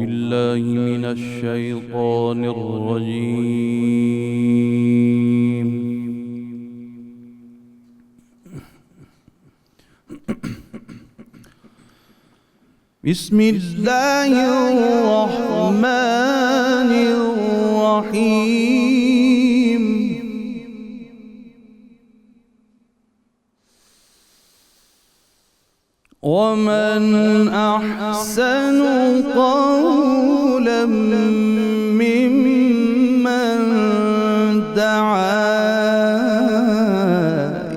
بالله من الشيطان الرجيم. بسم الله الرحمن الرحيم. ومن أحسن قولا ممن دعا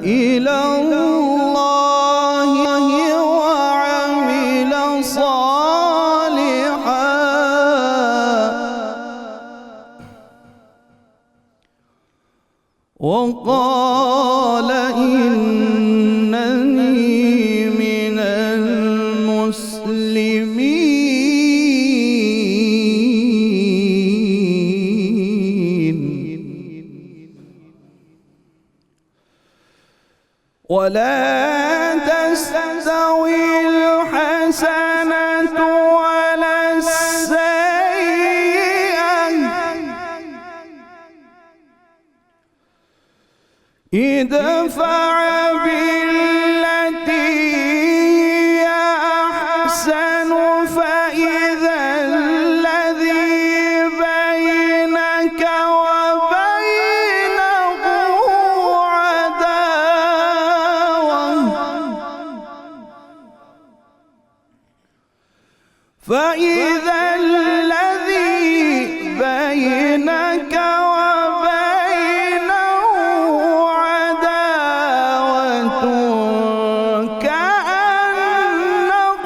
إلى الله وعمل صالحا وقال إنني من المسلمين. ولا تستوي الحسنة ولا السيئة ادفع بالتي هي أحسن فإذا الذي بينك وبينه عداوة فإذا الذي بينك وبينه عداوة كأنه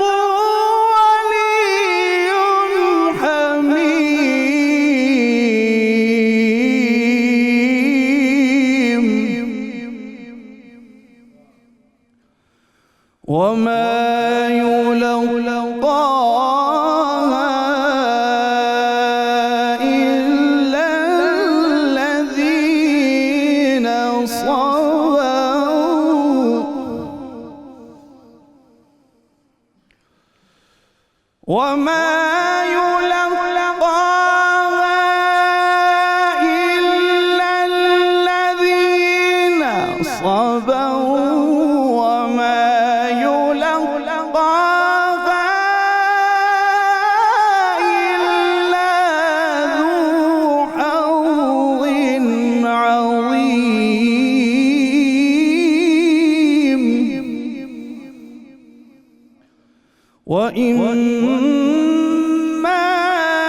ولي حميم. وما يلقاها إلا الذين صبروا وما يلقاها إلا الذين صبروا وما يلقاها إلا ذو حظ عظيم. وإما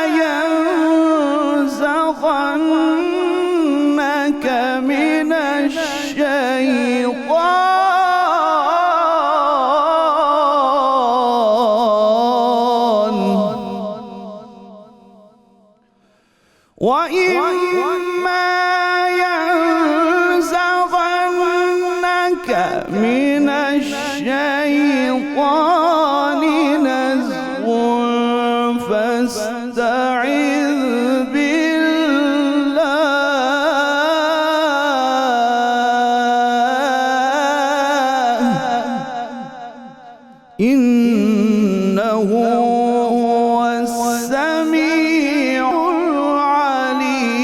ينزغنك من الشيطان وإما ينزغنك من الشيطان نزغ فاستعذ بالله إنه هو السميع العليم.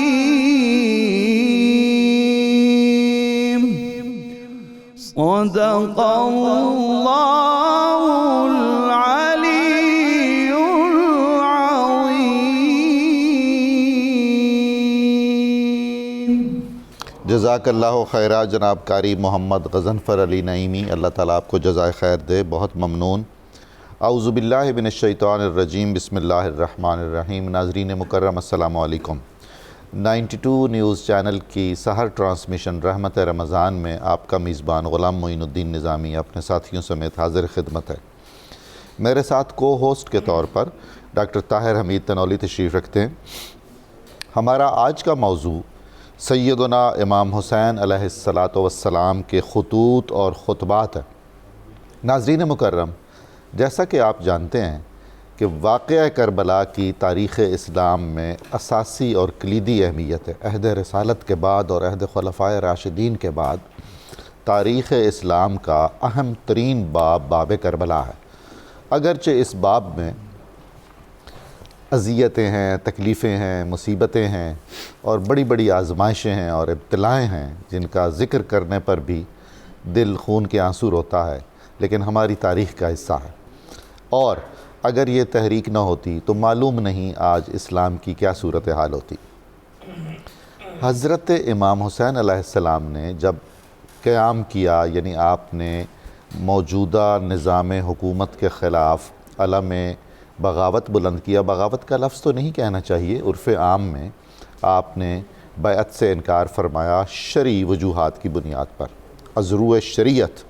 صدق الله العلي العظيم. جزاک اللہ خیرہ جناب قاری محمد غضنفر علی نعیمی، اللہ تعالیٰ آپ کو جزائے خیر دے، بہت ممنون۔ اعوذ باللہ من الشیطان الرجیم، بسم اللہ الرحمن الرحیم۔ ناظرین مکرم السلام علیکم۔ 92 نیوز چینل کی سحر ٹرانسمیشن رحمت رمضان میں آپ کا میزبان غلام معین الدین نظامی اپنے ساتھیوں سمیت حاضر خدمت ہے۔ میرے ساتھ کو ہوسٹ کے طور پر ڈاکٹر طاہر حمید تنولی تشریف رکھتے ہیں۔ ہمارا آج کا موضوع سیدنا امام حسین علیہ السلام کے خطوط اور خطبات ہے۔ ناظرین مکرم، جیسا کہ آپ جانتے ہیں کہ واقعہ کربلا کی تاریخ اسلام میں اساسی اور کلیدی اہمیت ہے۔ عہد رسالت کے بعد اور عہد خلفائے راشدین کے بعد تاریخ اسلام کا اہم ترین باب باب کربلا ہے۔ اگرچہ اس باب میں اذیتیں ہیں، تکلیفیں ہیں، مصیبتیں ہیں اور بڑی بڑی آزمائشیں ہیں اور ابتلائیں ہیں جن کا ذکر کرنے پر بھی دل خون کے آنسو روتا ہے، لیکن ہماری تاریخ کا حصہ ہے۔ اور اگر یہ تحریک نہ ہوتی تو معلوم نہیں آج اسلام کی کیا صورتحال ہوتی۔ حضرت امام حسین علیہ السلام نے جب قیام کیا، یعنی آپ نے موجودہ نظام حکومت کے خلاف علم بغاوت بلند کیا، بغاوت کا لفظ تو نہیں کہنا چاہیے، عرف عام میں آپ نے بیعت سے انکار فرمایا شرعی وجوہات کی بنیاد پر، ازروع شریعت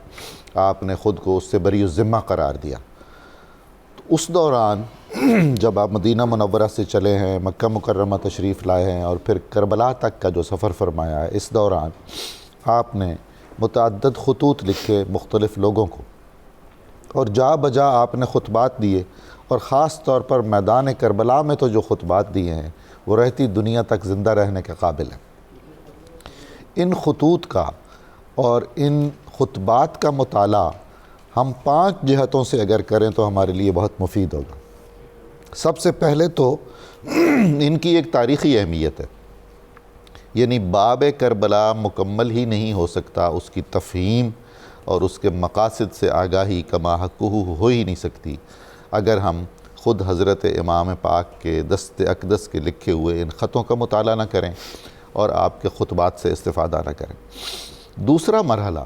آپ نے خود کو اس سے بری الذمہ قرار دیا۔ تو اس دوران جب آپ مدینہ منورہ سے چلے ہیں، مکہ مکرمہ تشریف لائے ہیں اور پھر کربلا تک کا جو سفر فرمایا ہے، اس دوران آپ نے متعدد خطوط لکھے مختلف لوگوں کو، اور جا بجا آپ نے خطبات دیے، اور خاص طور پر میدان کربلا میں تو جو خطبات دیے ہیں وہ رہتی دنیا تک زندہ رہنے کے قابل ہیں۔ ان خطوط کا اور ان خطبات کا مطالعہ ہم 5 جہتوں سے اگر کریں تو ہمارے لیے بہت مفید ہوگا۔ سب سے پہلے تو ان کی ایک تاریخی اہمیت ہے، یعنی باب کربلا مکمل ہی نہیں ہو سکتا، اس کی تفہیم اور اس کے مقاصد سے آگاہی کما حقہ ہو ہی نہیں سکتی اگر ہم خود حضرت امام پاک کے دست اقدس کے لکھے ہوئے ان خطوں کا مطالعہ نہ کریں اور آپ کے خطبات سے استفادہ نہ کریں۔ دوسرا مرحلہ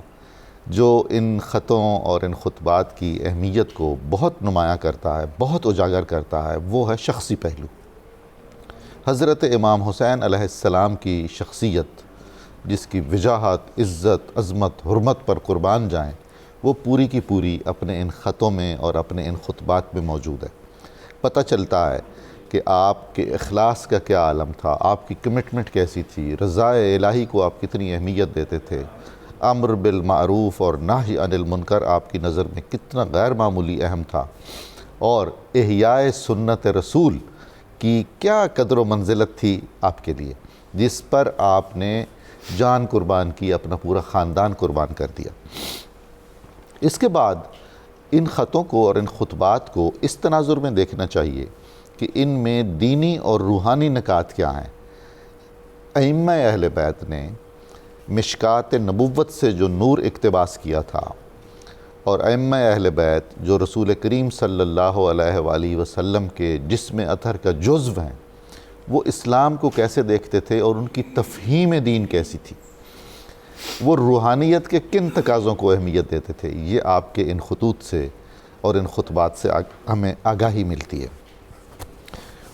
جو ان خطوں اور ان خطبات کی اہمیت کو بہت نمایاں کرتا ہے، بہت اجاگر کرتا ہے، وہ ہے شخصی پہلو۔ حضرت امام حسین علیہ السلام کی شخصیت، جس کی وجاہت، عزت، عظمت، حرمت پر قربان جائیں، وہ پوری کی پوری اپنے ان خطوں میں اور اپنے ان خطبات میں موجود ہے۔ پتہ چلتا ہے کہ آپ کے اخلاص کا کیا عالم تھا، آپ کی کمٹمنٹ کیسی تھی، رضائے الہی کو آپ کتنی اہمیت دیتے تھے، امر بالمعروف اور نہی عن المنکر آپ کی نظر میں کتنا غیر معمولی اہم تھا، اور احیاء سنت رسول کی کیا قدر و منزلت تھی آپ کے لیے، جس پر آپ نے جان قربان کی، اپنا پورا خاندان قربان کر دیا۔ اس کے بعد ان خطوں کو اور ان خطبات کو اس تناظر میں دیکھنا چاہیے کہ ان میں دینی اور روحانی نکات کیا ہیں۔ ائمہ اہل بیت نے مشکات نبوت سے جو نور اقتباس کیا تھا، اور ائمہ اہل بیت جو رسول کریم صلی اللہ علیہ وآلہ وسلم کے جسم اطہر کا جزو ہیں، وہ اسلام کو کیسے دیکھتے تھے اور ان کی تفہیم دین کیسی تھی، وہ روحانیت کے کن تقاضوں کو اہمیت دیتے تھے، یہ آپ کے ان خطوط سے اور ان خطبات سے ہمیں آگاہی ملتی ہے۔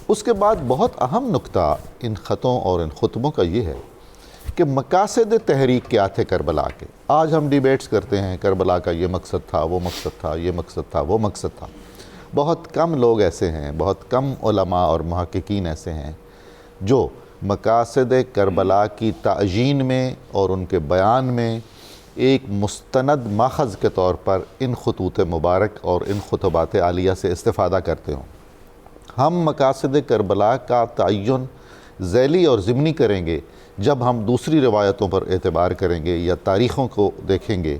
اس کے بعد بہت اہم نقطہ ان خطوں اور ان خطبوں کا یہ ہے کہ مقاصد تحریک کیا تھے کربلا کے۔ آج ہم ڈیبیٹس کرتے ہیں کربلا کا یہ مقصد تھا، وہ مقصد تھا، یہ مقصد تھا، وہ مقصد تھا۔ بہت کم لوگ ایسے ہیں، بہت کم علماء اور محققین ایسے ہیں جو مقاصد کربلا کی تعیین میں اور ان کے بیان میں ایک مستند ماخذ کے طور پر ان خطوط مبارک اور ان خطبات عالیہ سے استفادہ کرتے ہوں۔ ہم مقاصد کربلا کا تعین ذیلی اور ضمنی کریں گے جب ہم دوسری روایتوں پر اعتبار کریں گے یا تاریخوں کو دیکھیں گے۔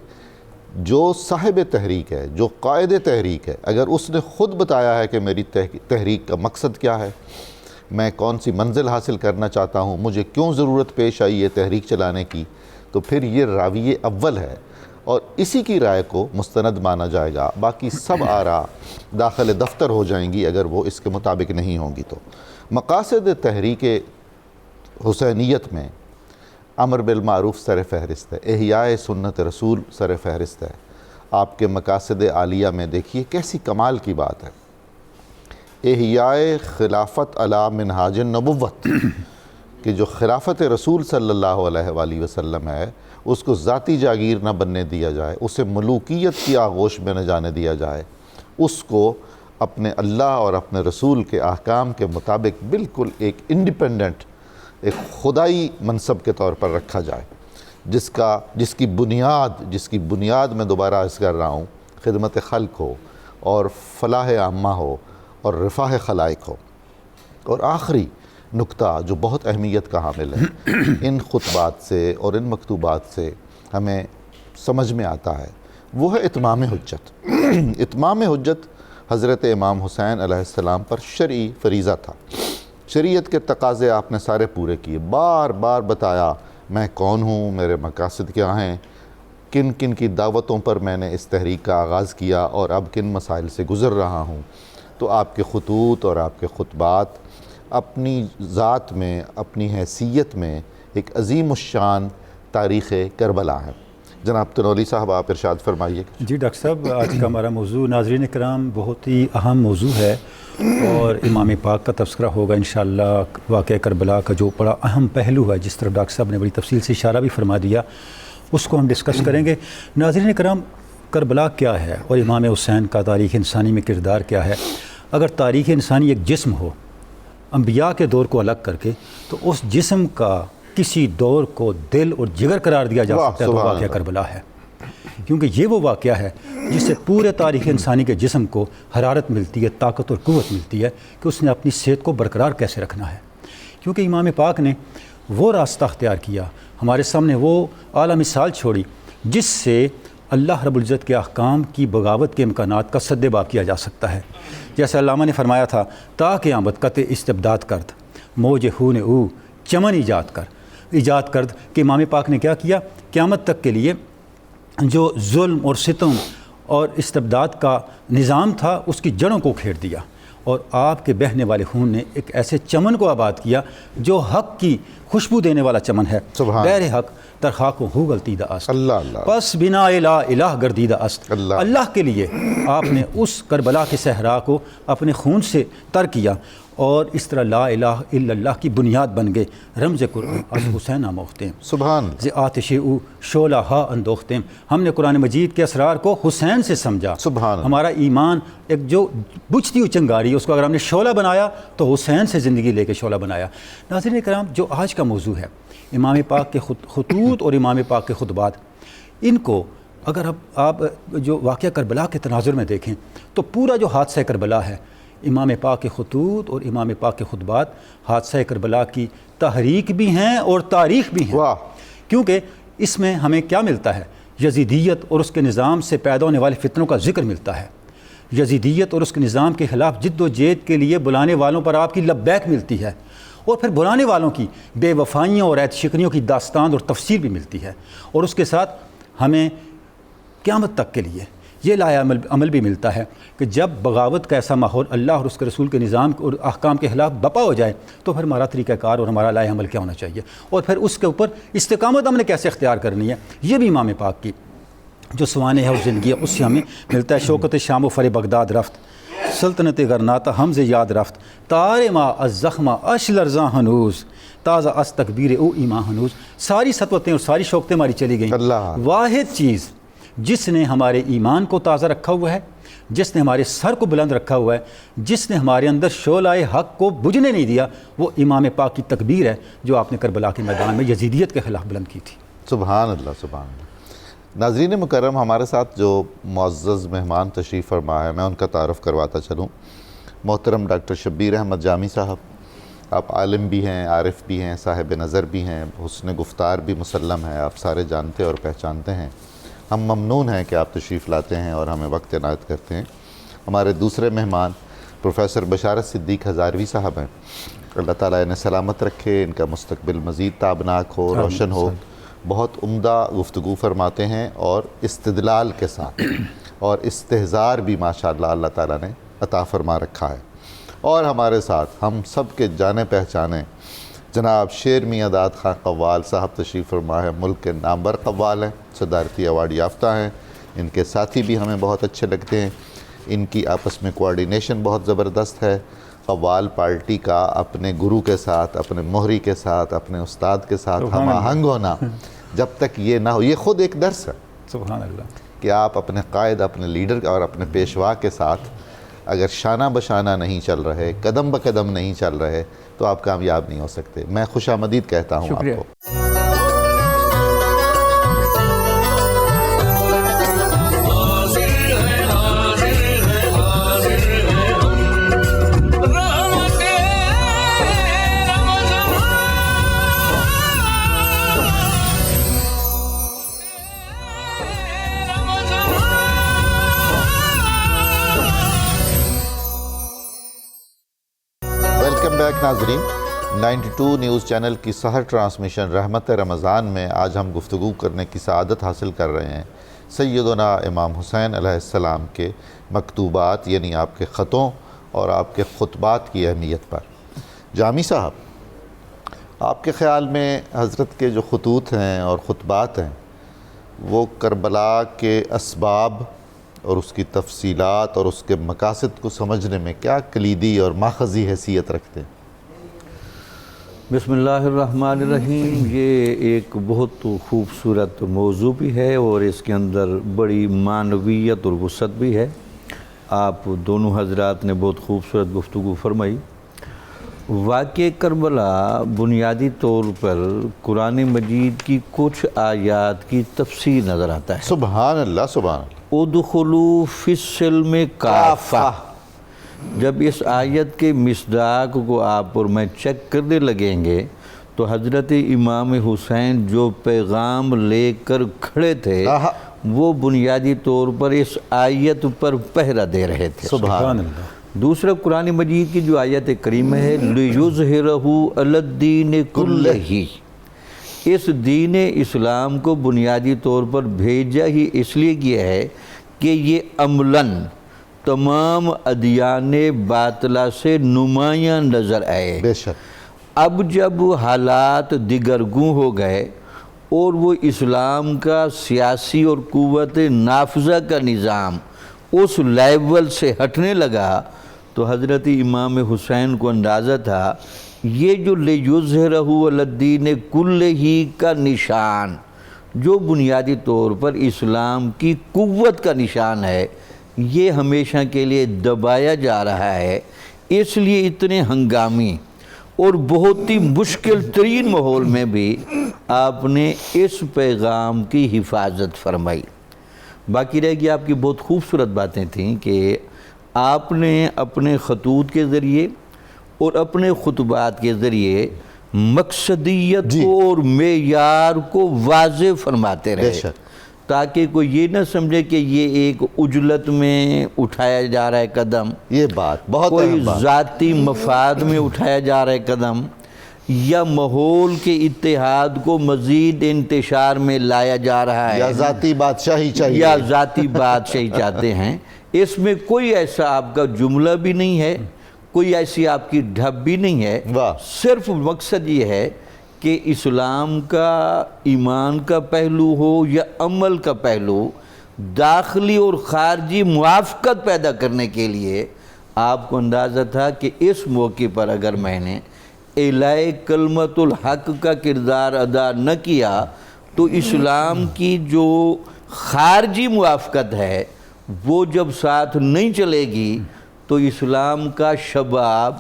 جو صاحب تحریک ہے، جو قائد تحریک ہے، اگر اس نے خود بتایا ہے کہ میری تحریک کا مقصد کیا ہے، میں کون سی منزل حاصل کرنا چاہتا ہوں، مجھے کیوں ضرورت پیش آئی یہ تحریک چلانے کی، تو پھر یہ راوی اول ہے اور اسی کی رائے کو مستند مانا جائے گا۔ باقی سب آراء داخل دفتر ہو جائیں گی اگر وہ اس کے مطابق نہیں ہوں گی۔ تو مقاصد تحریک حسینیت میں امر بالمعروف سر فہرست ہے، احیاء سنت رسول سر فہرست ہے۔ آپ کے مقاصد عالیہ میں دیکھیے کیسی کمال کی بات ہے، احیاء خلافت علی منہاج النبوت، کہ جو خلافت رسول صلی اللہ علیہ وآلہ وسلم ہے اس کو ذاتی جاگیر نہ بننے دیا جائے، اسے ملوکیت کی آغوش میں نہ جانے دیا جائے، اس کو اپنے اللہ اور اپنے رسول کے احکام کے مطابق بالکل ایک انڈیپینڈنٹ، ایک خدائی منصب کے طور پر رکھا جائے، جس کی بنیاد میں دوبارہ عرض کر رہا ہوں خدمت خلق ہو اور فلاح عامہ ہو اور رفاہ خلائق ہو۔ اور آخری نقطہ جو بہت اہمیت کا حامل ہے، ان خطبات سے اور ان مکتوبات سے ہمیں سمجھ میں آتا ہے، وہ ہے اتمام حجت۔ اتمام حجت حضرت امام حسین علیہ السلام پر شرعی فریضہ تھا۔ شریعت کے تقاضے آپ نے سارے پورے کیے، بار بار بتایا میں کون ہوں، میرے مقاصد کیا ہیں، کن کن کی دعوتوں پر میں نے اس تحریک کا آغاز کیا اور اب کن مسائل سے گزر رہا ہوں۔ تو آپ کے خطوط اور آپ کے خطبات اپنی ذات میں، اپنی حیثیت میں ایک عظیم الشان تاریخ کربلا ہے۔ جناب تنولی صاحب آپ ارشاد فرمائیے۔ جی ڈاکٹر صاحب، آج کا ہمارا موضوع ناظرین کرام بہت ہی اہم موضوع ہے اور امام پاک کا تذکرہ ہوگا انشاءاللہ۔ واقعہ کربلا کا جو بڑا اہم پہلو ہے، جس طرح ڈاکٹر صاحب نے بڑی تفصیل سے اشارہ بھی فرما دیا، اس کو ہم ڈسکس کریں گے۔ ناظرین کرام، کربلا کیا ہے اور امام حسین کا تاریخ انسانی میں کردار کیا ہے؟ اگر تاریخ انسانی ایک جسم ہو انبیاء کے دور کو الگ کر کے، تو اس جسم کا کسی دور کو دل اور جگر قرار دیا جا سکتا ہے تو واقعہ کربلا ہے، کیونکہ یہ وہ واقعہ ہے جس سے پورے تاریخ انسانی کے جسم کو حرارت ملتی ہے، طاقت اور قوت ملتی ہے کہ اس نے اپنی صحت کو برقرار کیسے رکھنا ہے۔ کیونکہ امام پاک نے وہ راستہ اختیار کیا، ہمارے سامنے وہ اعلیٰ مثال چھوڑی جس سے اللہ رب العزت کے احکام کی بغاوت کے امکانات کا سد باب کیا جا سکتا ہے۔ جیسے علامہ نے فرمایا تھا، تا قیامت قطع استبداد کرد موج خون او چمن ایجاد کرد کہ امام پاک نے کیا کیا؟ قیامت تک کے لیے جو ظلم اور ستم اور استبداد کا نظام تھا اس کی جڑوں کو کھیر دیا، اور آپ کے بہنے والے خون نے ایک ایسے چمن کو آباد کیا جو حق کی خوشبو دینے والا چمن ہے۔ غیر حق در خاک و ہو غلطیدہ است، پس بنا الہ الہ گردیدہ است۔ اللہ کے لیے آپ نے اس کربلا کے صحرا کو اپنے خون سے تر کیا، اور اس طرح لا الہ الا اللہ کی بنیاد بن گئے۔ رمز قرآن از حسین آموختیم سبحان ز آتش او شعلہ ہا اندوختیم۔ ہم نے قرآن مجید کے اسرار کو حسین سے سمجھا۔ سبحان ہمارا ایمان ایک جو بجھتی ہوئی چنگاری ہے، اس کو اگر ہم نے شعلہ بنایا تو حسین سے زندگی لے کے شعلہ بنایا۔ ناظرین کرام، جو آج کا موضوع ہے امام پاک کے خطوط اور امام پاک کے خطبات، ان کو اگر آپ جو واقعہ کربلا کے تناظر میں دیکھیں تو پورا جو حادثہ کربلا ہے، امام پاک کے خطوط اور امام پاک کے خطبات حادثہ کربلا کی تحریک بھی ہیں اور تاریخ بھی ہیں۔ کیونکہ اس میں ہمیں کیا ملتا ہے؟ یزیدیت اور اس کے نظام سے پیدا ہونے والے فتنوں کا ذکر ملتا ہے۔ یزیدیت اور اس کے نظام کے خلاف جد و جہد کے لیے بلانے والوں پر آپ کی لبیک ملتی ہے، اور پھر بلانے والوں کی بے وفائیوں اور عہد شکنیوں کی داستان اور تفسیر بھی ملتی ہے، اور اس کے ساتھ ہمیں قیامت تک کے لیے یہ لایا عمل بھی ملتا ہے کہ جب بغاوت کا ایسا ماحول اللہ اور اس کے رسول کے نظام اور احکام کے خلاف بپا ہو جائے تو پھر ہمارا طریقہ کار اور ہمارا لائے عمل کیا ہونا چاہیے، اور پھر اس کے اوپر استقامت ہم نے کیسے اختیار کرنی ہے۔ یہ بھی امام پاک کی جو سوانح ہے اور زندگی ہے اس سے ہمیں ملتا ہے۔ شوکت شام و فر بغداد رفت، سلطنت غرناطہ حمز یاد رفت، تار ما از زخمہ اش لرزاں ہنوز، تازہ از تکبیر او ایمان ہنوز۔ ساری سطوتیں اور ساری شوکتیں ہماری چلی گئیں۔ واحد چیز جس نے ہمارے ایمان کو تازہ رکھا ہوا ہے، جس نے ہمارے سر کو بلند رکھا ہوا ہے، جس نے ہمارے اندر شعلہ حق کو بجھنے نہیں دیا، وہ امام پاک کی تکبیر ہے جو آپ نے کربلا کے میدان میں یزیدیت کے خلاف بلند کی تھی۔ سبحان اللہ، سبحان اللہ۔ ناظرین مکرم، ہمارے ساتھ جو معزز مہمان تشریف فرما ہے میں ان کا تعارف کرواتا چلوں۔ محترم ڈاکٹر شبیر احمد جامی صاحب، آپ عالم بھی ہیں، عارف بھی ہیں، صاحب نظر بھی ہیں، حسن گفتار بھی مسلم ہے، آپ سارے جانتے اور پہچانتے ہیں۔ ہم ممنون ہیں کہ آپ تشریف لاتے ہیں اور ہمیں وقت عنایت کرتے ہیں۔ ہمارے دوسرے مہمان پروفیسر بشارت صدیق ہزاروی صاحب ہیں، اللہ تعالیٰ انہیں سلامت رکھے، ان کا مستقبل مزید تابناک ہو، روشن ہو۔ بہت عمدہ گفتگو فرماتے ہیں اور استدلال کے ساتھ، اور استحضار بھی ماشاءاللہ اللہ تعالیٰ نے عطا فرما رکھا ہے۔ اور ہمارے ساتھ ہم سب کے جانے پہچانے جناب شیر میاں داد خان قوال صاحب تشریف فرما ہے، ملک کے نامور قوال ہیں، صدارتی ایوارڈ یافتہ ہیں۔ ان کے ساتھی بھی ہمیں بہت اچھے لگتے ہیں، ان کی آپس میں کوارڈینیشن بہت زبردست ہے۔ قوال پارٹی کا اپنے گرو کے ساتھ، اپنے مہری کے ساتھ، اپنے استاد کے ساتھ ہم آہنگ ہونا، جب تک یہ نہ ہو، یہ خود ایک درس ہے سبحان اللہ کہ آپ اپنے قائد، اپنے لیڈر اور اپنے پیشوا کے ساتھ اگر شانہ بشانہ نہیں چل رہے، قدم بقدم نہیں چل رہے تو آپ کامیاب نہیں ہو سکتے۔ میں خوش آمدید کہتا ہوں آپ کو۔ ناظرین، 92 نیوز چینل کی سحر ٹرانسمیشن رحمت رمضان میں آج ہم گفتگو کرنے کی سعادت حاصل کر رہے ہیں سیدنا امام حسین علیہ السلام کے مکتوبات، یعنی آپ کے خطوں اور آپ کے خطبات کی اہمیت پر۔ جامی صاحب، آپ کے خیال میں حضرت کے جو خطوط ہیں اور خطبات ہیں وہ کربلا کے اسباب اور اس کی تفصیلات اور اس کے مقاصد کو سمجھنے میں کیا کلیدی اور ماخذی حیثیت رکھتے ہیں؟ بسم اللہ الرحمن الرحیم۔ یہ ایک بہت خوبصورت موضوع بھی ہے اور اس کے اندر بڑی معنویت اور وسعت بھی ہے۔ آپ دونوں حضرات نے بہت خوبصورت گفتگو فرمائی۔ واقعہ کربلا بنیادی طور پر قرآن مجید کی کچھ آیات کی تفسیر نظر آتا ہے۔ سبحان اللہ، سبحان اللہ۔ ادخلوا فی السلم کافہ، جب اس آیت کے مصداق کو آپ اور میں چیک کرنے لگیں گے تو حضرت امام حسین جو پیغام لے کر کھڑے تھے وہ بنیادی طور پر اس آیت پر پہرا دے رہے تھے۔ سبحان اللہ۔ دوسرا قرآن مجید کی جو آیت کریمہ ہے لِيُظْهِرَهُ عَلَى الدِّينِ كُلِّهِ، اس دین اسلام کو بنیادی طور پر بھیجا ہی اس لیے کیا ہے کہ یہ عملاً تمام ادیان باطلہ سے نمایاں نظر آئے۔ بے شک۔ اب جب حالات دگرگوں ہو گئے اور وہ اسلام کا سیاسی اور قوت نافذہ کا نظام اس لیول سے ہٹنے لگا تو حضرت امام حسین کو اندازہ تھا یہ جو لِيُظْهِرَهُ عَلَى الدِّينِ كُلِّهِ کا نشان جو بنیادی طور پر اسلام کی قوت کا نشان ہے، یہ ہمیشہ کے لیے دبایا جا رہا ہے۔ اس لیے اتنے ہنگامی اور بہت ہی مشکل ترین ماحول میں بھی آپ نے اس پیغام کی حفاظت فرمائی۔ باقی رہ گئی آپ کی بہت خوبصورت باتیں تھیں کہ آپ نے اپنے خطوط کے ذریعے اور اپنے خطبات کے ذریعے مقصدیت کو اور معیار کو واضح فرماتے رہے تاکہ کوئی یہ نہ سمجھے کہ یہ ایک عجلت میں اٹھایا جا رہا ہے قدم، یہ بات بہت کوئی ذاتی مفاد میں اٹھایا جا رہا ہے قدم، یا ماحول کے اتحاد کو مزید انتشار میں لایا جا رہا ہے، یا ذاتی بادشاہی چاہیے، یا ذاتی بادشاہی چاہتے ہیں۔ اس میں کوئی ایسا آپ کا جملہ بھی نہیں ہے، کوئی ایسی آپ کی ڈھب بھی نہیں ہے۔ صرف مقصد یہ ہے کہ اسلام کا ایمان کا پہلو ہو یا عمل کا پہلو، داخلی اور خارجی موافقت پیدا کرنے کے لیے آپ کو اندازہ تھا کہ اس موقع پر اگر میں نے اعلاء کلمت الحق کا کردار ادا نہ کیا تو اسلام کی جو خارجی موافقت ہے وہ جب ساتھ نہیں چلے گی تو اسلام کا شباب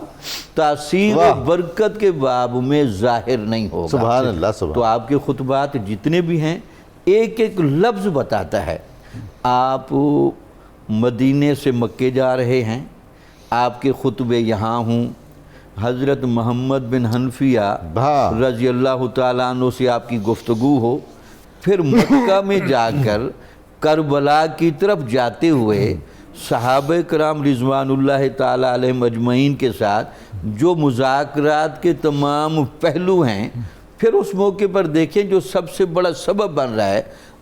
تاثیر و برکت کے باب میں ظاہر نہیں ہوگا۔ سبحان اللہ، سبحان۔ تو آپ کے خطبات جتنے بھی ہیں ایک ایک لفظ بتاتا ہے۔ آپ مدینے سے مکے جا رہے ہیں، آپ کے خطبے یہاں ہوں، حضرت محمد بن حنفیہ رضی اللہ تعالیٰ عنہ سے آپ کی گفتگو ہو، پھر مکہ میں جا کر کربلا کی طرف جاتے ہوئے صحابہ کرام رضوان اللہ تعالیٰ علیہم اجمعین کے ساتھ جو مذاکرات کے تمام پہلو ہیں، پھر اس موقع پر دیکھیں جو سب سے بڑا سبب بن رہا ہے،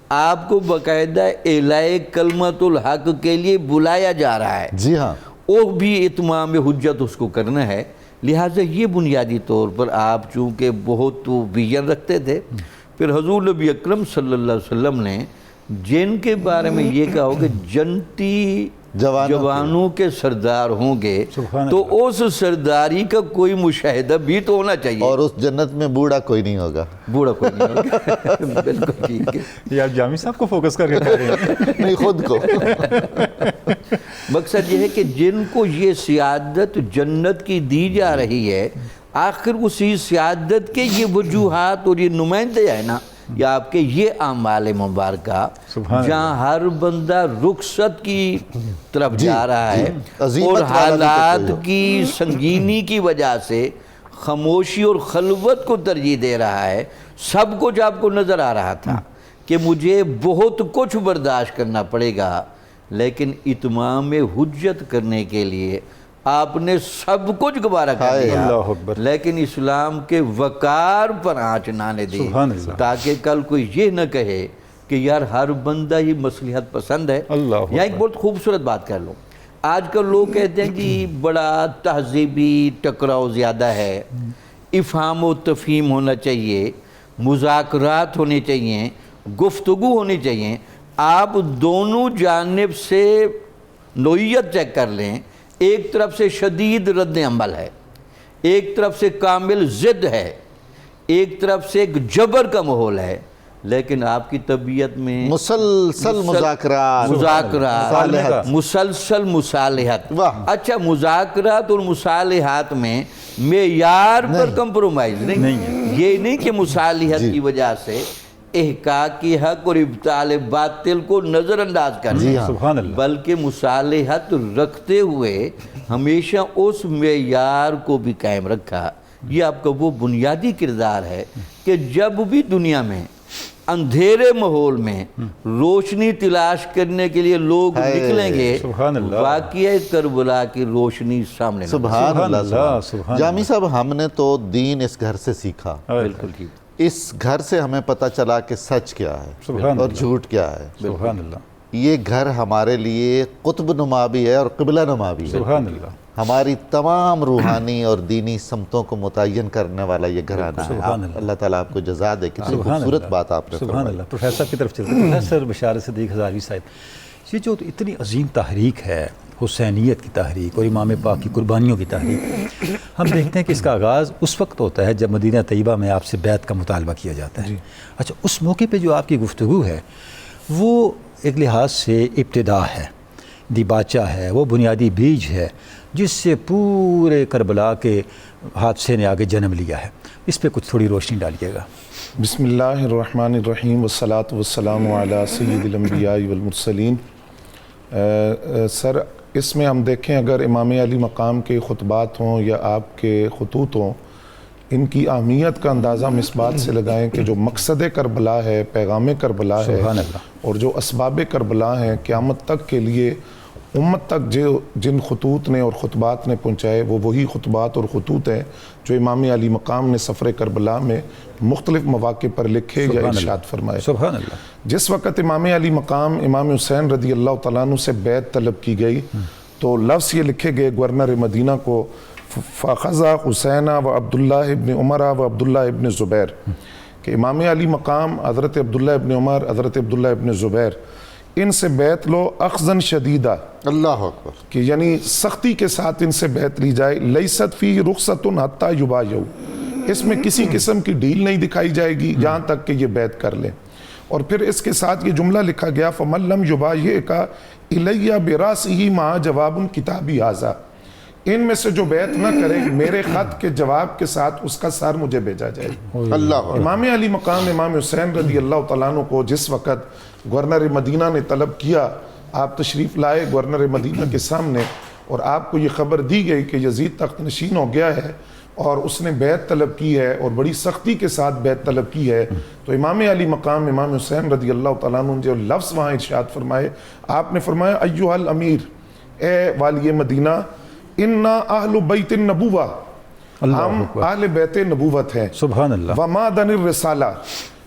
آپ کو باقاعدہ اعلاء کلمت الحق کے لیے بلایا جا رہا ہے۔ جی ہاں، وہ بھی اتمام حجت اس کو کرنا ہے۔ لہٰذا یہ بنیادی طور پر آپ چونکہ بہت ویژن رکھتے تھے، پھر حضور نبی اکرم صلی اللہ علیہ وسلم نے جن کے بارے میں یہ کہا ہو کہ جنتی جوانوں کے سردار ہوں گے تو اس سرداری کا کوئی مشاہدہ بھی تو ہونا چاہیے، اور اس جنت میں بوڑھا کوئی نہیں ہوگا۔ بوڑھا کوئی نہیں ہوگا۔ بالکل ٹھیک ہے، یہ آپ جامی صاحب کو فوکس کر کے کہہ رہے ہیں؟ نہیں، خود کو۔ مقصد یہ ہے کہ جن کو یہ سیادت جنت کی دی جا رہی ہے، آخر اسی سیادت کے یہ وجوہات اور یہ نمائندے ہیں نا، یا آپ کے یہ اعمال مبارکہ جہاں ہر بندہ رخصت کی طرف جا رہا ہے اور حالات کی سنگینی کی وجہ سے خاموشی اور خلوت کو ترجیح دے رہا ہے۔ سب کچھ آپ کو نظر آ رہا تھا کہ مجھے بہت کچھ برداشت کرنا پڑے گا، لیکن اتمام حجت کرنے کے لیے آپ نے سب کچھ گوارا کر دیا، اللہ اکبر۔ لیکن اسلام کے وقار پر آنچ نہ آنے دی، سبحان اللہ۔ تاکہ کل کوئی یہ نہ کہے کہ یار ہر بندہ ہی مصلحت پسند ہے۔ اللہ اکبر۔ یہاں ایک بہت خوبصورت بات کر لوں، آج کل لوگ کہتے ہیں کہ بڑا تہذیبی ٹکراؤ زیادہ ہے، افہام و تفہیم ہونا چاہیے، مذاکرات ہونے چاہیے، گفتگو ہونی چاہیے۔ آپ دونوں جانب سے نوعیت چیک کر لیں، ایک طرف سے شدید رد عمل ہے، ایک طرف سے کامل ضد ہے، ایک طرف سے ایک جبر کا ماحول ہے، لیکن آپ کی طبیعت میں مسلسل مذاکرات، مذاکرات، مسلسل مصالحت۔ واہ۔ اچھا، مذاکرات اور مصالحات میں معیار پر کمپرومائز نہیں، یہ نہیں کہ مصالحت کی وجہ سے احقاق کی حق اور ابطال باطل کو نظر انداز کرنا، سبحان اللہ۔ بلکہ مصالحت رکھتے ہوئے ہمیشہ اس معیار کو بھی قائم رکھا۔ یہ آپ کا وہ بنیادی کردار ہے کہ جب بھی دنیا میں اندھیرے ماحول میں روشنی تلاش کرنے کے لیے لوگ نکلیں گے، سبحان اللہ، واقعہ کربلا کی روشنی سامنے سبحان اللہ۔ سبحان جامی صاحب، ہم نے تو دین اس گھر سے سیکھا، بالکل ٹھیک، اس گھر سے ہمیں پتہ چلا کہ سچ کیا ہے سبحان اور اللہ۔ جھوٹ کیا ہے۔ سبحان اللہ، یہ گھر ہمارے لیے قطب نما بھی ہے اور قبلہ نما بھی ہے۔ سبحان اللہ۔ ہماری تمام روحانی اور دینی سمتوں کو متعین کرنے والا یہ گھرانہ ہے۔ سبحان اللہ۔ اللہ تعالیٰ آپ کو جزا دے، کتنی سبحان خوبصورت اللہ، بات آپ نے سبحان فرمائی۔ اللہ۔ پروفیسر کی طرف چلتے ہیں، پروفیسر بشار صدیق ہزاروی صاحب، یہ جو اتنی عظیم تحریک ہے، حسینیت کی تحریک اور امام پاک کی قربانیوں کی تحریک، ہم دیکھتے ہیں کہ اس کا آغاز اس وقت ہوتا ہے جب مدینہ طیبہ میں آپ سے بیعت کا مطالبہ کیا جاتا ہے۔ اچھا، اس موقع پہ جو آپ کی گفتگو ہے وہ ایک لحاظ سے ابتدا ہے، دیباچہ ہے، وہ بنیادی بیج ہے جس سے پورے کربلا کے حادثے نے آگے جنم لیا ہے۔ اس پہ کچھ تھوڑی روشنی ڈالیے گا۔ بسم اللہ الرحمن الرحیم والصلاة والسلام علی سید الانبیاء والمرسلین۔ سر، اس میں ہم دیکھیں اگر امام علی مقام کے خطبات ہوں یا آپ کے خطوط ہوں، ان کی اہمیت کا اندازہ ہم اس بات سے لگائیں کہ جو مقصد کربلا ہے، پیغام کربلا ہے، سبحان اللہ، اور جو اسباب کربلا ہیں قیامت تک کے لیے امت تک جن خطوط نے اور خطبات نے پہنچائے، وہ وہی خطبات اور خطوط ہیں جو امام علی مقام نے سفر کربلا میں مختلف مواقع پر لکھے یا ارشاد فرمائے۔ سبحان اللہ۔ جس وقت امام علی مقام امام حسین رضی اللہ تعالیٰ عنہ سے بیعت طلب کی گئی تو لفظ یہ لکھے گئے گورنر مدینہ کو، فَخَذَا حُسَيْنَ وَعَبْدُاللَّهِ ابن عمر وعبداللہ ابن زبیر، کہ امام علی مقام حضرت عبداللہ ابن عمر، حضرت عبداللہ ابن زبیر، ان سے بیعت لو اخذاً شدیدہ، اللہ اکبر، کہ یعنی سختی کے ساتھ ان سے بیعت لی جائے، لیست فی رخصۃ حتیٰ یبایعوا، اس میں کسی قسم کی ڈیل نہیں دکھائی جائے گی جہاں تک کہ یہ بیعت کر لیں۔ اور پھر اس کے ساتھ یہ جملہ لکھا گیا فَمَن لَمْ يُبَایِعْکَ إِلَیَّ بِرَأْسِهِ مَعَ جَوَابٌ کِتَابِی ھَذَا، ان میں سے جو بیعت نہ کرے میرے خط کے جواب کے ساتھ اس کا سر مجھے بھیجا جائے۔ اللہ اکبر۔ امام علی مقام امام حسین رضی اللہ تعالیٰ عنہ کو جس وقت گورنر مدینہ نے طلب کیا، آپ تشریف لائے گورنر مدینہ کے سامنے اور آپ کو یہ خبر دی گئی کہ یزید تخت نشین ہو گیا ہے اور اس نے بیعت طلب کی ہے اور بڑی سختی کے ساتھ بیعت طلب کی ہے، تو امام علی مقام امام حسین رضی اللہ تعالیٰ عنہ جو لفظ وہاں ارشاد فرمائے، آپ نے فرمایا ایھا الامیر، اے والی مدینہ، انا اہل بیت النبوہ، ہم اہل بیت نبوت ہیں، سبحان اللہ، ومادن الرسالہ،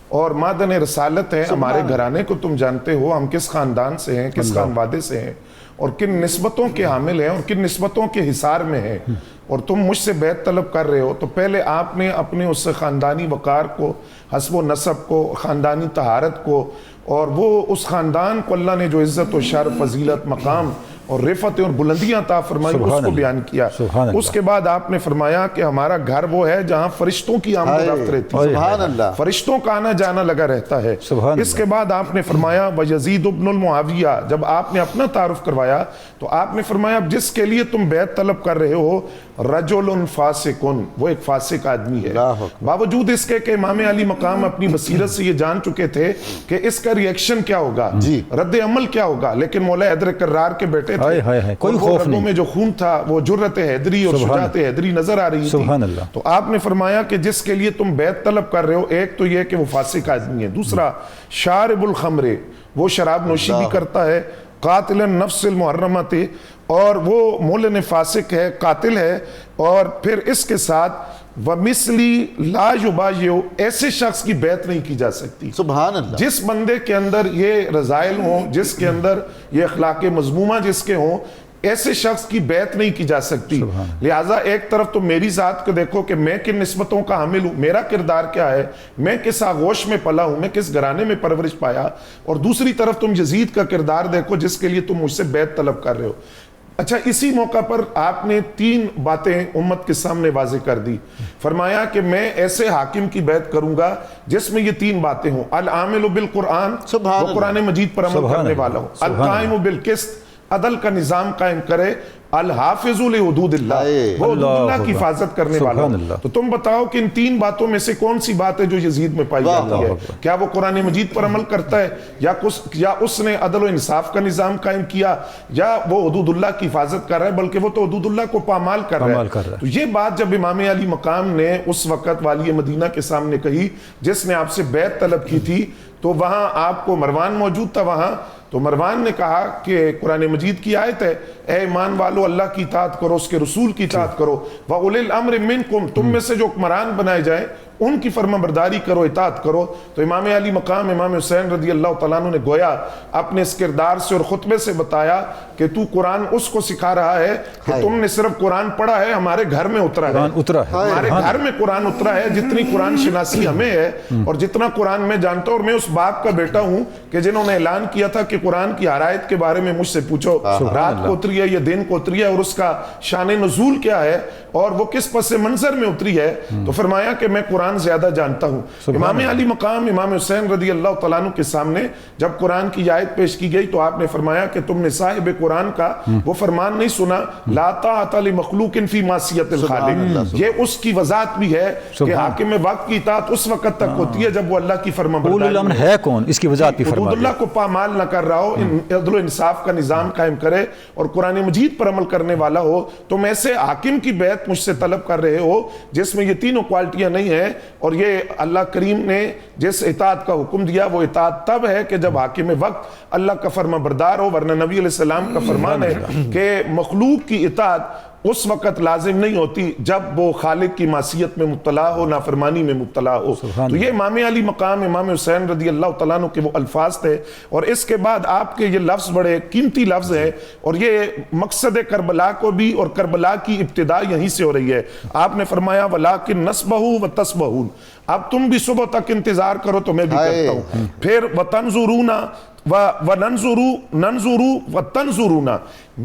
اور مادن رسالت ہے، ہمارے گھرانے کو تم جانتے ہو ہم کس خاندان سے ہیں، کس خانوادے سے ہیں اور کن نسبتوں کے حامل ہیں اور کن نسبتوں کے حصار میں ہیں، اور تم مجھ سے بیعت طلب کر رہے ہو، تو پہلے آپ نے اپنے اس خاندانی وقار کو، حسب و نسب کو، خاندانی طہارت کو، اور وہ اس خاندان کو اللہ نے جو عزت و شرف، فضیلت، مقام اور رفعت اور بلندیاں عطا فرمائی اس کو بیان کیا۔ اس کے بعد آپ نے فرمایا کہ ہمارا گھر وہ ہے جہاں فرشتوں کی آمد و رفت رہتی ہے، سبحان اللہ، فرشتوں کا آنا جانا لگا رہتا ہے۔ اس کے بعد آپ نے فرمایا وَيَزِيدُ ابْنُ الْمُعَاوِيَہ، جب آپ نے اپنا تعارف کروایا تو آپ نے فرمایا اب جس کے لیے تم بیعت طلب کر رہے ہو رجل فاسقن، وہ ایک فاسق آدمی ہے، باوجود اس کے کہ امام علی مقام اپنی بصیرت سے یہ جان چکے تھے کہ اس کا ریئیکشن کیا ہوگا، رد عمل کیا ہوگا، لیکن مولا حیدر کرار کے بیٹے تھے، کوئی خوف نہیں، میں جو خون تھا وہ جرت حیدری اور شجاعت حیدری نظر آ رہی تھی۔ تو آپ نے فرمایا کہ جس کے لیے تم بیعت طلب کر رہے ہو، ایک تو یہ کہ وہ فاسق آدمی ہے، دوسرا شارب الخمر، وہ شراب نوشی بھی کرتا ہے، قاتل النفس المحرمہ، اور وہ مولن فاسق ہے، قاتل ہے، اور پھر اس کے ساتھ وَمِثْلِي لَا يُبَايِعُ، ایسے شخص کی بیعت نہیں کی جا سکتی۔ سبحان اللہ۔ جس بندے کے اندر یہ رذائل ہوں، جس کے اندر یہ اخلاق مذمومہ جس کے ہوں، ایسے شخص کی بیعت نہیں کی جا سکتی۔ لہٰذا ایک طرف تو میری ذات کو دیکھو کہ میں کن نسبتوں کا حامل ہوں، میرا کردار کیا ہے، میں کس آغوش میں پلا ہوں، میں کس گھرانے میں پرورش پایا، اور دوسری طرف تم یزید کا کردار دیکھو جس کے لیے تم مجھ سے بیعت طلب کر رہے ہو۔ اچھا، اسی موقع پر آپ نے 3 باتیں امت کے سامنے واضح کر دی۔ فرمایا کہ میں ایسے حاکم کی بیعت کروں گا جس میں یہ 3 باتیں ہوں: العامل بالقرآن، وہ قرآن مجید پر عمل کرنے والا ہو، القائم بالقسط، عدل کا نظام قائم کرے، الحافظ لحدود اللہ، وہ حدود اللہ کی حفاظت کرنے والا ہو۔ تو تم بتاؤ کہ ان 3 باتوں میں سے کون سی بات ہے جو یزید میں پائی جاتی ہے؟ کیا وہ قرآن مجید پر عمل کرتا ہے، یا اس نے عدل و انصاف کا نظام قائم کیا، یا وہ حدود اللہ کی حفاظت کر رہا ہے؟ بلکہ وہ تو حدود اللہ کو پامال کر رہا ہے۔ تو یہ بات جب امام علی مقام نے اس وقت والی مدینہ کے سامنے کہی جس نے آپ سے بیعت طلب کی تھی، تو وہاں آپ کو مروان موجود تھا وہاں، تو مروان نے کہا کہ قرآن مجید کی آیت ہے، اے ایمان والو اللہ کی اطاعت کرو، اس کے رسول کی اطاعت کرو، وَأُولِي الْأَمْرِ مِنْكُمْ، تم میں سے جو حکمران بنائے جائیں ان کی فرما برداری کرو، اطاعت کرو۔ تو امام علی مقام امام حسین رضی اللہ تعالیٰ عنہ نے گویا اپنے اس کردار سے اور خطبے سے بتایا کہ تو قرآن اس کو سکھا رہا ہے کہ تم نے صرف قرآن پڑھا ہے، ہمارے گھر میں اترا ہے، ہمارے گھر میں قرآن اترا ہے، جتنی قرآن شناسی ہمیں ہے اور جتنا قرآن میں جانتا ہوں، اور میں اس باپ کا بیٹا ہوں کہ جنہوں نے اعلان کیا تھا کہ قرآن کی ہر آیت کے بارے میں مجھ سے پوچھو، رات کو اتری ہے یا دن کو اتری ہے، اور اس کا شان نزول کیا ہے، اور وہ کس پس منظر میں اتری ہے۔ تو فرمایا کہ میں قرآن زیادہ جانتا ہوں۔ امام علی مقام امام حسین رضی اللہ تعالیٰ عنہ کے سامنے جب قرآن کی آیت پیش کی گئی تو آپ نے فرمایا کہ تم نے صاحب قرآن کا وہ فرمان نہیں سنا، لا طاعۃ لمخلوق فی معصیت الخالق۔ یہ اس کی وضاحت بھی ہے کہ حاکم وقت کی اطاعت اس وقت تک ہوتی ہے جب وہ اللہ کی فرما برداری ہے کون، اس کی وضاحت بھی فرما حدود اللہ کو پامال نہ کر رہا ہو، عدل و انصاف کا نظام قائم کرے اور قرآن مجید پر عمل کرنے والا ہو۔ تم ایسے حاکم کی بیعت مجھ سے طلب کر رہے ہو جس میں یہ تینوں کوالٹیاں نہیں ہیں، اور یہ اللہ کریم نے جس اطاعت کا حکم دیا وہ اطاعت تب ہے کہ جب حاکم وقت اللہ کا فرما بردار ہو، ورنہ نبی علیہ السلام کا فرمان ہے کہ مخلوق کی اطاعت اس وقت لازم نہیں ہوتی جب وہ خالق کی معصیت میں مبتلا ہو، نافرمانی میں مبتلا ہو۔ تو یہ امام علی مقام امام حسین رضی اللہ تعالیٰ عنہ کے وہ الفاظ تھے، اور اس کے بعد آپ کے یہ لفظ بڑے قیمتی لفظ ہیں، اور یہ مقصد کربلا کو بھی، اور کربلا کی ابتدا یہیں سے ہو رہی ہے۔ آپ نے فرمایا وَلَٰكِن نَصْبَهُ وَتَصْبَهُونَ، اب تم بھی صبح تک انتظار کرو تو میں بھی کرتا ہوں، پھر وَتَنْظُرُونَ وَنَنْظُرُ وَتَنْظُرُونَ،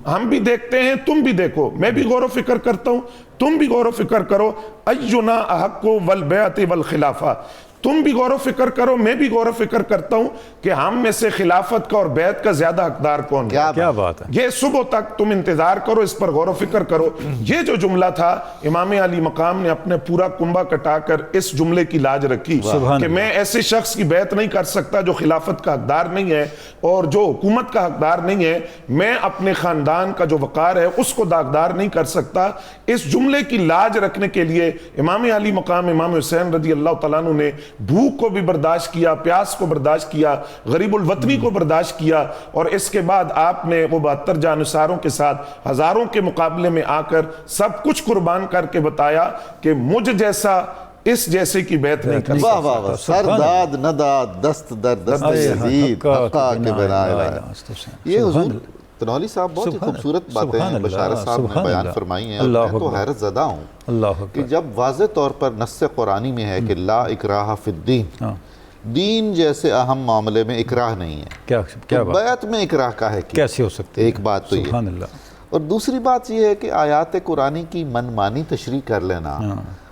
ہم بھی دیکھتے ہیں تم بھی دیکھو، میں بھی غور و فکر کرتا ہوں تم بھی غور و فکر کرو، اَيُّنَا أَحَقُّ وَالْبَيْعَةِ وَالْخِلَافَةِ، تم بھی غور و فکر کرو میں بھی غور و فکر کرتا ہوں کہ ہم میں سے خلافت کا اور بیعت کا زیادہ حقدار کون ہے۔ کیا بات ہے، یہ صبح تک تم انتظار کرو، اس پر غور و فکر کرو۔ یہ جو جملہ تھا امام علی مقام نے اپنے پورا کنبہ کٹا کر اس جملے کی لاج رکھی کہ میں ایسے شخص کی بیعت نہیں کر سکتا جو خلافت کا حقدار نہیں ہے اور جو حکومت کا حقدار نہیں ہے، میں اپنے خاندان کا جو وقار ہے اس کو داغدار نہیں کر سکتا۔ اس جملے کی لاج رکھنے کے لیے امام علی مقام امام حسین رضی اللہ تعالیٰ عنہ نے بھوک کو بھی برداشت کیا، پیاس کو برداشت کیا، غریب الوطنی کو برداشت کیا، اور اس کے بعد آپ نے وہ 72 جانصاروں کے ساتھ ہزاروں کے مقابلے میں آ کر سب کچھ قربان کر کے بتایا کہ مجھ جیسا اس جیسے کی بیعت نہیں کر واہ واہ واہ، سر داد نداد دست در دست یزید حقا کے بنائے رہا ہے۔ یہ حضور تنولی صاحب بہت ہی خوبصورت باتیں بشارت صاحب نے بیان فرمائی ہیں، اور میں تو حیرت زدہ ہوں کہ جب واضح طور پر نص قرآنی میں ہے کہ لا اکراہ فی الدین، دین جیسے اہم معاملے میں اکراہ نہیں ہے، تو بیعت میں اکراہ کا ہے کیسے ہو سکتے؟ ایک بات تو یہ، اور دوسری بات یہ ہے کہ آیات قرآنی کی منمانی تشریح کر لینا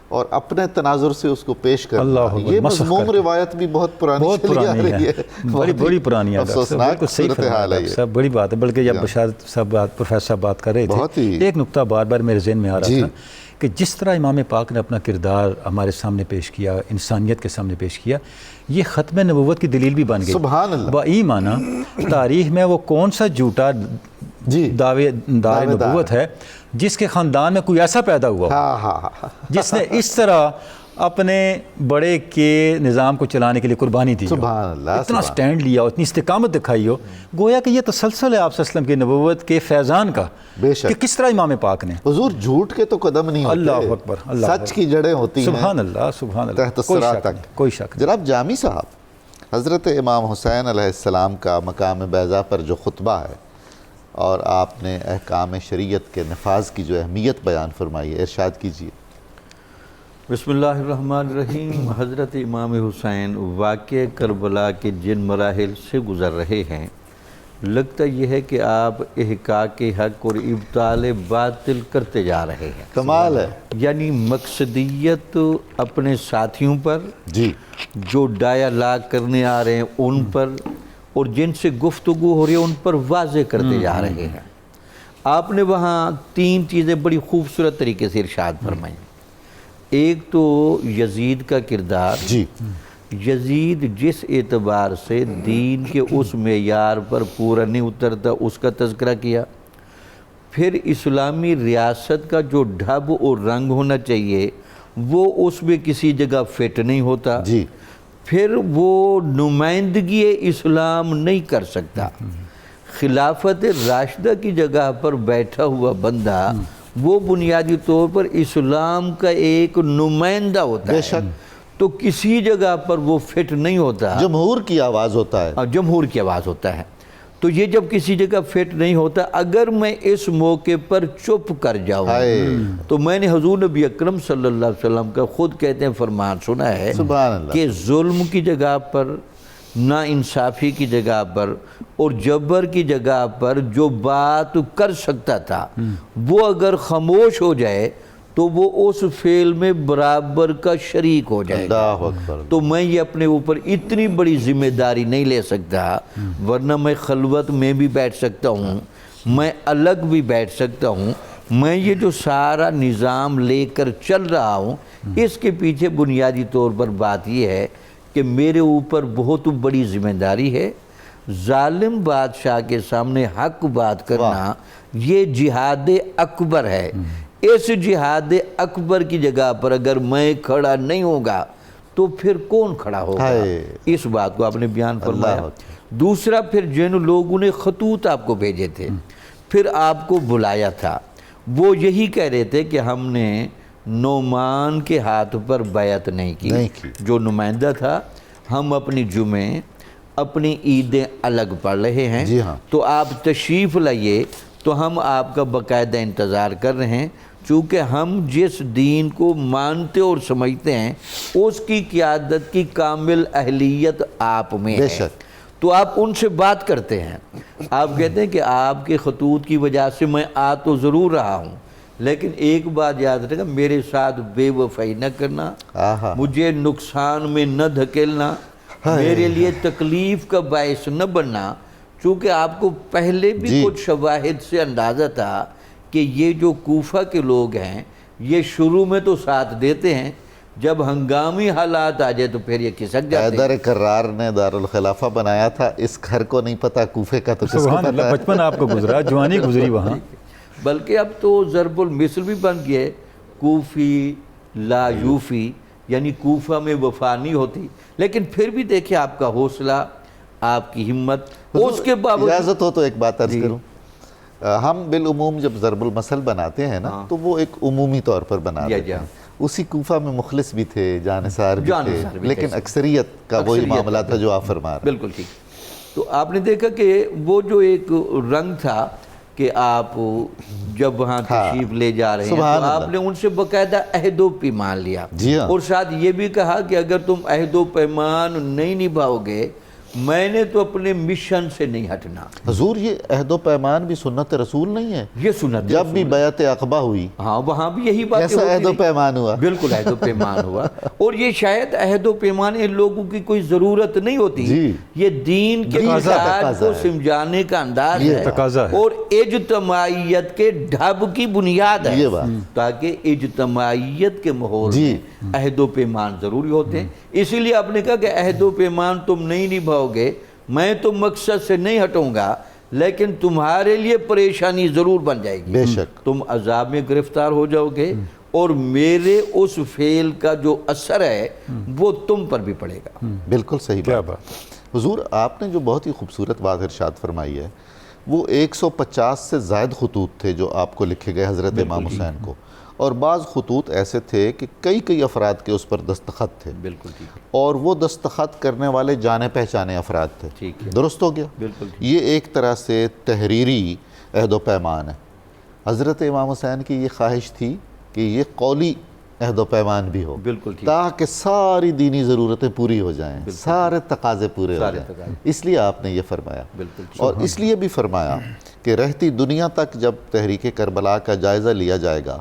اور اپنے تناظر سے اس کو پیش کرنا، یہ مضموم روایت بھی بہت پرانی چلی آ رہی ہے، بڑی پرانی ہے، افسوسناک صورتحال ہے یہ، بڑی بات ہے۔ بلکہ جب بشارت صاحب پروفیسر صاحب بات کر رہے تھے، ایک نقطہ بار بار میرے ذہن میں آ رہا تھا کہ جس طرح امام پاک نے اپنا کردار ہمارے سامنے پیش کیا، انسانیت کے سامنے پیش کیا، یہ ختم نبوت کی دلیل بھی بن گئی۔ سبحان اللہ، بائی معنی تاریخ میں وہ کون سا جھوٹا دعوے دار نبوت ہے جس کے خاندان میں کوئی ایسا پیدا ہوا جس نے اس طرح اپنے بڑے کے نظام کو چلانے کے لیے قربانی دی ہو، سبحان اللہ، اتنا سٹینڈ لیا ہو، اتنی استقامت دکھائی ہو، گویا کہ یہ تسلسل ہے آپ صلی اللہ علیہ وسلم کی نبوت کے فیضان کا، بے شک۔ کہ کس طرح امام پاک نے، حضور جھوٹ کے تو قدم نہیں ہوتے، اللہ اکبر، اللہ سچ اکبر، کی جڑیں ہوتی ہیں سبحان اللہ سبحان اللہ، تحت کوئی الثری شک تک۔ نہیں، کوئی شک نہیں۔ جناب جامی صاحب، حضرت امام حسین علیہ السلام کا مقام بیضا پر جو خطبہ ہے اور آپ نے احکام شریعت کے نفاذ کی جو اہمیت بیان فرمائی ہے، ارشاد کیجیے۔ بسم اللہ الرحمن الرحیم۔ حضرت امام حسین واقع کربلا کے جن مراحل سے گزر رہے ہیں، لگتا یہ ہے کہ آپ احقاق حق اور ابطال باطل کرتے جا رہے ہیں، کمال ہے یعنی مقصدیت اپنے ساتھیوں پر، جی، جو ڈائیلاگ کرنے آ رہے ہیں ان پر، اور جن سے گفتگو ہو رہی ہے ان پر واضح کرتے جا رہے ہیں۔ آپ نے وہاں 3 چیزیں بڑی خوبصورت طریقے سے ارشاد فرمائیں۔ ایک تو یزید کا کردار، جی، یزید جس اعتبار سے دین کے اس معیار پر پورا نہیں اترتا اس کا تذکرہ کیا، پھر اسلامی ریاست کا جو ڈھب اور رنگ ہونا چاہیے وہ اس میں کسی جگہ فٹ نہیں ہوتا، جی، پھر وہ نمائندگی اسلام نہیں کر سکتا۔ خلافت راشدہ کی جگہ پر بیٹھا ہوا بندہ وہ بنیادی طور پر اسلام کا ایک نمائندہ ہوتا بے ہے، شک، تو کسی جگہ پر وہ فٹ نہیں ہوتا، جمہور کی آواز ہوتا ہے، جمہور کی آواز ہوتا ہے۔ تو یہ جب کسی جگہ فٹ نہیں ہوتا، اگر میں اس موقع پر چپ کر جاؤں تو میں نے حضور نبی اکرم صلی اللہ علیہ وسلم کا خود کہتے ہیں فرمان سنا ہے سبحان اللہ، کہ ظلم کی جگہ پر، نا انصافی کی جگہ پر اور جبر کی جگہ پر جو بات کر سکتا تھا وہ اگر خاموش ہو جائے تو وہ اس فعل میں برابر کا شریک ہو جائے گا۔ اللہ اکبر۔ تو میں یہ اپنے اوپر اتنی بڑی ذمہ داری نہیں لے سکتا، ورنہ میں خلوت میں بھی بیٹھ سکتا ہوں، میں الگ بھی بیٹھ سکتا ہوں، میں یہ جو سارا نظام لے کر چل رہا ہوں اس کے پیچھے بنیادی طور پر بات یہ ہے کہ میرے اوپر بہت بڑی ذمہ داری ہے۔ ظالم بادشاہ کے سامنے حق بات کرنا یہ جہاد اکبر ہے۔ اس جہاد اکبر کی جگہ پر اگر میں کھڑا نہیں ہوگا تو پھر کون کھڑا ہوگا؟ اس بات کو آپ نے بیان فرمایا۔ دوسرا، پھر جن لوگوں نے خطوط آپ کو بھیجے تھے، پھر آپ کو بلایا تھا، وہ یہی کہہ رہے تھے کہ ہم نے نعمان کے ہاتھ پر بیعت نہیں کی۔ جو نمائندہ تھا، ہم اپنی جمعے اپنی عیدیں الگ پڑھ رہے ہیں، تو آپ تشریف لائیے، تو ہم آپ کا باقاعدہ انتظار کر رہے ہیں، چونکہ ہم جس دین کو مانتے اور سمجھتے ہیں اس کی قیادت کی کامل اہلیت آپ میں ہے، تو آپ ان سے بات کرتے ہیں۔ آپ کہتے ہیں کہ آپ کے خطوط کی وجہ سے میں آ تو ضرور رہا ہوں، لیکن ایک بات یاد رکھنا، میرے ساتھ بے وفائی نہ کرنا، مجھے نقصان میں نہ دھکیلنا، میرے لیے تکلیف کا باعث نہ بننا، چونکہ آپ کو پہلے بھی کچھ شواہد سے اندازہ تھا کہ یہ جو کوفہ کے لوگ ہیں یہ شروع میں تو ساتھ دیتے ہیں، جب ہنگامی حالات آ جائے تو پھر یہ کھسک جاتے ہیں۔ حیدر کرار نے دارالخلافہ بنایا تھا، اس گھر کو نہیں پتا کوفے کا تو کس کو سبحان پتا اللہ، ہے؟ بچپن آپ کو گزرا، جوانی گزری وہاں، بلکہ اب تو ضرب المثل بھی بن گئے، کوفی لا یوفی، یعنی کوفہ میں وفا نہیں ہوتی، لیکن پھر بھی دیکھیں آپ کا حوصلہ، آپ کی ہمت، اس کے باوجود اجازت ہو تو ایک بات عرض کروں، ہم بالعموم جب ضرب المثل بناتے ہیں نا تو وہ ایک عمومی طور پر بناتے ہیں۔ اسی کوفہ میں مخلص بھی تھے، جانثار بھی تھے، لیکن اکثریت کا وہی معاملہ تھا جو آپ فرما رہے ہیں۔ بالکل ٹھیک۔ تو آپ نے دیکھا کہ وہ جو ایک رنگ تھا کہ آپ جب وہاں تشریف لے جا رہے ہیں تو آپ نے ان سے باقاعدہ عہد و پیمان لیا، اور ساتھ یہ بھی کہا کہ اگر تم عہد و پیمان نہیں نبھاؤ گے میں نے تو اپنے مشن سے نہیں ہٹنا۔ حضور یہ عہد و پیمان بھی سنت رسول نہیں ہے؟ یہ سنت جب بھی بیعت عقبہ ہوئی ہاں وہاں بھی یہی بات کیسا عہد و پیمان ہوا؟ بالکل عہد و پیمان ہوا، اور یہ شاید عہد و پیمان ان لوگوں کی کوئی ضرورت نہیں ہوتی، یہ دین کے مزاج کو سمجھانے کا انداز ہے اور اجتماعیت کے ڈھب کی بنیاد ہے، تاکہ اجتماعیت کے ماحول میں عہد و پیمان ضروری ہوتے ہیں۔ اسی لیے آپ نے کہا کہ عہد و پیمان تم نہیں نبھاؤ گے، میں تو مقصد سے نہیں ہٹوں گا، لیکن تمہارے لیے پریشانی ضرور بن جائے گی، بے شک تم عذاب میں گرفتار ہو جاؤ گے، اور میرے اس فعل کا جو اثر ہے وہ تم پر بھی پڑے گا۔ بالکل صحیح کیا بات۔ حضور آپ نے جو بہت ہی خوبصورت بات ارشاد فرمائی ہے، وہ 150 سے زائد خطوط تھے جو آپ کو لکھے گئے حضرت امام حسین کو، اور بعض خطوط ایسے تھے کہ کئی افراد کے اس پر دستخط تھے، بالکل ٹھیک ہے، اور وہ دستخط کرنے والے جانے پہچانے افراد تھے۔ ٹھیک ہے، درست ہو گیا؟ بالکل ٹھیک۔ یہ ایک طرح سے تحریری عہد و پیمان ہے۔ حضرت امام حسین کی یہ خواہش تھی کہ یہ قولی عہد و پیمان بھی ہو، بالکل ٹھیک، تاکہ ساری دینی ضرورتیں پوری ہو جائیں، سارے تقاضے پورے ہو جائیں، اس لیے آپ نے یہ فرمایا۔ بالکل ٹھیک، اور اس لیے بھی فرمایا کہ رہتی دنیا تک جب تحریک کربلا کا جائزہ لیا جائے گا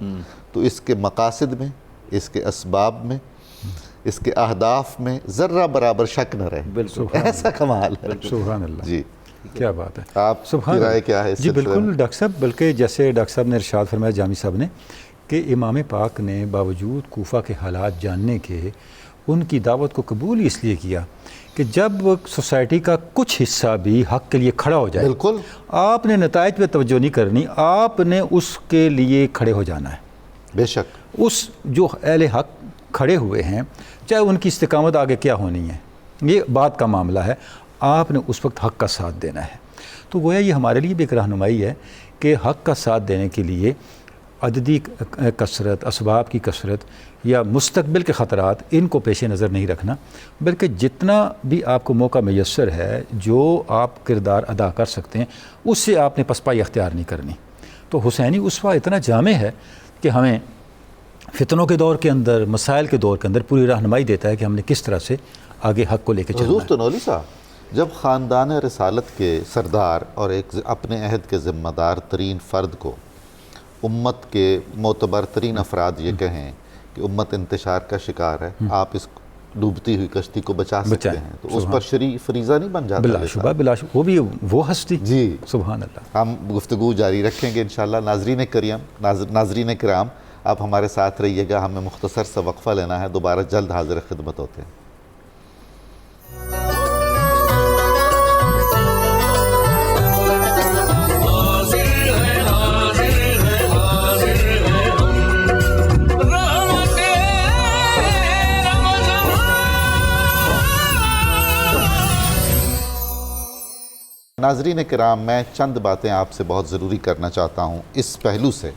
تو اس کے مقاصد میں، اس کے اسباب میں، اس کے اہداف میں ذرہ برابر شک نہ رہے۔ بالکل ایسا کمال ہے۔ سبحان اللہ، جی کیا بات ہے۔ آپ سبحان کی رائے اللہ۔ کیا ہے اس جی سلسلے بالکل میں؟ ڈاکٹر صاحب، بلکہ جیسے ڈاکٹر صاحب نے ارشاد فرمایا جامی صاحب نے کہ امام پاک نے باوجود کوفہ کے حالات جاننے کے ان کی دعوت کو قبول اس لیے کیا کہ جب سوسائٹی کا کچھ حصہ بھی حق کے لیے کھڑا ہو جائے، بالکل، آپ نے نتائج پہ توجہ نہیں کرنی، آپ نے اس کے لیے کھڑے ہو جانا ہے۔ بے شک، اس جو اہل حق کھڑے ہوئے ہیں، چاہے ان کی استقامت آگے کیا ہونی ہے، یہ بات کا معاملہ ہے، آپ نے اس وقت حق کا ساتھ دینا ہے۔ تو گویا یہ ہمارے لیے بھی ایک رہنمائی ہے کہ حق کا ساتھ دینے کے لیے عددی کثرت، اسباب کی کثرت یا مستقبل کے خطرات، ان کو پیش نظر نہیں رکھنا، بلکہ جتنا بھی آپ کو موقع میسر ہے، جو آپ کردار ادا کر سکتے ہیں، اس سے آپ نے پسپائی اختیار نہیں کرنی۔ تو حسینی اسوہ اتنا جامع ہے کہ ہمیں فتنوں کے دور کے اندر، مسائل کے دور کے اندر پوری رہنمائی دیتا ہے کہ ہم نے کس طرح سے آگے حق کو لے کے چلنا حضور ہے۔ تنولی صاحب، جب خاندان رسالت کے سردار اور ایک اپنے عہد کے ذمہ دار ترین فرد کو امت کے معتبر ترین افراد یہ کہیں کہ امت انتشار کا شکار ہے، آپ اس ڈوبتی ہوئی کشتی کو بچا سکتے بچائیں، ہیں، تو اس پر شرعی فریضہ نہیں بن جاتا؟ بلا شبہ، بلا شبہ، وہ بھی وہ ہستی۔ جی، سبحان اللہ۔ ہم گفتگو جاری رکھیں گے انشاءاللہ۔ ناظرین کرام، آپ ہمارے ساتھ رہیے گا، ہمیں مختصر سا وقفہ لینا ہے، دوبارہ جلد حاضر خدمت ہوتے ہیں۔ ناظرین کرام، میں چند باتیں آپ سے بہت ضروری کرنا چاہتا ہوں اس پہلو سے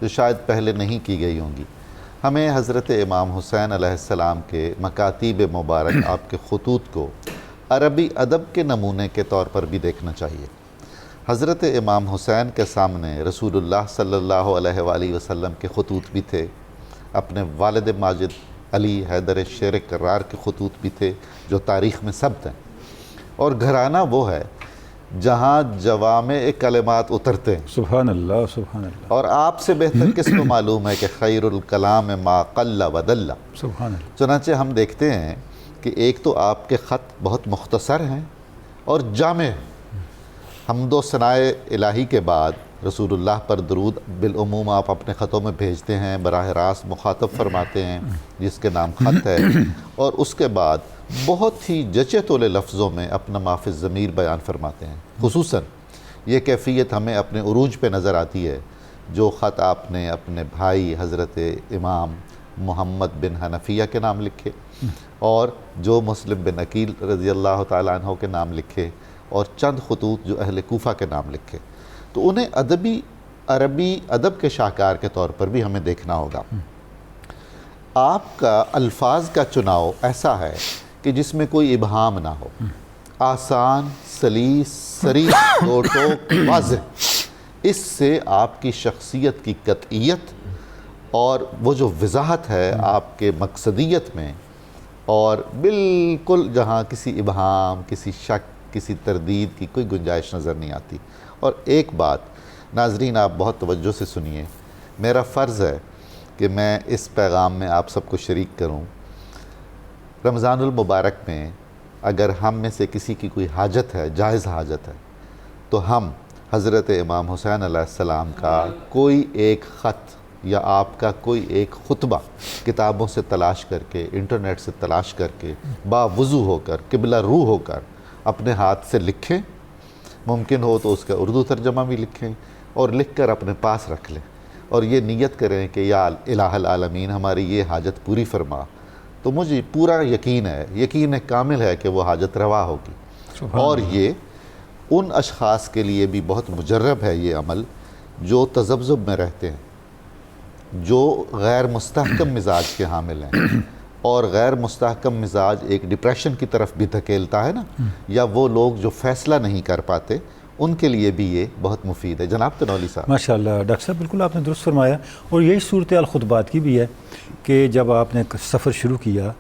جو شاید پہلے نہیں کی گئی ہوں گی۔ ہمیں حضرت امام حسین علیہ السلام کے مکاتیب مبارک، آپ کے خطوط کو عربی ادب کے نمونے کے طور پر بھی دیکھنا چاہیے۔ حضرت امام حسین کے سامنے رسول اللہ صلی اللہ علیہ وآلہ وسلم کے خطوط بھی تھے، اپنے والد ماجد علی حیدر شیر کرار کے خطوط بھی تھے جو تاریخ میں ثبت ہیں، اور گھرانہ وہ ہے جہاں جوامع کلمات اترتے ہیں۔ سبحان اللہ، سبحان اللہ، اور آپ سے بہتر کس کو معلوم ہے کہ خیر الکلام ما قل و دل۔ سبحان اللہ۔ چنانچہ ہم دیکھتے ہیں کہ ایک تو آپ کے خط بہت مختصر ہیں اور جامع ہیں۔ حمد و ثنائے الہی کے بعد رسول اللہ پر درود بالعموم آپ اپنے خطوں میں بھیجتے ہیں، براہ راست مخاطب فرماتے ہیں جس کے نام خط ہے، اور اس کے بعد بہت ہی جچے تولے لفظوں میں اپنا ما فی الضمیر بیان فرماتے ہیں۔ خصوصاً یہ کیفیت ہمیں اپنے عروج پہ نظر آتی ہے جو خط آپ نے اپنے بھائی حضرت امام محمد بن حنفیہ کے نام لکھے، اور جو مسلم بن عقیل رضی اللہ تعالیٰ عنہ کے نام لکھے، اور چند خطوط جو اہل کوفہ کے نام لکھے، تو انہیں عربی ادب کے شاہکار کے طور پر بھی ہمیں دیکھنا ہوگا۔ آپ کا الفاظ کا چناؤ ایسا ہے کہ جس میں کوئی ابہام نہ ہو، آسان، سلیس، صریح، دو ٹوک، واضح۔ اس سے آپ کی شخصیت کی قطعیت اور وہ جو وضاحت ہے آپ کے مقصدیت میں، اور بالکل جہاں کسی ابہام، کسی شک، کسی تردید کی کوئی گنجائش نظر نہیں آتی۔ اور ایک بات ناظرین آپ بہت توجہ سے سنیے، میرا فرض ہے کہ میں اس پیغام میں آپ سب کو شریک کروں۔ رمضان المبارک میں اگر ہم میں سے کسی کی کوئی حاجت ہے، جائز حاجت ہے، تو ہم حضرت امام حسین علیہ السلام کا کوئی ایک خط یا آپ کا کوئی ایک خطبہ کتابوں سے تلاش کر کے، انٹرنیٹ سے تلاش کر کے، باوضو ہو کر، قبلہ رو ہو کر اپنے ہاتھ سے لکھیں، ممکن ہو تو اس کا اردو ترجمہ بھی لکھیں، اور لکھ کر اپنے پاس رکھ لیں، اور یہ نیت کریں کہ یا الہ العالمین ہماری یہ حاجت پوری فرما، تو مجھے پورا یقین کامل ہے کہ وہ حاجت روا ہوگی۔ اور یہ ان اشخاص کے لیے بھی بہت مجرب ہے یہ عمل جو تذبذب میں رہتے ہیں، جو غیر مستحکم مزاج کے حامل ہیں، اور غیر مستحکم مزاج ایک ڈپریشن کی طرف بھی دھکیلتا ہے نا، یا وہ لوگ جو فیصلہ نہیں کر پاتے، ان کے لیے بھی یہ بہت مفید ہے۔ جناب تنولی صاحب۔ ماشاءاللہ ڈاکٹر صاحب، بالکل آپ نے درست فرمایا، اور یہی صورتحال خطبات کی بھی ہے کہ جب آپ نے سفر شروع کیا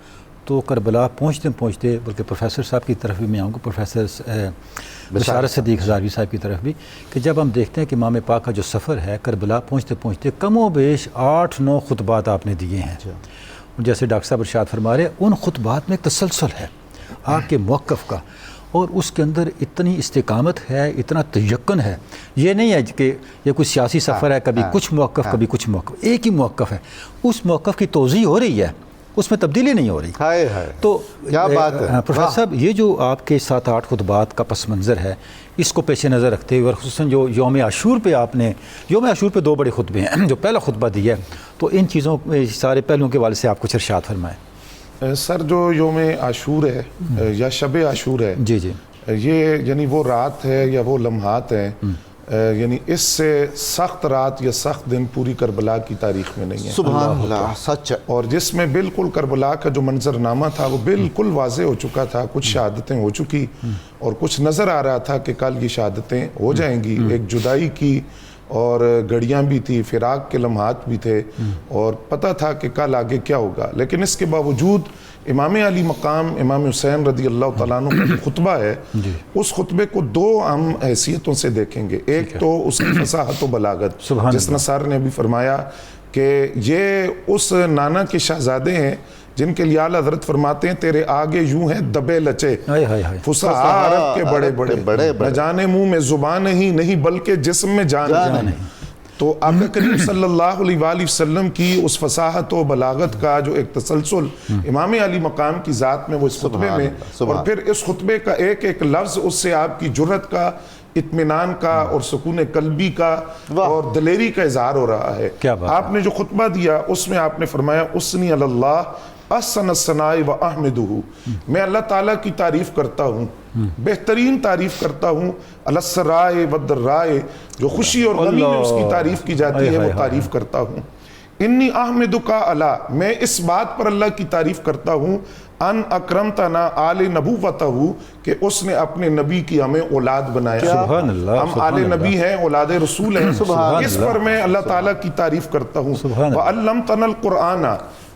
تو کربلا پہنچتے بلکہ پروفیسر صاحب کی طرف بھی میں آؤں گا، پروفیسر بشارت صدیق ہزاروی صاحب کی طرف بھی، کہ جب ہم دیکھتے ہیں کہ امام پاک کا جو سفر ہے، کربلا پہنچتے کم و بیش 8-9 خطبات آپ نے دیے ہیں۔ جیسے ڈاکٹر صاحب ارشاد فرما رہے ہیں، ان خطبات میں ایک تسلسل ہے آپ کے موقف کا، اور اس کے اندر اتنی استقامت ہے، اتنا تیقن ہے۔ یہ نہیں ہے کہ یہ کوئی سیاسی سفر ہے، کبھی کچھ موقف کبھی کچھ موقف، ایک ہی موقف ہے، اس موقف کی توضیح ہو رہی ہے، اس میں تبدیلی نہیں ہو رہی۔ تو کیا بات ہے پروفیسر صاحب، یہ جو آپ کے 7-8 خطبات کا پس منظر ہے، اس کو پیش نظر رکھتے ہوئے، اور خصوصاً جو یوم عاشور پہ آپ نے، یوم عاشور پہ 2 بڑے خطبے ہیں، جو پہلا خطبہ دیا ہے، تو ان چیزوں سارے پہلوؤں کے حوالے سے آپ کچھ ارشاد فرمائیں۔ سر، جو یوم عاشور ہے یا شب عاشور ہے، جی جی، یہ یعنی وہ رات ہے یا وہ لمحات ہیں، یعنی اس سے سخت رات یا سخت دن پوری کربلا کی تاریخ میں نہیں ہے۔ سبحان اللہ، سچ ہے۔ اور جس میں بالکل کربلا کا جو منظرنامہ تھا وہ بالکل واضح ہو چکا تھا، کچھ شہادتیں ہو چکی اور کچھ نظر آ رہا تھا کہ کل یہ شہادتیں ہو جائیں گی۔ ایک جدائی کی اور گھڑیاں بھی تھی، فراق کے لمحات بھی تھے، اور پتہ تھا کہ کل آگے کیا ہوگا، لیکن اس کے باوجود امام علی مقام امام حسین رضی اللہ تعالیٰ عنہ کا جو خطبہ ہے، اس خطبے کو 2 اہم حیثیتوں سے دیکھیں گے۔ ایک تو اس کی فصاحت و بلاغت، جس نثار نے ابھی فرمایا کہ یہ اس نانا کے شہزادے ہیں جن کے لیے اعلیٰ حضرت فرماتے ہیں تیرے آگے یوں ہیں دبے لچے، فصحاء عرب کے بڑے بڑے، نہ جانے منہ میں زبان ہی نہیں بلکہ جسم میں جان نہیں۔ تو آقا کریم صلی اللہ علیہ وآلہ وسلم کی اس فصاحت و بلاغت کا جو ایک تسلسل امام علی مقام کی ذات میں، وہ اس خطبے میں، اور پھر اس خطبے کا ایک ایک لفظ اس سے آپ کی جرت کا، اطمینان کا اور سکون قلبی کا اور دلیری کا اظہار ہو رہا ہے۔ آپ نے جو خطبہ دیا اس میں آپ نے فرمایا اسنی علی اللہ احسن الثناء و احمدہ، میں اللہ تعالیٰ کی تعریف کرتا ہوں، بہترین تعریف کرتا ہوں، السرائے والضرائے، جو خوشی اور غمی میں اس کی تعریف کی جاتی ہے وہ تعریف کرتا ہوں۔ انی احمدک علی، میں اس بات پر اللہ کی تعریف کرتا ہوں، ان اکرمتنا آل نبوتہ، کہ اس نے اپنے نبی کی ہمیں اولاد بنایا، ہم آل نبی ہیں، اولاد رسول ہیں، اس پر میں اللہ تعالیٰ کی تعریف کرتا ہوں۔ وعلمتنا القرآن،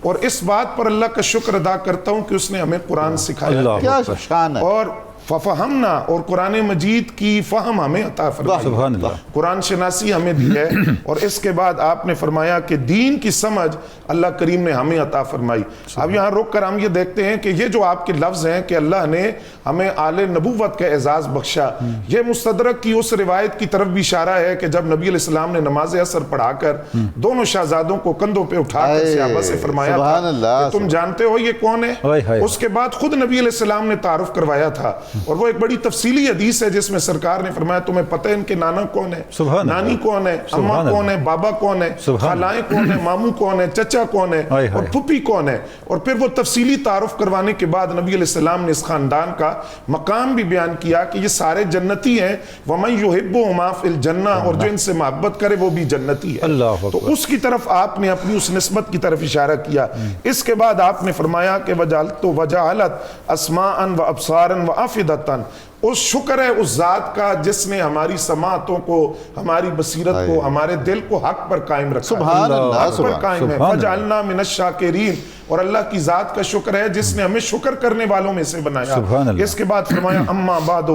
اور اس بات پر اللہ کا شکر ادا کرتا ہوں کہ اس نے ہمیں قرآن سکھایا، کیا شان ہے، اور ففہمنا، اور قرآن مجید کی فہم ہمیں عطا فرمائی، قرآن شناسی ہمیں دی ہے، اور اس کے بعد آپ نے فرمایا کہ دین کی سمجھ اللہ کریم نے ہمیں عطا فرمائی۔ اب یہاں رک کر ہم یہ دیکھتے ہیں کہ یہ جو آپ کے لفظ ہیں کہ اللہ نے ہمیں آل نبوت کا اعزاز بخشا، یہ مستدرک کی اس روایت کی طرف بھی اشارہ ہے کہ جب نبی علیہ السلام نے نماز عصر پڑھا کر دونوں شہزادوں کو کندھوں پہ اٹھا کر صحابہ سے فرمایا تھا کہ تم جانتے ہو یہ کون ہے، اس کے بعد خود نبی علیہ السلام نے تعارف کروایا تھا، اور وہ ایک بڑی تفصیلی حدیث ہے جس میں سرکار نے فرمایا تمہیں پتہ ہے ان کے نانا کون ہے، نانی کون ہے، اماں کون ہے، بابا کون ہے، خالائیں کون ہے، ماموں کون ہے، چچا کون ہے، اور پھپھی کون ہے، اور پھر وہ تفصیلی تعارف کروانے کے بعد نبی علیہ السلام نے اس خاندان کا مقام بھی بیان کیا کہ یہ سارے جنتی ہیں، وَمَن يُحِبُّهُمَا فِي الْجَنَّةِ، اور جو ان سے محبت کرے وہ بھی جنتی ہے۔ تو اس کی طرف آپ نے اپنی اس نسبت کی طرف اشارہ کیا۔ اس کے بعد آپ نے فرمایا کہ وَجَعَلَتْ أَسْمَاءً وَأَبْصَارًا وَأَفْئِدَةً، اس شکر ہے اس ذات کا جس نے ہماری سماعتوں کو، ہماری بصیرت کو، ہمارے دل کو حق پر قائم رکھا، سبحان اللہ، حق پر قائم ہے، فَجَعَلْنَا مِنَ الشَّاكِرِينَ، اور اللہ کی ذات کا شکر ہے جس نے ہمیں شکر کرنے والوں میں سے بنایا۔ اس کے بعد فرمایا اما بعد،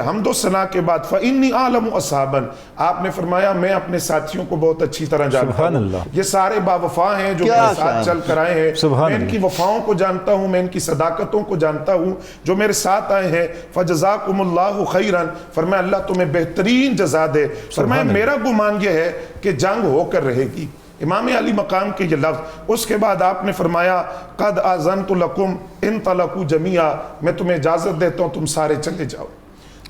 حمد و ثنا کے بعد فإنی أعلم أصحابا، آپ نے فرمایا میں اپنے ساتھیوں کو بہت اچھی طرح جانتا ہوں، یہ سارے باوفا ہیں جو میرے ساتھ چل کر آئے ہیں، میں ان کی وفاؤں کو جانتا ہوں، میں ان کی صداقتوں کو جانتا ہوں جو میرے ساتھ آئے ہیں۔ فجزاکم اللہ خیرا، فرمایا اللہ تمہیں بہترین جزا دے۔ فرمایا میرا گمان یہ ہے کہ جنگ ہو کر رہے گی، امام علی مقام کے یہ لفظ۔ اس کے بعد آپ نے فرمایا قد آذنت لکم انطلقوا جمیعا، میں تمہیں اجازت دیتا ہوں تم سارے چلے جاؤ۔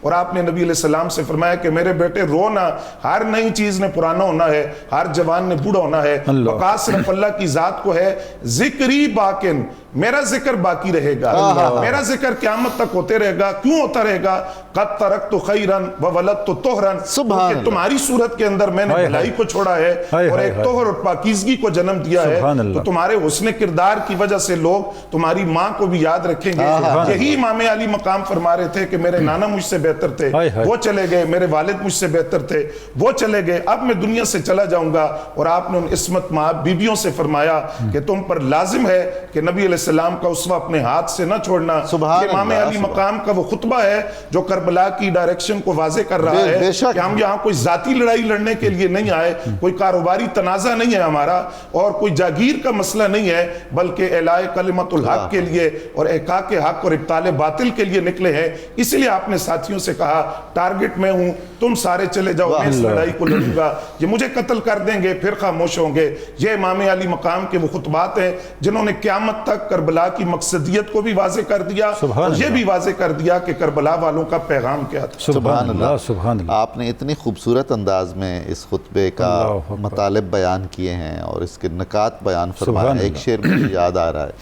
اور آپ نے نبی علیہ السلام سے فرمایا کہ میرے بیٹے رو نہ، ہر نئی چیز نے پرانا ہونا ہے، ہر جوان نے بوڑھا ہونا ہے، وقاص صرف اللہ کی ذات کو ہے، ذکری باقن، میرا ذکر باقی رہے گا، میرا ذکر قیامت تک ہوتے رہے گا۔ کیوں ہوتا رہے گا؟ قد ترکت خیرا وولدت طہرا، کہ تمہاری صورت کے اندر میں نے بھلائی کو چھوڑا ہے اور ایک طہر اور پاکیزگی کو جنم دیا ہے، تو تمہارے حسن کردار کی وجہ سے لوگ تمہاری ماں کو بھی یاد رکھیں گے۔ یہی امام علی مقام فرما رہے تھے کہ میرے نانا مجھ سے بہتر تھے، وہ چلے گئے، میرے والد مجھ سے بہتر تھے، وہ چلے گئے، اب میں دنیا سے چلا جاؤں گا۔ اور آپ نے ان عصمت ماں بیویوں سے فرمایا کہ تم پر لازم ہے کہ نبی علیہ السلام کا اسوہ اپنے ہاتھ سے نہ چھوڑنا۔ امام علی مقام کا وہ خطبہ ہے جو کربلا کی ڈائریکشن کو واضح کر رہا ہے کہ ہم یہاں کوئی ذاتی لڑائی لڑنے کے لیے نہیں آئے، کوئی کاروباری تنازع نہیں ہے ہمارا، اور کوئی جاگیر کا مسئلہ نہیں ہے، بلکہ اعلاء کلمت الحق کے لیے اور احقاق حق اور ابطال باطل کے لیے نکلے ہیں۔ اس لیے آپ نے ساتھیوں سے کہا ٹارگٹ میں ہوں، تم سارے چلے جاؤ، میں اس لڑائی کو لڑوں گا، یہ مجھے قتل کر دیں گے پھر خاموش ہوں گے۔ یہ امام علی مقام کے وہ خطبات ہیں جنہوں نے قیامت تک کربلا کی مقصدیت کو بھی واضح کر دیا اور یہ بھی واضح کر دیا کہ کربلا والوں کا پیغام کیا تھا۔ سبحان اللہ۔ آپ نے اتنی خوبصورت انداز میں اس خطبے کا مطالب بیان کیے ہیں اور اس کے نکات بیان فرمائے۔ ایک شعر مجھے یاد آ رہا ہے،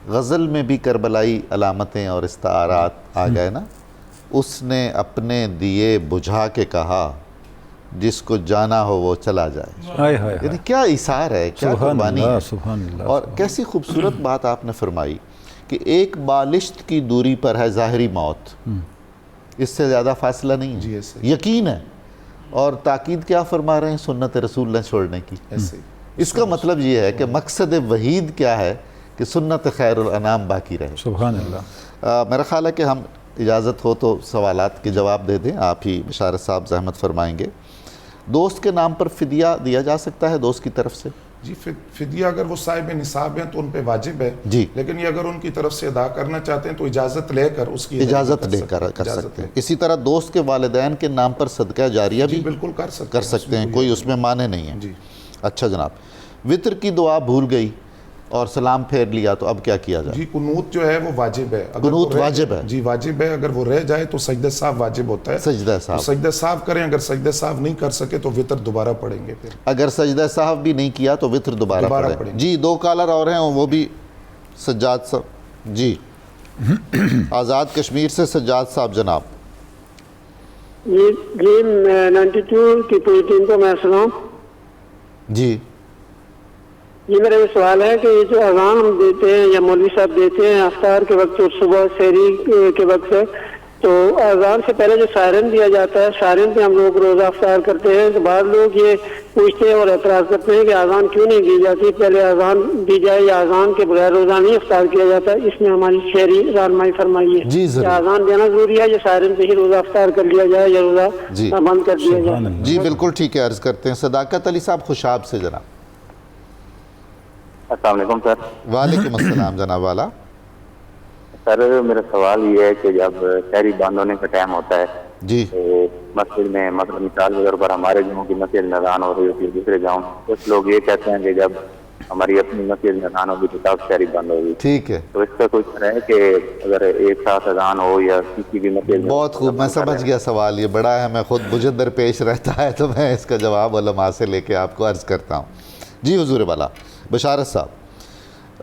غزل میں بھی کربلائی علامتیں اور استعارات آ گئے نا۔ اس نے اپنے دیے بجھا کے کہا جس کو جانا ہو وہ چلا جائے۔ یعنی کیا ایثار ہے، کیا قربانی ہے، اور کیسی خوبصورت بات آپ نے فرمائی کہ ایک بالشت کی دوری پر ہے ظاہری موت، اس سے زیادہ فاصلہ نہیں ہے، یقین ہے۔ اور تاکید کیا فرما رہے ہیں؟ سنت رسول نہ چھوڑنے کی۔ اس کا مطلب یہ ہے کہ مقصد وحید کیا ہے کہ سنت خیر الانام باقی رہے۔ سبحان اللہ۔ میرا خیال ہے کہ ہم اجازت ہو تو سوالات کے جواب دے دیں، آپ ہی بشارت صاحب زحمت فرمائیں گے۔ دوست کے نام پر فدیہ دیا جا سکتا ہے دوست کی طرف سے؟ جی فدیہ اگر وہ صاحب نصاب ہیں تو ان پہ واجب ہے، جی، لیکن یہ اگر ان کی طرف سے ادا کرنا چاہتے ہیں تو اجازت لے کر اس کی اجازت لے کر کر سکتے ہیں۔ اسی طرح دوست کے والدین کے نام پر صدقہ جاریہ بھی بالکل کر سکتے ہیں، کوئی اس میں معنی نہیں ہے۔ جی اچھا جناب، وطر کی دعا بھول گئی اور سلام پھیر لیا تو اب کیا کیا جائے؟ جی قنوت جو ہے وہ واجب ہے، قنوت واجب ہے؟ جی واجب ہے، اگر وہ رہ جائے تو سجدہ صاحب واجب ہوتا ہے، سجدہ صاحب سجدہ صاحب کریں، اگر سجدہ صاحب نہیں کر سکے تو وطر دوبارہ پڑھیں گے۔ پھر اگر سجدہ صاحب بھی نہیں کیا تو وطر دوبارہ پڑھیں۔ جی دو کالر اور ہیں، وہ بھی سجاد صاحب۔ جی آزاد کشمیر سے سجاد صاحب جناب۔ جی 92 کی پوری ٹیم کو میں سلام۔ جی یہ میرا یہ سوال ہے کہ یہ جو اذان ہم دیتے ہیں یا مولوی صاحب دیتے ہیں افطار کے وقت اور صبح سحری کے وقت سے، تو اذان سے پہلے جو سائرن دیا جاتا ہے، سائرن پہ ہم لوگ روزہ افطار کرتے ہیں، تو بعض لوگ یہ پوچھتے ہیں اور اعتراض کرتے ہیں کہ اذان کیوں نہیں دی جاتی، پہلے اذان دی جائے یا اذان کے بغیر روزہ نہیں افطار کیا جاتا۔ اس میں ہماری شہری رہنمائی فرمائیے کہ اذان دینا ضروری ہے یا سائرن پہ ہی روزہ افطار کر لیا جائے یا روزہ بند کر دیا جائے؟ جی بالکل ٹھیک ہے، عرض کرتے ہیں صداقت علی صاحب خوشاب سے جناب۔ السلام علیکم سر۔ وعلیکم السلام جناب والا۔ سر میرا سوال یہ ہے کہ جب شہری بند ہونے کا ٹائم ہوتا ہے جی تو مسجد میں مثلا مثال کے طور پر ہمارے گاؤں کی مسجد میں اذان ہو رہی ہوتی ہے، دوسرے گاؤں کچھ لوگ یہ کہتے ہیں کہ جب ہماری اپنی مسجد میں اذان ہوگی تو تب شہری بند ہوگی، ٹھیک ہے، تو اس کا کوئی طرح ہے کہ اگر ایک ساتھ اذان ہو یا کسی بھی مسجد میں؟ بہت خوب، میں سمجھ گیا سوال، یہ بڑا ہے، میں خود مجھے درپیش رہتا ہے تو میں اس کا جواب علماء سے لے کے آپ کو عرض کرتا ہوں۔ جی حضور والا بشارت صاحب،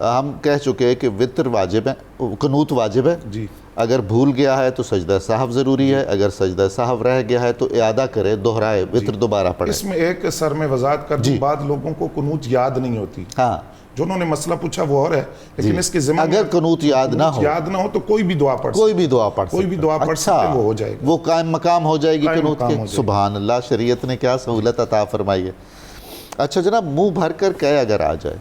ہم کہہ چکے کہ وطر واجب ہے، قنوت واجب ہے، جی اگر بھول گیا ہے تو سجدہ صاحب ضروری ہے، اگر سجدہ صاحب رہ گیا ہے تو اعادہ کرے، دوہرائے، وطر دوبارہ پڑھے۔ اس میں ایک سر میں وضاحت کر دوں، بعض لوگوں کو قنوت یاد نہیں ہوتی، ہاں جنہوں نے مسئلہ پوچھا وہ اور ہے، لیکن اس کے ذمہ اگر قنوت یاد نہ ہو تو کوئی بھی دعا پڑھ کوئی بھی دعا پڑھ کوئی بھی دعا پڑھ سکتے، وہ ہو جائے گا، وہ قائم مقام ہو جائے گی قنوت کے۔ سبحان اللہ، شریعت نے کیا سہولت عطا فرمائی ہے۔ اچھا جناب، منہ بھر کر کہے اگر آ جائے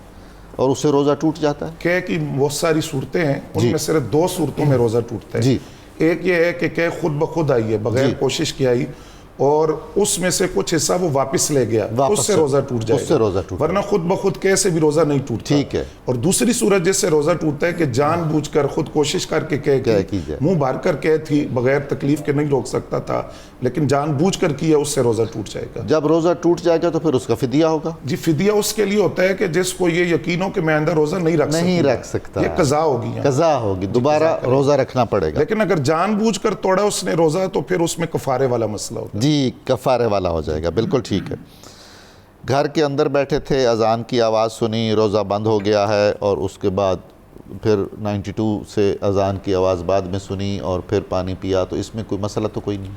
اور اسے روزہ ٹوٹ جاتا ہے؟ کہ کی بہت ساری صورتیں ہیں، ان میں صرف 2 صورتوں میں روزہ ٹوٹتا ہے۔ جی ایک یہ ہے کہ خود بخود آئی ہے، بغیر کوشش کی آئی، اور اس میں سے کچھ حصہ وہ واپس لے گیا، اس سے روزہ ٹوٹ جائے گا، ورنہ خود بخود کیسے بھی روزہ نہیں ٹوٹتا۔ ٹھیک ہے۔ اور دوسری صورت جس سے روزہ ٹوٹتا ہے کہ جان بوجھ کر خود کوشش کر کے منہ بھر کر کہہ تھی، بغیر تکلیف کے نہیں روک سکتا تھا لیکن جان بوجھ کر کیا، اس سے روزہ ٹوٹ جائے گا۔ جب روزہ ٹوٹ جائے گا تو پھر اس کا فدیہ ہوگا؟ جی فدیہ اس کے لیے ہوتا ہے کہ جس کو یہ یقین ہو کہ میں آئندہ روزہ نہیں رکھ سکتا، یہ قضا ہوگی، قضا ہوگی، دوبارہ روزہ رکھنا پڑے گا۔ لیکن اگر جان بوجھ کر توڑا اس نے روزہ تو پھر اس میں کفارے والا مسئلہ ہوتا ہے۔ جی کفارے والا ہو جائے گا، بالکل ٹھیک ہے۔ گھر کے اندر بیٹھے تھے، اذان کی آواز سنی، روزہ بند ہو گیا ہے، اور اس کے بعد پھر 92 سے اذان کی آواز بعد میں سنی اور پھر پانی پیا، تو اس میں کوئی مسئلہ تو کوئی نہیں؟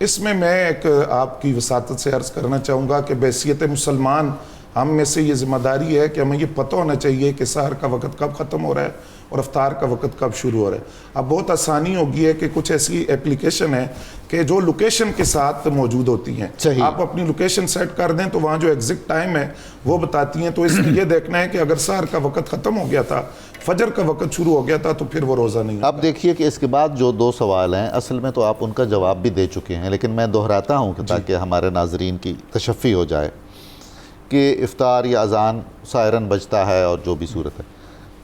اس میں ایک آپ کی وساطت سے عرض کرنا چاہوں گا کہ بحیثیت مسلمان ہم میں سے یہ ذمہ داری ہے کہ ہمیں یہ پتہ ہونا چاہیے کہ سحر کا وقت کب ختم ہو رہا ہے اور افطار کا وقت کب شروع ہو رہا ہے۔ اب بہت آسانی ہوگی ہے کہ کچھ ایسی اپلیکیشن ہیں کہ جو لوکیشن کے ساتھ موجود ہوتی ہیں، آپ اپنی لوکیشن سیٹ کر دیں تو وہاں جو ایگزیکٹ ٹائم ہے وہ بتاتی ہیں، تو اس میں یہ دیکھنا ہے کہ اگر سحر کا وقت ختم ہو گیا تھا، فجر کا وقت شروع ہو گیا تھا، تو پھر وہ روزہ نہیں ہوگا۔ اب دیکھیے کہ اس کے بعد جو 2 سوال ہیں، اصل میں تو آپ ان کا جواب بھی دے چکے ہیں، لیکن میں دہراتا ہوں کہ تاکہ ہمارے ناظرین کی تشفی ہو جائے کہ افطار یا اذان سائرن بجتا ہے اور جو بھی صورت ہے،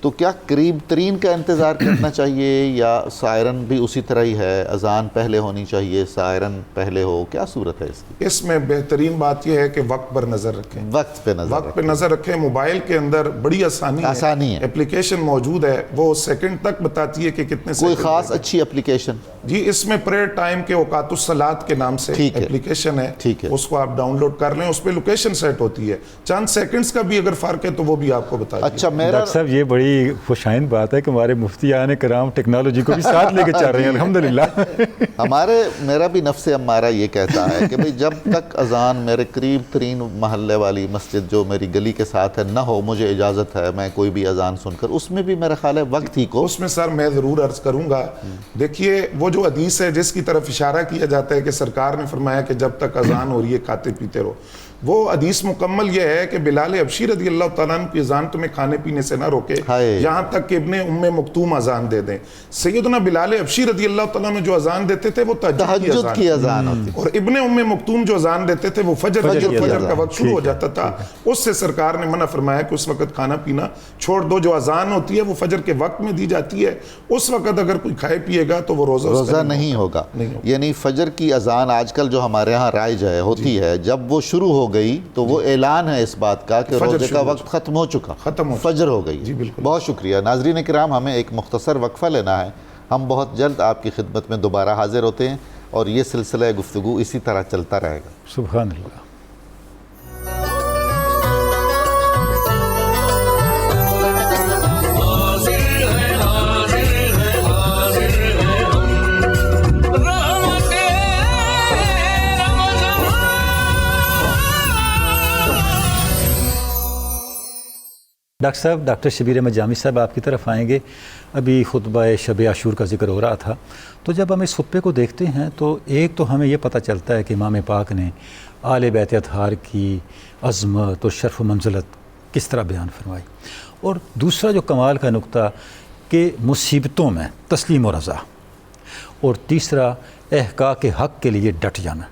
تو کیا قریب ترین کا انتظار کرنا چاہیے یا سائرن بھی اسی طرح ہی ہے، اذان پہلے ہونی چاہیے سائرن پہلے ہو، کیا صورت ہے اس کی؟ اس میں بہترین بات یہ ہے کہ وقت پر نظر رکھیں، وقت پہ نظر رکھیں۔ موبائل کے اندر بڑی آسانی ہے، اپلیکیشن موجود ہے، وہ سیکنڈ تک بتاتی ہے کہ کتنے کوئی خاص اچھی اپلیکیشن؟ جی اس میں پریئر ٹائم کے اوقات الصلاۃ کے نام سے اپلیکیشن ہے، اس کو آپ ڈاؤن لوڈ کر لیں، اس پہ لوکیشن سیٹ ہوتی ہے، چند سیکنڈز کا بھی اگر فرق ہے تو وہ بھی آپ کو بتا دیں۔ اچھا ڈاکٹر صاحب یہ بڑی خوشائند بات ہے کہ ہمارے مفتیان کرام ٹیکنالوجی کو بھی ساتھ لے کے چل رہے ہیں، الحمدللہ۔ میرا بھی نفس امارہ یہ کہتا ہے کہ بھئی جب تک اذان میرے قریب ترین محلے والی مسجد جو میری گلی کے ساتھ ہے نہ ہو، مجھے اجازت ہے میں کوئی بھی اذان سن کر، اس میں بھی میرا خیال ہے وقت ہی کو۔ اس میں سر میں ضرور عرض کروں گا، دیکھیے وہ جو حدیث ہے جس کی طرف اشارہ کیا جاتا ہے کہ سرکار نے فرمایا کہ جب تک اذان ہو رہی ہے کھاتے پیتے رہو، وہ حدیث مکمل یہ ہے کہ بلال حبشی رضی اللہ تعالیٰ عنہ کی اذان تمہیں کھانے پینے سے نہ روکے یہاں تک کہ ابن ام مکتوم اذان دے دیں۔ سیدنا بلال حبشی رضی اللہ تعالیٰ عنہ جو اذان دیتے تھے وہ تہجد کی اذان ہوتی، اور ابن ام مکتوم جو اذان دیتے تھے وہ فجر کا وقت شروع ہو جاتا تھا۔ اس سے سرکار نے منع فرمایا کہ اس وقت کھانا پینا چھوڑ دو، جو اذان ہوتی ہے وہ فجر کے وقت میں دی جاتی ہے، اس وقت اگر کوئی کھائے پیے گا تو وہ روزہ نہیں ہوگا۔ یعنی فجر کی اذان آج کل جو ہمارے ہاں رائج ہے ہوتی ہے، جب وہ شروع ہو گئی تو وہ اعلان ہے اس بات کا کہ روزے کا وقت ختم ہو چکا، فجر ہو گئی۔ بہت شکریہ ناظرین کرام، ہمیں ایک مختصر وقفہ لینا ہے، ہم بہت جلد آپ کی خدمت میں دوبارہ حاضر ہوتے ہیں اور یہ سلسلہ گفتگو اسی طرح چلتا رہے گا۔ سبحان اللہ۔ ڈاکٹر صاحب، ڈاکٹر شبیر احمد جامی صاحب آپ کی طرف آئیں گے۔ ابھی خطبہ شب عاشور کا ذکر ہو رہا تھا، تو جب ہم اس خطبے کو دیکھتے ہیں تو ایک تو ہمیں یہ پتہ چلتا ہے کہ امام پاک نے آل بیت اطہار کی عظمت اور شرف و منزلت کس طرح بیان فرمائی، اور دوسرا جو کمال کا نقطہ کہ مصیبتوں میں تسلیم و رضا، اور تیسرا احقاق حق کے لیے ڈٹ جانا۔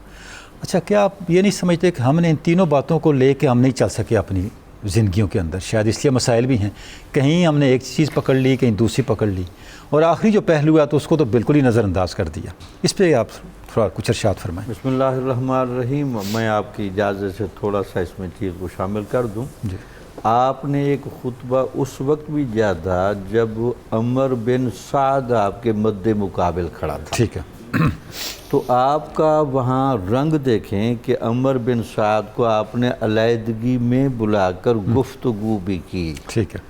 اچھا، کیا آپ یہ نہیں سمجھتے کہ ہم نے ان تینوں باتوں کو لے کے ہم نہیں چل سکے اپنی زندگیوں کے اندر؟ شاید اس لیے مسائل بھی ہیں، کہیں ہم نے ایک چیز پکڑ لی، کہیں دوسری پکڑ لی، اور آخری جو پہلو ہے تو اس کو تو بالکل ہی نظر انداز کر دیا۔ اس پہ آپ تھوڑا کچھ ارشاد فرمائیں۔ بسم اللہ الرحمن الرحیم۔ میں آپ کی اجازت سے تھوڑا سا اس میں چیز کو شامل کر دوں۔ آپ نے ایک خطبہ اس وقت بھی دیا تھا جب عمر بن سعد آپ کے مد مقابل کھڑا تھا، ٹھیک ہے، تو آپ کا وہاں رنگ دیکھیں کہ عمر بن سعد کو آپ نے علیحدگی میں بلا کر گفتگو بھی کی، ٹھیک ہے،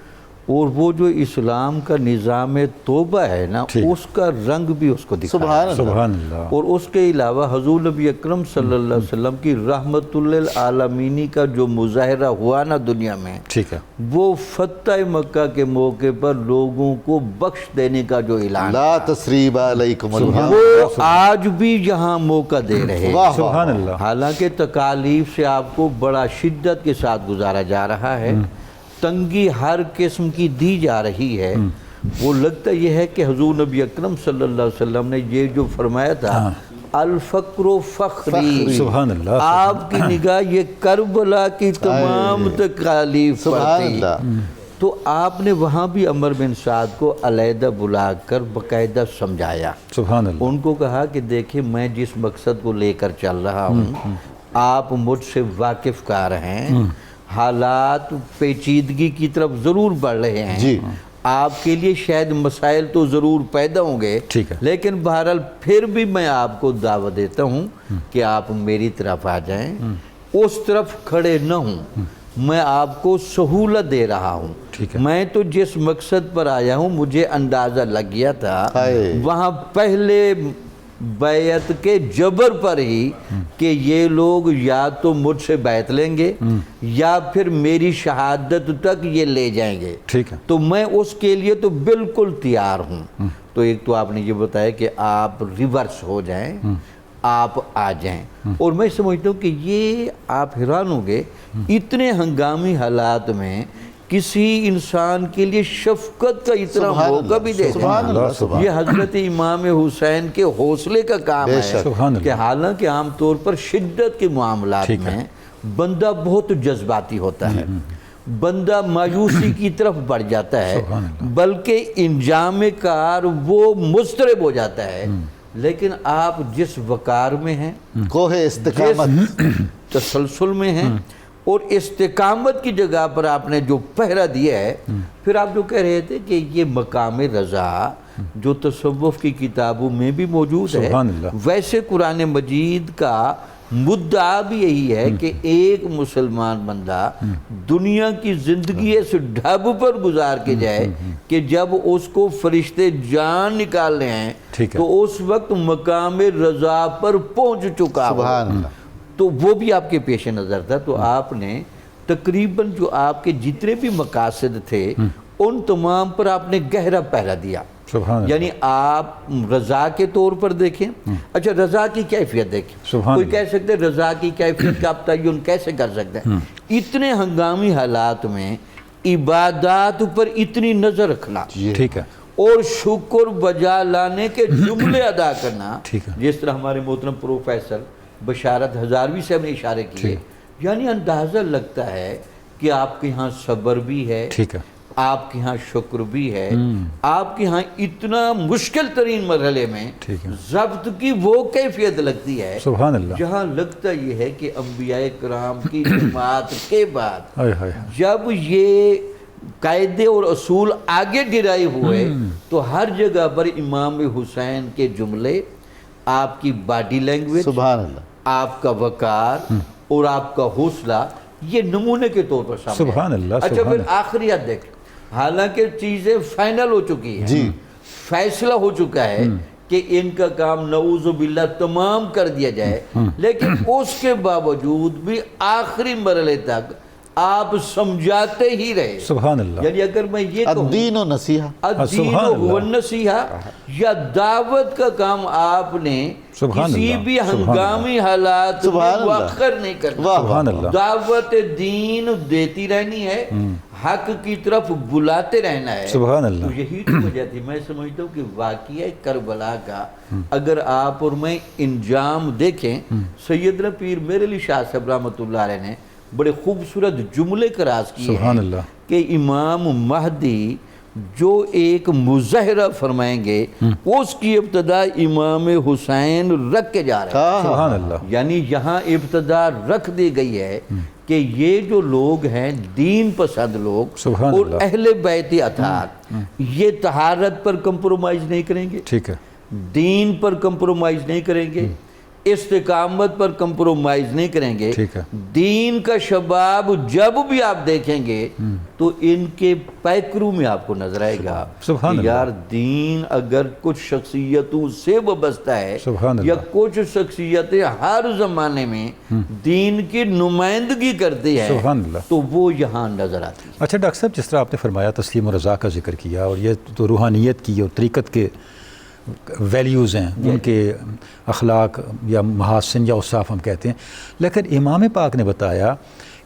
اور وہ جو اسلام کا نظام توبہ ہے نا، اس کا رنگ بھی اس کو دکھایا، سبحان اللہ۔ اور اس کے علاوہ حضور نبی اکرم صلی اللہ علیہ وسلم کی رحمت للعالمین کا جو مظاہرہ ہوا نا دنیا میں، ٹھیک ہے، وہ فتح مکہ کے موقع پر لوگوں کو بخش دینے کا جو اعلان، لا تثریب علیکم اليوم، وہ آج بھی یہاں موقع دے رہے ہیں، سبحان اللہ۔ حالانکہ تکالیف سے آپ کو بڑا شدت کے ساتھ گزارا جا رہا ہے، تنگی ہر قسم کی دی جا رہی ہے، وہ لگتا یہ ہے کہ حضور نبی اکرم صلی اللہ علیہ وسلم نے یہ جو فرمایا تھا الفقر و فخری، سبحان اللہ، آپ کی نگاہ یہ کربلا کی تمام تکالیف پر سبحان تھی، اللہ۔ تو آپ نے وہاں بھی عمر بن سعد کو علیحدہ بلا کر باقاعدہ سمجھایا، سبحان اللہ، ان کو کہا کہ دیکھیں میں جس مقصد کو لے کر چل رہا ہوں آپ مجھ سے واقف کار ہیں، حالات پیچیدگی کی طرف ضرور بڑھ رہے ہیں، جی، آپ کے لیے شاید مسائل تو ضرور پیدا ہوں گے، ٹھیک ہے، لیکن بہرحال پھر بھی میں آپ کو دعوت دیتا ہوں کہ آپ میری طرف آ جائیں، اس طرف کھڑے نہ ہوں، میں آپ کو سہولت دے رہا ہوں، میں تو جس مقصد پر آیا ہوں مجھے اندازہ لگ گیا تھا وہاں پہلے بیعت کے جبر پر ہی کہ یہ لوگ یا تو مجھ سے بیعت لیں گے یا پھر میری شہادت تک یہ لے جائیں گے، ٹھیک ہے، تو میں اس کے لیے تو بالکل تیار ہوں۔ تو ایک تو آپ نے یہ بتایا کہ آپ ریورس ہو جائیں، آپ آ جائیں، اور میں سمجھتا ہوں کہ یہ آپ حیران ہوں گے اتنے ہنگامی حالات میں کسی انسان کے لیے شفقت کا اتنا موقع بھی دے دینا، یہ حضرت امام حسین کے حوصلے کا کام ہے کہ حالانکہ عام طور پر شدت کے معاملات میں بندہ بہت جذباتی ہوتا ہے، بندہ مایوسی کی طرف بڑھ جاتا ہے، بلکہ انجام کار وہ مضطرب ہو جاتا ہے، لیکن آپ جس وقار میں ہیں، کوہ استقامت، تسلسل میں ہیں، اور استقامت کی جگہ پر آپ نے جو پہرا دیا ہے، پھر آپ جو کہہ رہے تھے کہ یہ مقام رضا جو تصوف کی کتابوں میں بھی موجود ہے، ویسے قرآن مجید کا مدعا بھی یہی ہے کہ ایک مسلمان بندہ دنیا کی زندگی اس ڈھب پر گزار کے جائے کہ جب اس کو فرشتے جان نکال رہے ہیں تو اس وقت مقام رضا پر پہنچ چکا ہو، تو وہ بھی آپ کے پیش نظر تھا۔ تو آپ نے تقریباً جو آپ کے جتنے بھی مقاصد تھے ان تمام پر آپ نے گہرا پہرا دیا، یعنی آپ رضا کے طور پر دیکھیں، اچھا رضا کی کیفیت دیکھیں، کوئی کہہ سکتے ہیں رضا کی کیفیت کا آپ تعین کیسے کر سکتے ہیں؟ اتنے ہنگامی حالات میں عبادات پر اتنی نظر رکھنا، ٹھیک ہے، اور شکر بجا لانے کے جملے ادا کرنا، جس طرح ہمارے محترم پروفیسر بشارت ہزاروی صاحب نے اشارے کیے، یعنی اندازہ لگتا ہے کہ آپ کے ہاں صبر بھی ہے، آپ کے ہاں شکر بھی ہے، آپ کے ہاں اتنا مشکل ترین مرحلے میں ضبط کی وہ کیفیت لگتی ہے جہاں لگتا یہ ہے کہ انبیاء کرام کی جماعت کے بعد جب یہ قاعدے اور اصول آگے ڈرائی ہوئے تو ہر جگہ پر امام حسین کے جملے، آپ کی باڈی لینگویج، سبحان اللہ، آپ کا وقار اور آپ کا حوصلہ یہ نمونے کے طور پر سامنے سبحان اللہ۔ اچھا پھر آخریت دیکھ، حالانکہ چیزیں فائنل ہو چکی ہیں، فیصلہ ہو چکا ہے کہ ان کا کام نعوذ باللہ تمام کر دیا جائے، لیکن اس کے باوجود بھی آخری مرحلے تک آپ سمجھاتے ہی رہے، سبحان اللہ، یعنی اگر میں یہ کہوں الدین و نصیحہ، الدین و نصیحہ یا دعوت کا کام آپ نے کسی بھی ہنگامی حالات میں مؤخر نہیں کرنا، دعوت دین دیتی رہنی ہے، حق کی طرف بلاتے رہنا ہے، سبحان اللہ۔ تو یہی تو وجہ تھی، میں سمجھتا ہوں کہ واقعہ کربلا کا اگر آپ اور میں انجام دیکھیں، سیدنا پیر میرے علی شاہ صاحب رحمۃ اللہ علیہ نے بڑے خوبصورت جملے کراس کیے ہیں کہ امام مہدی جو ایک مظاہرہ فرمائیں گے اس کی ابتدا امام حسین رکھ کے جا رہے ہیں، سبحان اللہ، یعنی یہاں ابتدا رکھ دی گئی ہے کہ یہ جو لوگ ہیں دین پسند لوگ اور اہل بیت اطاعت، یہ طہارت پر کمپرومائز نہیں کریں گے، ٹھیک ہے، دین پر کمپرومائز نہیں کریں گے، استقامت پر کمپرومائز نہیں کریں گے، دین کا شباب جب بھی آپ دیکھیں گے تو ان کے پیکروں میں آپ کو نظر آئے گا کہ یار دین اگر کچھ شخصیتوں سے وابستہ ہے یا کچھ شخصیتیں ہر زمانے میں دین کی نمائندگی کرتی ہے تو وہ یہاں نظر آتی ہے۔ اچھا ڈاکٹر صاحب، جس طرح آپ نے فرمایا تسلیم و رضا کا ذکر کیا، اور یہ تو روحانیت کی اور طریقت کے ویلیوز ہیں، ان کے اخلاق یا محاسن یا اوصاف ہم کہتے ہیں، لیکن امام پاک نے بتایا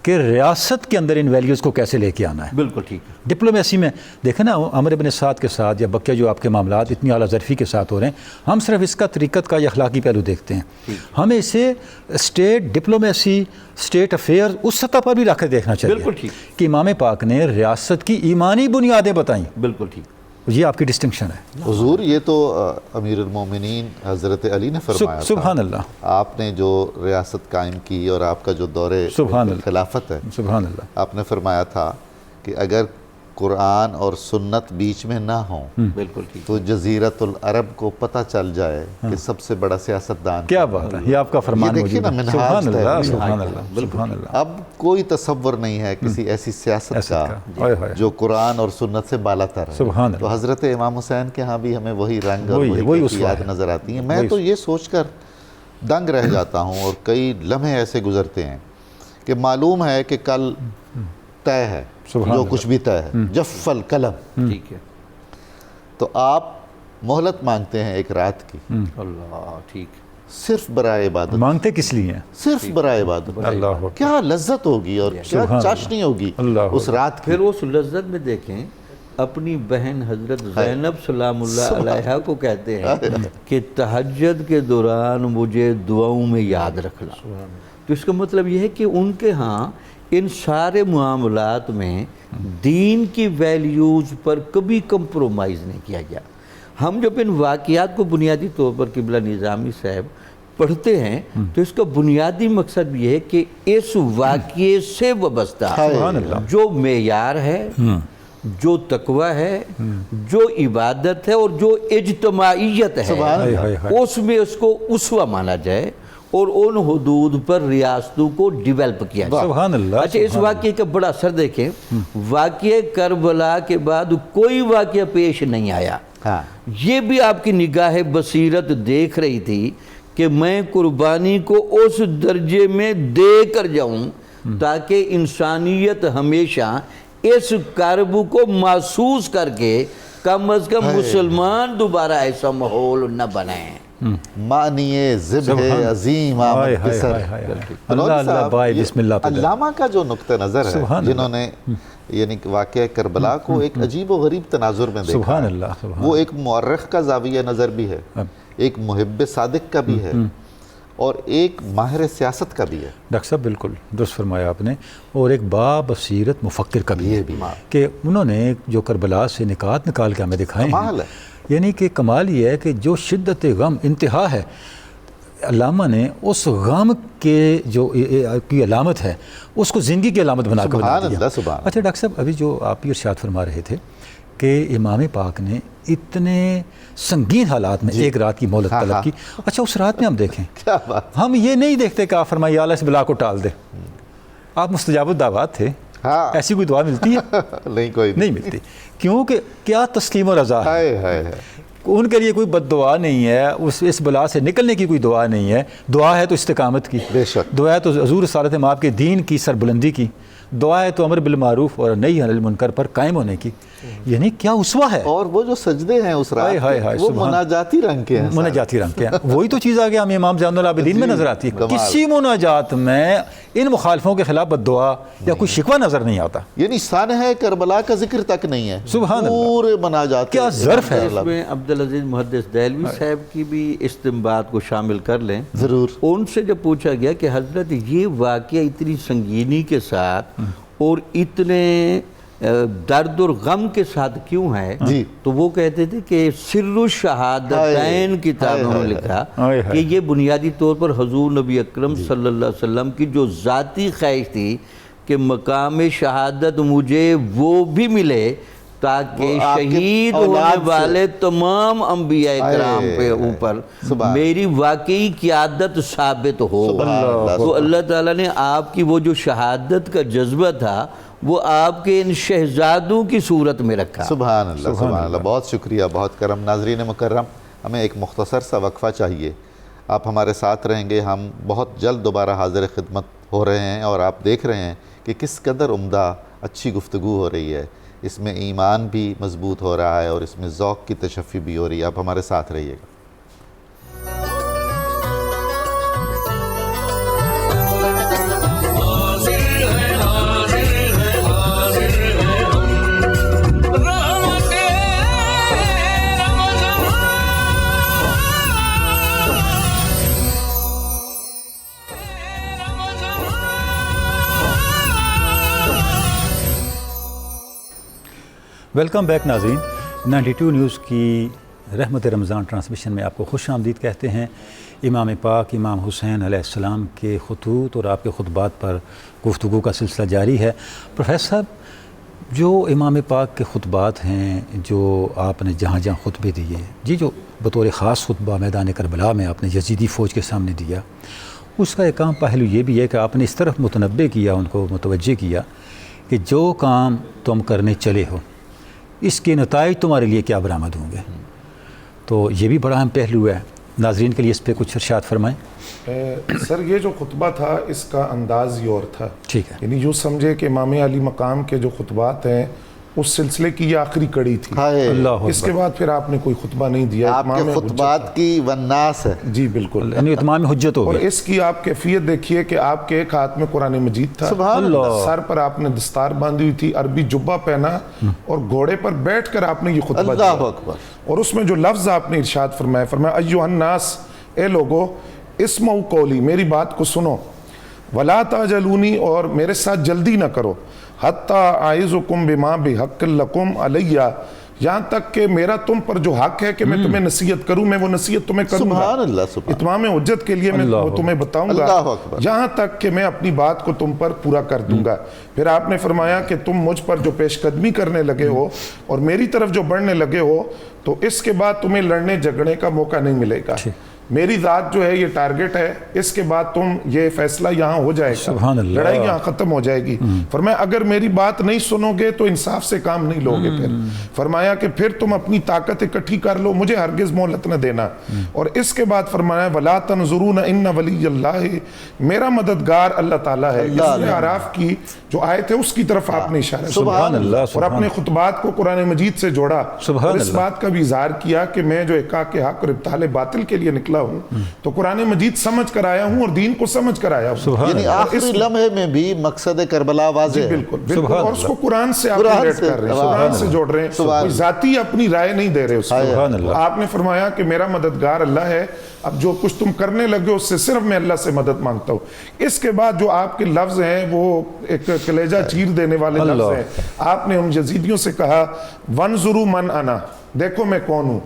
کہ ریاست کے اندر ان ویلیوز کو کیسے لے کے آنا ہے. بالکل ٹھیک ہے. ڈپلومیسی میں دیکھیں نا عمر بن سعد کے ساتھ یا بقیہ جو آپ کے معاملات اتنی اعلیٰ ظرفی کے ساتھ ہو رہے ہیں، ہم صرف اس کا طریقت کا یا اخلاقی پہلو دیکھتے ہیں. ہمیں اسے اسٹیٹ ڈپلومیسی، اسٹیٹ افیئر اس سطح پر بھی رکھ کے دیکھنا چاہیے. بالکل ٹھیک کہ امام پاک نے ریاست کی ایمانی بنیادیں بتائیں. بالکل ٹھیک. یہ آپ کی ڈسٹنکشن ہے. حضور یہ تو امیر المومنین حضرت علی نے فرمایا تھا. سبحان اللہ. آپ نے جو ریاست قائم کی اور آپ کا جو دور خلافت ہے، سبحان اللہ، آپ نے فرمایا تھا کہ اگر قرآن اور سنت بیچ میں نہ ہوں بالکل ٹھیک. تو جزیرت العرب کو پتہ چل جائے کہ سب سے بڑا سیاستدان کیا بات ہے. یہ آپ کا فرمان یہ دیکھیے نا، منہاج سبحان ہے. اللہ، سبحان اللہ، سبحان اللہ. اب کوئی تصور نہیں ہے کسی ایسی سیاست کا جو قرآن اور سنت سے بالا تر ہے. سبحان اللہ. تو حضرت امام حسین کے ہاں بھی ہمیں وہی رنگ اور وہی کیفیات نظر آتی ہیں. میں تو یہ سوچ کر دنگ رہ جاتا ہوں، اور کئی لمحے ایسے گزرتے ہیں کہ معلوم ہے کہ کل طے ہے، جو کچھ بھی طے ہے، جف القلم. ٹھیک ہے. تو آپ مہلت مانگتے ہیں ایک رات کی. اللہ ٹھیک. صرف برائے عبادت. مانگتے کس لیے ہیں؟ صرف برائے عبادت. اللہ کیا لذت ہوگی اور کیا چاشنی ہوگی اس رات کی. پھر اس لذت میں دیکھیں اپنی بہن حضرت زینب سلام اللہ علیہا کو کہتے ہیں کہ تہجد کے دوران مجھے دعاؤں میں یاد رکھنا. تو اس کا مطلب یہ ہے کہ ان کے ہاں ان سارے معاملات میں دین کی ویلیوز پر کبھی کمپرومائز نہیں کیا گیا. ہم جب ان واقعات کو بنیادی طور پر قبلہ نظامی صاحب پڑھتے ہیں تو اس کا بنیادی مقصد یہ ہے کہ اس واقعے سے وابستہ جو معیار ہے، جو تقوی ہے، جو عبادت ہے اور جو اجتماعیت ہے، اس میں اس کو اسوہ مانا جائے اور ان حدود پر ریاستوں کو ڈیولپ کیا جائے. سبحان اللہ. اچھا، اس واقعے کا بڑا اثر دیکھیں. واقعہ کربلا کے بعد کوئی واقعہ پیش نہیں آیا. یہ بھی آپ کی نگاہ بصیرت دیکھ رہی تھی کہ میں قربانی کو اس درجے میں دے کر جاؤں تاکہ انسانیت ہمیشہ اس کرب کو محسوس کر کے کم از کم مسلمان دوبارہ ایسا ماحول نہ بنائیں. معنی ذبح عظیم آمد پسر. علامہ کا جو نقطہ نظر ہے، جنہوں نے یعنی واقعہ کربلا کو ایک عجیب و غریب تناظر میں دیکھا ہے، وہ ایک مورخ کا زاویہ نظر بھی ہے، ایک محب صادق کا بھی ہے، اور ایک ماہر سیاست کا بھی ہے. ڈاکٹر صاحب بالکل درست فرمایا آپ نے. اور ایک بابصیرت مفکر کا بھی ہے کہ انہوں نے جو کربلا سے نکات نکال کے ہمیں دکھائے ہیں. یعنی کہ کمال یہ ہے کہ جو شدت غم انتہا ہے، علامہ نے اس غم کے جو کی علامت ہے اس کو زندگی کی علامت بنا کر بنا دیا. اچھا ڈاکٹر صاحب، ابھی جو آپ یہ ارشاد فرما رہے تھے کہ امام پاک نے اتنے سنگین حالات میں ایک رات کی مہلت طلب کی. اچھا، اس رات میں ہم دیکھیں، ہم یہ نہیں دیکھتے کہ آپ فرمائے یا اللہ اس بلا کو ٹال دے. آپ مستجاب الدعوات تھے، ایسی کوئی دعا ملتی ہے؟ نہیں ملتی. کیونکہ کیا تسلیم و رضا ہے. ان کے لیے کوئی بد دعا نہیں ہے، اس بلا سے نکلنے کی کوئی دعا نہیں ہے. دعا ہے تو استقامت کی، دعا ہے تو حضور رسالت میں آپ کے دین کی سربلندی کی، دعا ہے تو امر بالمعروف اور نہی عن المنکر پر قائم ہونے کی. یعنی کیا اسوہ ہے. اور وہ جو سجدے ہیں اس رات کے، وہ مناجاتی رنگ کے ہیں. مناجاتی رنگ کے ہیں. وہی تو چیز آگے ہمیں امام زین العابدین میں نظر آتی ہے. کسی مناجات میں ان مخالفوں کے خلاف بد دعا یا کوئی شکوہ نظر نہیں آتا. یعنی سانحہ کربلا کا ذکر تک نہیں ہے. سبحان اللہ. پورے مناجات کیا ظرف ہے. اس میں عبدالعزیز محدث دہلوی صاحب کی بھی استنباط کو شامل کر لیں. ضرور. ان سے جب پوچھا گیا کہ حضرت یہ واقعہ اتنی سنگینی کے ساتھ اور اتنے درد اور غم کے ساتھ کیوں ہے، تو وہ کہتے تھے کہ سر الشہادتین کتابوں میں لکھا کہ یہ بنیادی طور پر حضور نبی اکرم صلی اللہ علیہ وسلم کی جو ذاتی خواہش تھی کہ مقام شہادت مجھے وہ بھی ملے تاکہ شہید ہونے والے تمام انبیاء کرام پہ اوپر میری واقعی قیادت ثابت ہو. تو اللہ تعالیٰ نے آپ کی وہ جو شہادت کا جذبہ تھا وہ آپ کے ان شہزادوں کی صورت میں رکھا. سبحان اللہ، سبحان اللہ. بہت شکریہ، بہت کرم. ناظرین مکرم، ہمیں ایک مختصر سا وقفہ چاہیے. آپ ہمارے ساتھ رہیں گے. ہم بہت جلد دوبارہ حاضر خدمت ہو رہے ہیں، اور آپ دیکھ رہے ہیں کہ کس قدر عمدہ اچھی گفتگو ہو رہی ہے. اس میں ایمان بھی مضبوط ہو رہا ہے اور اس میں ذوق کی تشفی بھی ہو رہی ہے. آپ ہمارے ساتھ رہیے گا. ویلکم بیک ناظرین، 92 نیوز کی رحمت رمضان ٹرانسمیشن میں آپ کو خوش آمدید کہتے ہیں۔ امام پاک امام حسین علیہ السلام کے خطوط اور آپ کے خطبات پر گفتگو کا سلسلہ جاری ہے۔ پروفیسر صاحب، جو امام پاک کے خطبات ہیں، جو آپ نے جہاں جہاں خطبے دیے، جو بطور خاص خطبہ میدان کربلا میں آپ نے یزیدی فوج کے سامنے دیا، اس کا ایک عام پہلو یہ بھی ہے کہ آپ نے اس طرف متنبع کیا، ان کو متوجہ کیا کہ جو کام تم کرنے چلے ہو اس کے نتائج تمہارے لیے کیا برآمد ہوں گے۔ تو یہ بھی بڑا اہم پہلو ہے، ناظرین کے لیے اس پہ کچھ ارشاد فرمائیں۔ سر، یہ جو خطبہ تھا اس کا انداز یہ اور تھا، ٹھیک ہے، یعنی یوں سمجھے کہ امام علی مقام کے جو خطبات ہیں اس سلسلے کی یہ آخری کڑی تھی۔ اللہ اس کے بعد پھر آپ نے کوئی خطبہ نہیں دیا، آپ کے خطبات کی والناس ہے۔ جی بالکل، یعنی اتمام حجت ہو اور گیا۔ اس کی آپ کیفیت دیکھیے کہ آپ کے ایک ہاتھ میں قرآن مجید تھا، سبحان اللہ، سر پر آپ نے دستار باندھی ہوئی تھی، عربی جبہ پہنا، اور گھوڑے پر بیٹھ کر آپ نے یہ خطبہ دیا، اللہ اکبر۔ اور اس میں جو لفظ آپ نے ارشاد فرمایا ایھا الناس، اے لوگو اسمعوا قولی، میری بات کو سنو، ولا تعجلونی، اور میرے ساتھ جلدی نہ کرو، حتی اعظکم بما بحق لکم علیہ، یہاں تک کہ میرا تم پر جو حق ہے کہ میں تمہیں نصیحت کروں، میں وہ نصیحت تمہیں کروں گا، سبحان اللہ، سبحان اتمام حجت کے لیے میں وہ تمہیں بتاؤں گا، اللہ اکبر، یہاں تک کہ میں اپنی بات کو تم پر پورا کر دوں گا۔ پھر آپ نے فرمایا کہ تم مجھ پر جو پیش قدمی کرنے لگے ہو اور میری طرف جو بڑھنے لگے ہو، تو اس کے بعد تمہیں لڑنے جھگڑنے کا موقع نہیں ملے گا، میری ذات جو ہے یہ ٹارگٹ ہے، اس کے بعد تم یہ فیصلہ یہاں ہو جائے گا، سبحان اللہ، لڑائی یہاں ختم ہو جائے گی۔ فرمایا اگر میری بات نہیں سنو گے تو انصاف سے کام نہیں لو گے۔ پھر فرمایا کہ پھر تم اپنی طاقت اکٹھی کر لو، مجھے ہرگز مہلت نہ دینا، اور اس کے بعد فرمایا وَلَا تَنْظُرُونَ إِنَّ وَلِيَّ اللَّهِ، میرا مددگار اللہ تعالیٰ ہے۔ سورہ اعراف کی جو آیت ہے اس کی طرف آپ نے اشارہ کیا، سبحان اللہ، اور اپنے خطبات کو قرآن مجید سے جوڑا، اور اس بات کا بھی اظہار کیا کہ میں جو احقاق حق اور ابطال باطل کے لیے نکلا ہوں تو قرآن مجید سمجھ کر آیا ہوں اور دین کو سمجھ کر آیا ہوں، یعنی آخری لمحے میں بھی مقصد کربلا واضح ہے۔ بالکل بالکل، اور اس کو قرآن سے آپ ریلیٹ کر رہے ہیں، قرآن سے جوڑ رہے ہیں، کوئی ذاتی اپنی رائے نہیں دے رہے اس کو۔ آپ نے فرمایا کہ میرا مددگار اللہ ہے، اب جو کچھ تم کرنے لگے اس سے صرف میں اللہ سے مدد مانگتا ہوں۔ اس کے بعد جو آپ کے لفظ ہیں وہ ایک کلیجہ چیر دینے والے لفظ ہیں، آپ نے ان یزیدیوں سے کہا وَانْظُرُوا مَنْ أَنَا، دیکھو میں کون ہوں،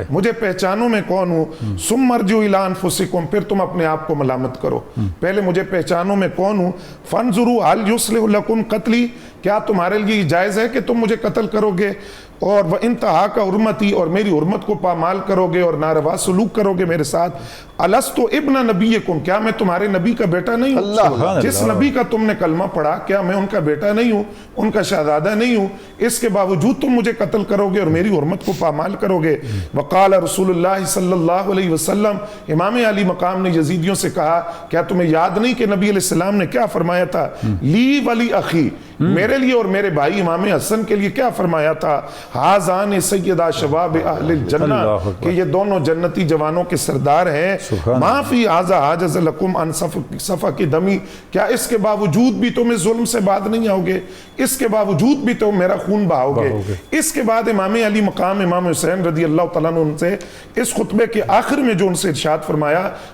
مجھے پہچانو میں کون ہوں، ثُمَّ ارْجِعُوا إِلَىٰ أَنفُسِكُمْ، پھر تم اپنے آپ کو ملامت کرو، پہلے مجھے پہچانو میں کون ہوں، فَانْظُرُوا هَلْ يُصْلِحُ لَكُمْ قَتْلِي، کیا تمہارے لیے جائز ہے کہ تم مجھے قتل کرو گے، اور وَإِنْتَهَاكَ حُرْمَتِي، اور میری حرمت کو پامال کرو گے اور ناروا سلوک کرو گے میرے ساتھ، أَلَسْتُ ابْنَ نَبِيِّكُمْ، کیا میں تمہارے نبی کا بیٹا نہیں ہوں، جس نبی کا تم نے کلمہ پڑھا کیا میں ان کا بیٹا نہیں ہوں، ان کا شہزادہ نہیں ہوں، اس کے باوجود تم مجھے قتل کرو گے اور میری حرمت کو پامال کرو گے۔ وقال رسول اللہ صلی اللہ علیہ وسلم، امام علی مقام نے یزیدیوں سے کہا کیا تمہیں یاد نہیں کہ نبی علیہ السلام نے کیا فرمایا تھا، لی ولی اخی، میرے لیے اور میرے بھائی امام حسن کے لیے کیا فرمایا تھا، ہازان سیدہ شباب اہل الجنہ، کہ یہ دونوں جنتی جوانوں کے سردار ہیں، ما فی ھذا حاجز لکم ان سفک دمی، کیا اس کے باوجود بھی تم اس ظلم سے باز نہیں آؤ گے، اس کے باوجود بھی تم میرا خون بہاؤ گے۔ اس کے بعد امام علی مقام امام حسین رضی اللہ تعالیٰ عنہ سے اس خطبے کے آخر میں جو ان سے ارشاد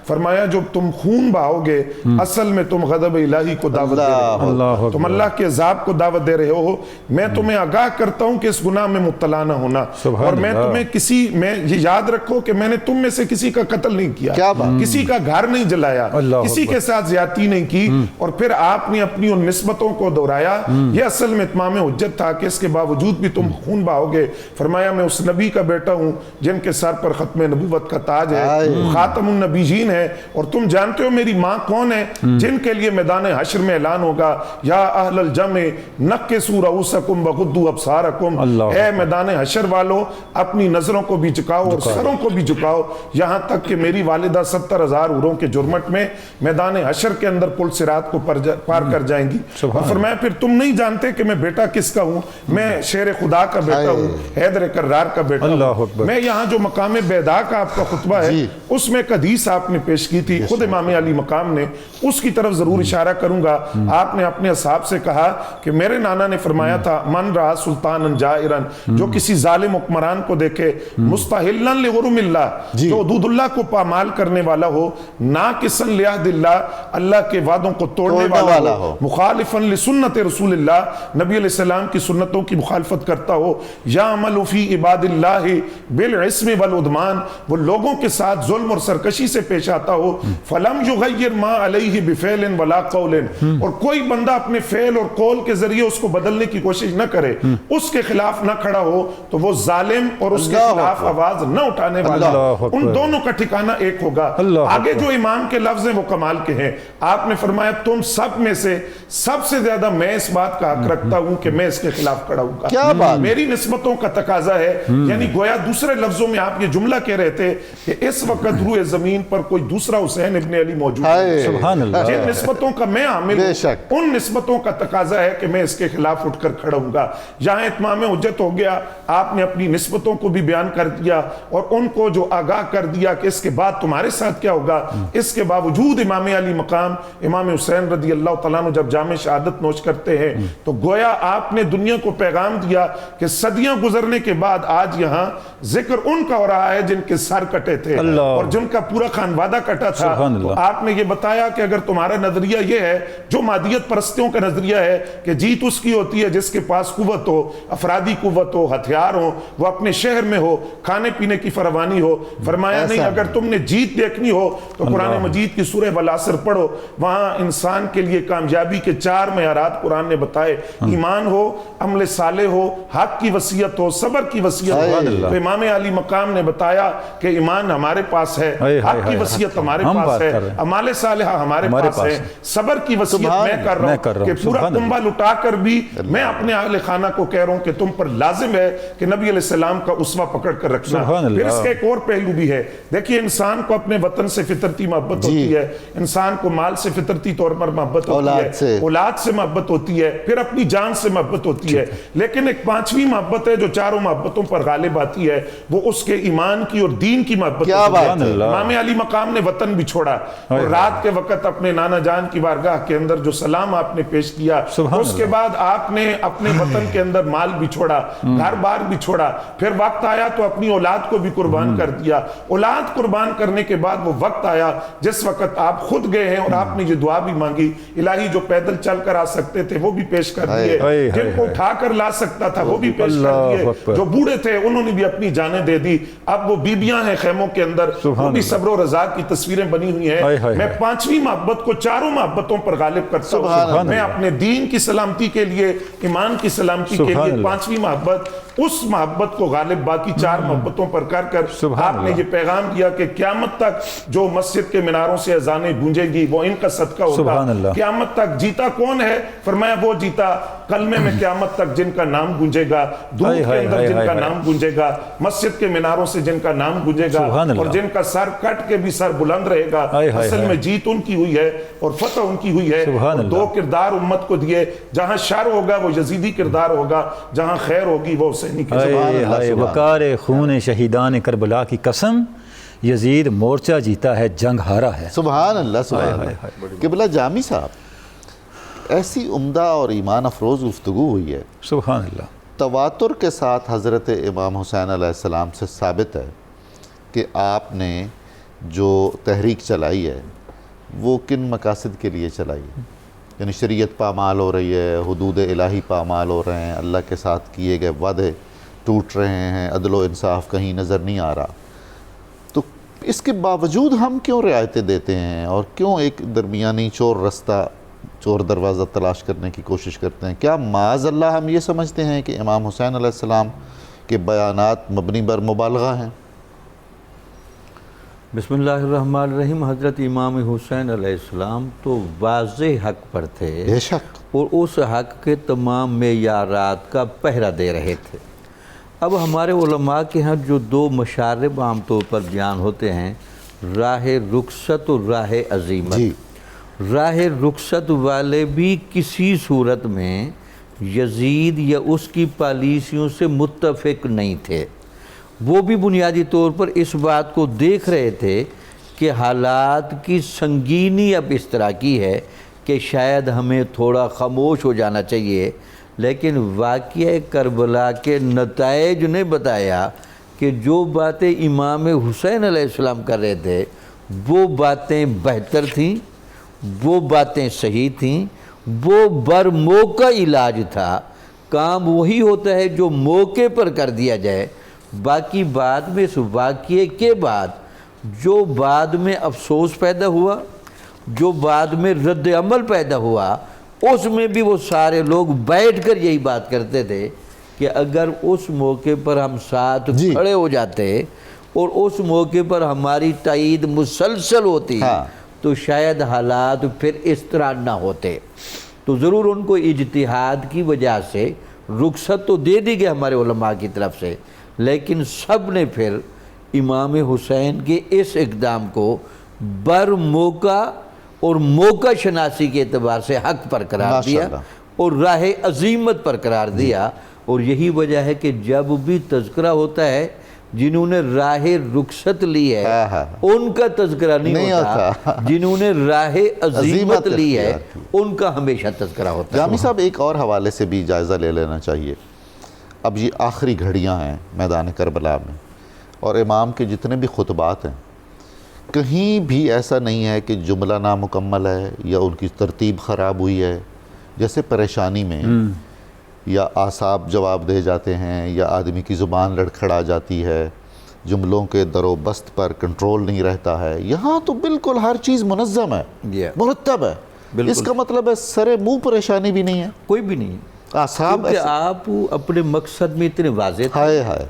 فرمایا جو تم خون بہاؤ گے اصل میں تم غضب الہی کو دعوت دے رہے ہو، تم اللہ کے عذاب کو دعوت دے رہے ہو، میں تمہیں آگاہ کرتا ہوں کہ اس گناہ میں مبتلا نہ ہونا، اور میں تمہیں میں یہ یاد رکھو کہ میں نے تم میں سے کسی کا قتل نہیں کیا، کسی کا گھر نہیں جلایا، کسی کے ساتھ زیادتی نہیں کی، اور پھر آپ نے اپنی ان نسبتوں کو دہرایا، یہ اصل میں اتمام حجت تھا کہ اس کے باوجود بھی تم خون بہاؤ گے۔ فرمایا میں اس نبی کا بیٹا ہوں جن کے سر پر ختم نبوت کا تاج ہے، خاتم النبیین ہے، اور تم جانتے ہو میری ماں کون ہے، جن کے لیے میدان حشر میں اعلان ہوگا یا اہل الجمع نکسوا رؤوسکم وغضوا ابصارکم، اے میدان حشر والو اپنی نظروں کو بھی جھکاؤ اور سروں کو بھی جھکاؤ، یہاں تک کہ میری والدہ 70,000 حوروں کے جرمٹ میں میدان حشر کے اندر پل صراط کو پار کر جائیں گی۔ اور فرمایا پھر تم نہیں جانتے کہ میں بیٹا کس کا ہوں، میں شیر خدا کا بیٹا ہوں، حیدر کرار کا بیٹا ہوں۔ میں یہاں جو مقام بیدا کا آپ کا خطبہ ہے اس میں ایک حدیث آپ نے پیش کی تھی خود امام علی مقام نے، اس کی طرف ضرور اشارہ کروں گا۔ آپ نے اپنے اصحاب سے کہا کہ میرے نانا نے فرمایا تھا من رہا سلطان جائرن، جو کسی ظالم حکمران کو دیکھے مستحلن لحرم اللہ، جو حدود اللہ کو پامال کرنے والا ہو، ناقصن لعہد اللہ، اللہ کے وعدوں کو توڑنے والا ہو، مخالفن لسنت رسول اللہ، نبی علیہ السلام کی سنتوں کی مخالفت کرتا ہو، یعمل فی عباد اللہ بالعصم والعدوان، وہ لوگوں کے ساتھ ظلم اور سرکشی سے پیش آتا ہو، فلم یغیر ما علیہ بفعل ولا قول، اور کوئی بندہ اپنے فعل اور قول کے ذریعے اس کو بدلنے کی کوشش نہ کرے، اس کے خلاف نہ کھڑا ہو، تو وہ ظالم اور اس کے خلاف آواز نہ اٹھانے والا، ان دونوں کا ٹھکانہ ایک ہوگا۔ آگے جو امام کے لفظ ہیں وہ کمال کے ہیں، آپ نے فرمایا تم سب میں سے سب سے زیادہ میں اس بات کا حق رکھتا ہوں کہ میں اس کے خلاف کھڑا ہوں گا، میری نسبتوں کا تقاضا ہے، یعنی گویا دوسرے لفظوں میں آپ یہ جملہ کہہ رہے تھے کہ اس وقت روئے زمین پر کوئی دوسرا حسین ابن علی موجود ہے، جن نسبتوں کا میں عامل ہوں ان نسبتوں کا تقاضا ہے کہ میں اس کے خلاف اٹھ کر کھڑا ہوں گا۔ یہاں اتمام حجت ہو گیا، آپ نے اپنی نسبتوں کو بھی بیان کر دیا اور ان کو جو آگاہ کر دیا کہ اس کے بعد تمہارے ساتھ کیا ہوگا۔ اس کے باوجود امام علی مقام امام حسین رضی اللہ تعالیٰ عنہ جب جام شہادت نوش کرتے ہیں تو گویا آپ نے دنیا کو پیغام دیا کہ صدیاں گزرنے کے بعد آج یہاں ذکر ان کا ہو رہا ہے جن کے سر کٹے تھے اور جن کا پورا خانوادہ کٹا تھا، تو آپ نے یہ بتایا کہ اگر تمہارا نظریہ یہ ہے جو مادیت پرستیوں کا نظریہ ہے کہ جیت اس کی ہوتی ہے جس کے پاس قوت ہو، افرادی قوت ہو، ہتھیار ہو، وہ اپنے شہر میں ہو، کھانے پینے کی فراوانی ہو، فرمایا نہیں، اگر تم نے جیت دیکھنی ہو تو قرآن مجید کی سورہ والعصر پڑھو، وہاں انسان کے لیے کامیابی کے 4 معیارات قرآن نے بتائے، ایمان ہو، عمل صالح ہو، حق کی وصیت ہو، صبر کی وصیت ہو۔ تو امام علی مقام نے بتایا کہ ایمان ہمارے پاس ہے، حق کی وصیت ہمارے پاس ہے، اعمال صالحہ ہمارے پاس ہے، صبر کی وصیت میں کر رہا ہوں کہ پورا کنبہ لٹا کر بھی میں اپنے اہل خانہ کو کہہ رہا ہوں کہ تم پر لازم ہے کہ نبی علیہ السلام کا اسوہ پکڑ کر رکھنا۔ پھر اس کا ایک اور پہلو بھی ہے، دیکھیے انسان کو اپنے وطن سے فطرتی محبت ہوتی ہے، انسان کو مال سے فطرتی طور پر محبت ہوتی ہے، اولاد سے محبت ہوتی ہے، پھر اپنی جان سے محبت ہوتی ہے، لیکن ایک 5ویں محبت ہے جو 4 محبتوں پر غالب آتی ہے، وہ اس کے ایمان کی اور دین کی محبت ہے۔ امام علی مقام نے وطن بھی چھوڑا اور رات کے وقت اپنے نانا جان کی بارگاہ کے اندر جو سلام آپ نے پیش کیا، اس کے بعد آپ نے اپنے وطن کے اندر مال بھی چھوڑا، گھر بار بھی چھوڑا، پھر وقت آیا تو اپنی اولاد کو بھی قربان کر دیا۔ اولاد قربان کرنے کے بعد وہ وقت آیا جس وقت آپ خود گئے ہیں اور آپ نے یہ دعا بھی مانگی، الہی جو پیدل چل کر آ سکتے تھے وہ بھی پیش کر دیے، جن کو اٹھا کر لا سکتا تھا وہ بھی پیش کر دیے، جو بوڑھے تھے انہوں نے بھی اپنی جانیں دے دی، اب وہ بیبیاں ہیں خیموں کے اندر، وہ بھی صبر و رضا کی تصویریں بنی ہوئی ہیں۔ میں 5ویں محبت کو 4 محبتوں پر غالب کرتا ہوں، میں اپنے دین کی سلامتی کے لیے، ایمان کی سلامتی کے لیے 5ویں محبت، اس محبت کو غالب باقی 4 محبتوں پر کر کر آپ نے یہ پیغام دیا کہ قیامت تک جو مسجد کے مناروں سے اذانیں گونجے گی وہ ان کا صدقہ ہوگا۔ قیامت تک جیتا کون ہے؟ فرمایا وہ جیتا کلمے میں قیامت تک جن کا نام گونجے گا، دودھ کے اندر جن کا نام گونجے گا، مسجد کے مناروں سے جن کا نام گونجے گا، اور جن کا سر کٹ کے بھی سر بلند رہے گا۔ اصل میں جیت ان کی ہوئی ہے اور فتح ان کی ہوئی ہے، اور 2 کردار امت کو دیے، جہاں شر ہوگا وہ یزیدی کردار ہوگا، جہاں خیر ہوگی وہ حسینی کردار۔ وقار خون شہیدان کربلا کی قسم، یزید مورچہ جیتا ہے جنگ ہارا ہے۔ سبحان اللہ، سبحان اللہ۔ قبلہ جامی صاحب، ایسی عمدہ اور ایمان افروز گفتگو ہوئی ہے، سبحان اللہ، تواتر کے ساتھ حضرت امام حسین علیہ السلام سے ثابت ہے کہ آپ نے جو تحریک چلائی ہے وہ کن مقاصد کے لیے چلائی ہے، یعنی شریعت پامال ہو رہی ہے، حدود الہی پامال ہو رہے ہیں، اللہ کے ساتھ کیے گئے وعدے ٹوٹ رہے ہیں، عدل و انصاف کہیں نظر نہیں آ رہا، تو اس کے باوجود ہم کیوں رعایتیں دیتے ہیں اور کیوں ایک درمیانی چور رستہ، چور دروازہ تلاش کرنے کی کوشش کرتے ہیں؟ کیا معاذ اللہ ہم یہ سمجھتے ہیں کہ امام حسین علیہ السلام کے بیانات مبنی بر مبالغہ ہیں؟ بسم اللہ الرحمن الرحیم۔ حضرت امام حسین علیہ السلام تو واضح حق پر تھے، بے شک، اور اس حق کے تمام معیارات کا پہرا دے رہے تھے۔ اب ہمارے علماء کے ہاں جو 2 مشارب عام طور پر بیان ہوتے ہیں، راہ رخصت اور راہ عزیمت۔ راہ رخصت والے بھی کسی صورت میں یزید یا اس کی پالیسیوں سے متفق نہیں تھے، وہ بھی بنیادی طور پر اس بات کو دیکھ رہے تھے کہ حالات کی سنگینی اب اس طرح کی ہے کہ شاید ہمیں تھوڑا خاموش ہو جانا چاہیے، لیکن واقعہ کربلا کے نتائج نے بتایا کہ جو باتیں امام حسین علیہ السلام کر رہے تھے وہ باتیں بہتر تھیں، وہ باتیں صحیح تھیں، وہ بر موقع علاج تھا۔ کام وہی ہوتا ہے جو موقع پر کر دیا جائے، باقی بعد میں اس واقعے کے بعد جو بعد میں افسوس پیدا ہوا، جو بعد میں رد عمل پیدا ہوا، اس میں بھی وہ سارے لوگ بیٹھ کر یہی بات کرتے تھے کہ اگر اس موقع پر ہم ساتھ کھڑے ہو جاتے اور اس موقع پر ہماری تائید مسلسل ہوتی تو شاید حالات پھر اس طرح نہ ہوتے۔ تو ضرور ان کو اجتہاد کی وجہ سے رخصت تو دے دی گئی ہمارے علماء کی طرف سے، لیکن سب نے پھر امام حسین کے اس اقدام کو بر موقع اور موقع شناسی کے اعتبار سے حق پر قرار دیا اور راہ عظیمت پر قرار دیا۔ اور یہی وجہ ہے کہ جب بھی تذکرہ ہوتا ہے جنہوں نے راہ رخصت لی ہے ان کا تذکرہ نہیں ہوتا، جنہوں نے راہ عظیمت لی ہے ان کا ہمیشہ تذکرہ ہوتا ہے۔ جامی صاحب ایک اور حوالے سے بھی جائزہ لے لینا چاہیے۔ اب یہ آخری گھڑیاں ہیں میدان کربلا میں، اور امام کے جتنے بھی خطبات ہیں کہیں بھی ایسا نہیں ہے کہ جملہ نامکمل ہے یا ان کی ترتیب خراب ہوئی ہے۔ جیسے پریشانی میں یا اعصاب جواب دے جاتے ہیں یا آدمی کی زبان لڑکھڑا جاتی ہے، جملوں کے در و بست پر کنٹرول نہیں رہتا ہے، یہاں تو بالکل ہر چیز منظم ہے، مرتب ہے۔ اس کا مطلب ہے سرے منہ پریشانی بھی نہیں ہے، کوئی بھی نہیں، اعصاب کیونکہ آپ اپنے مقصد میں اتنے واضح تھے۔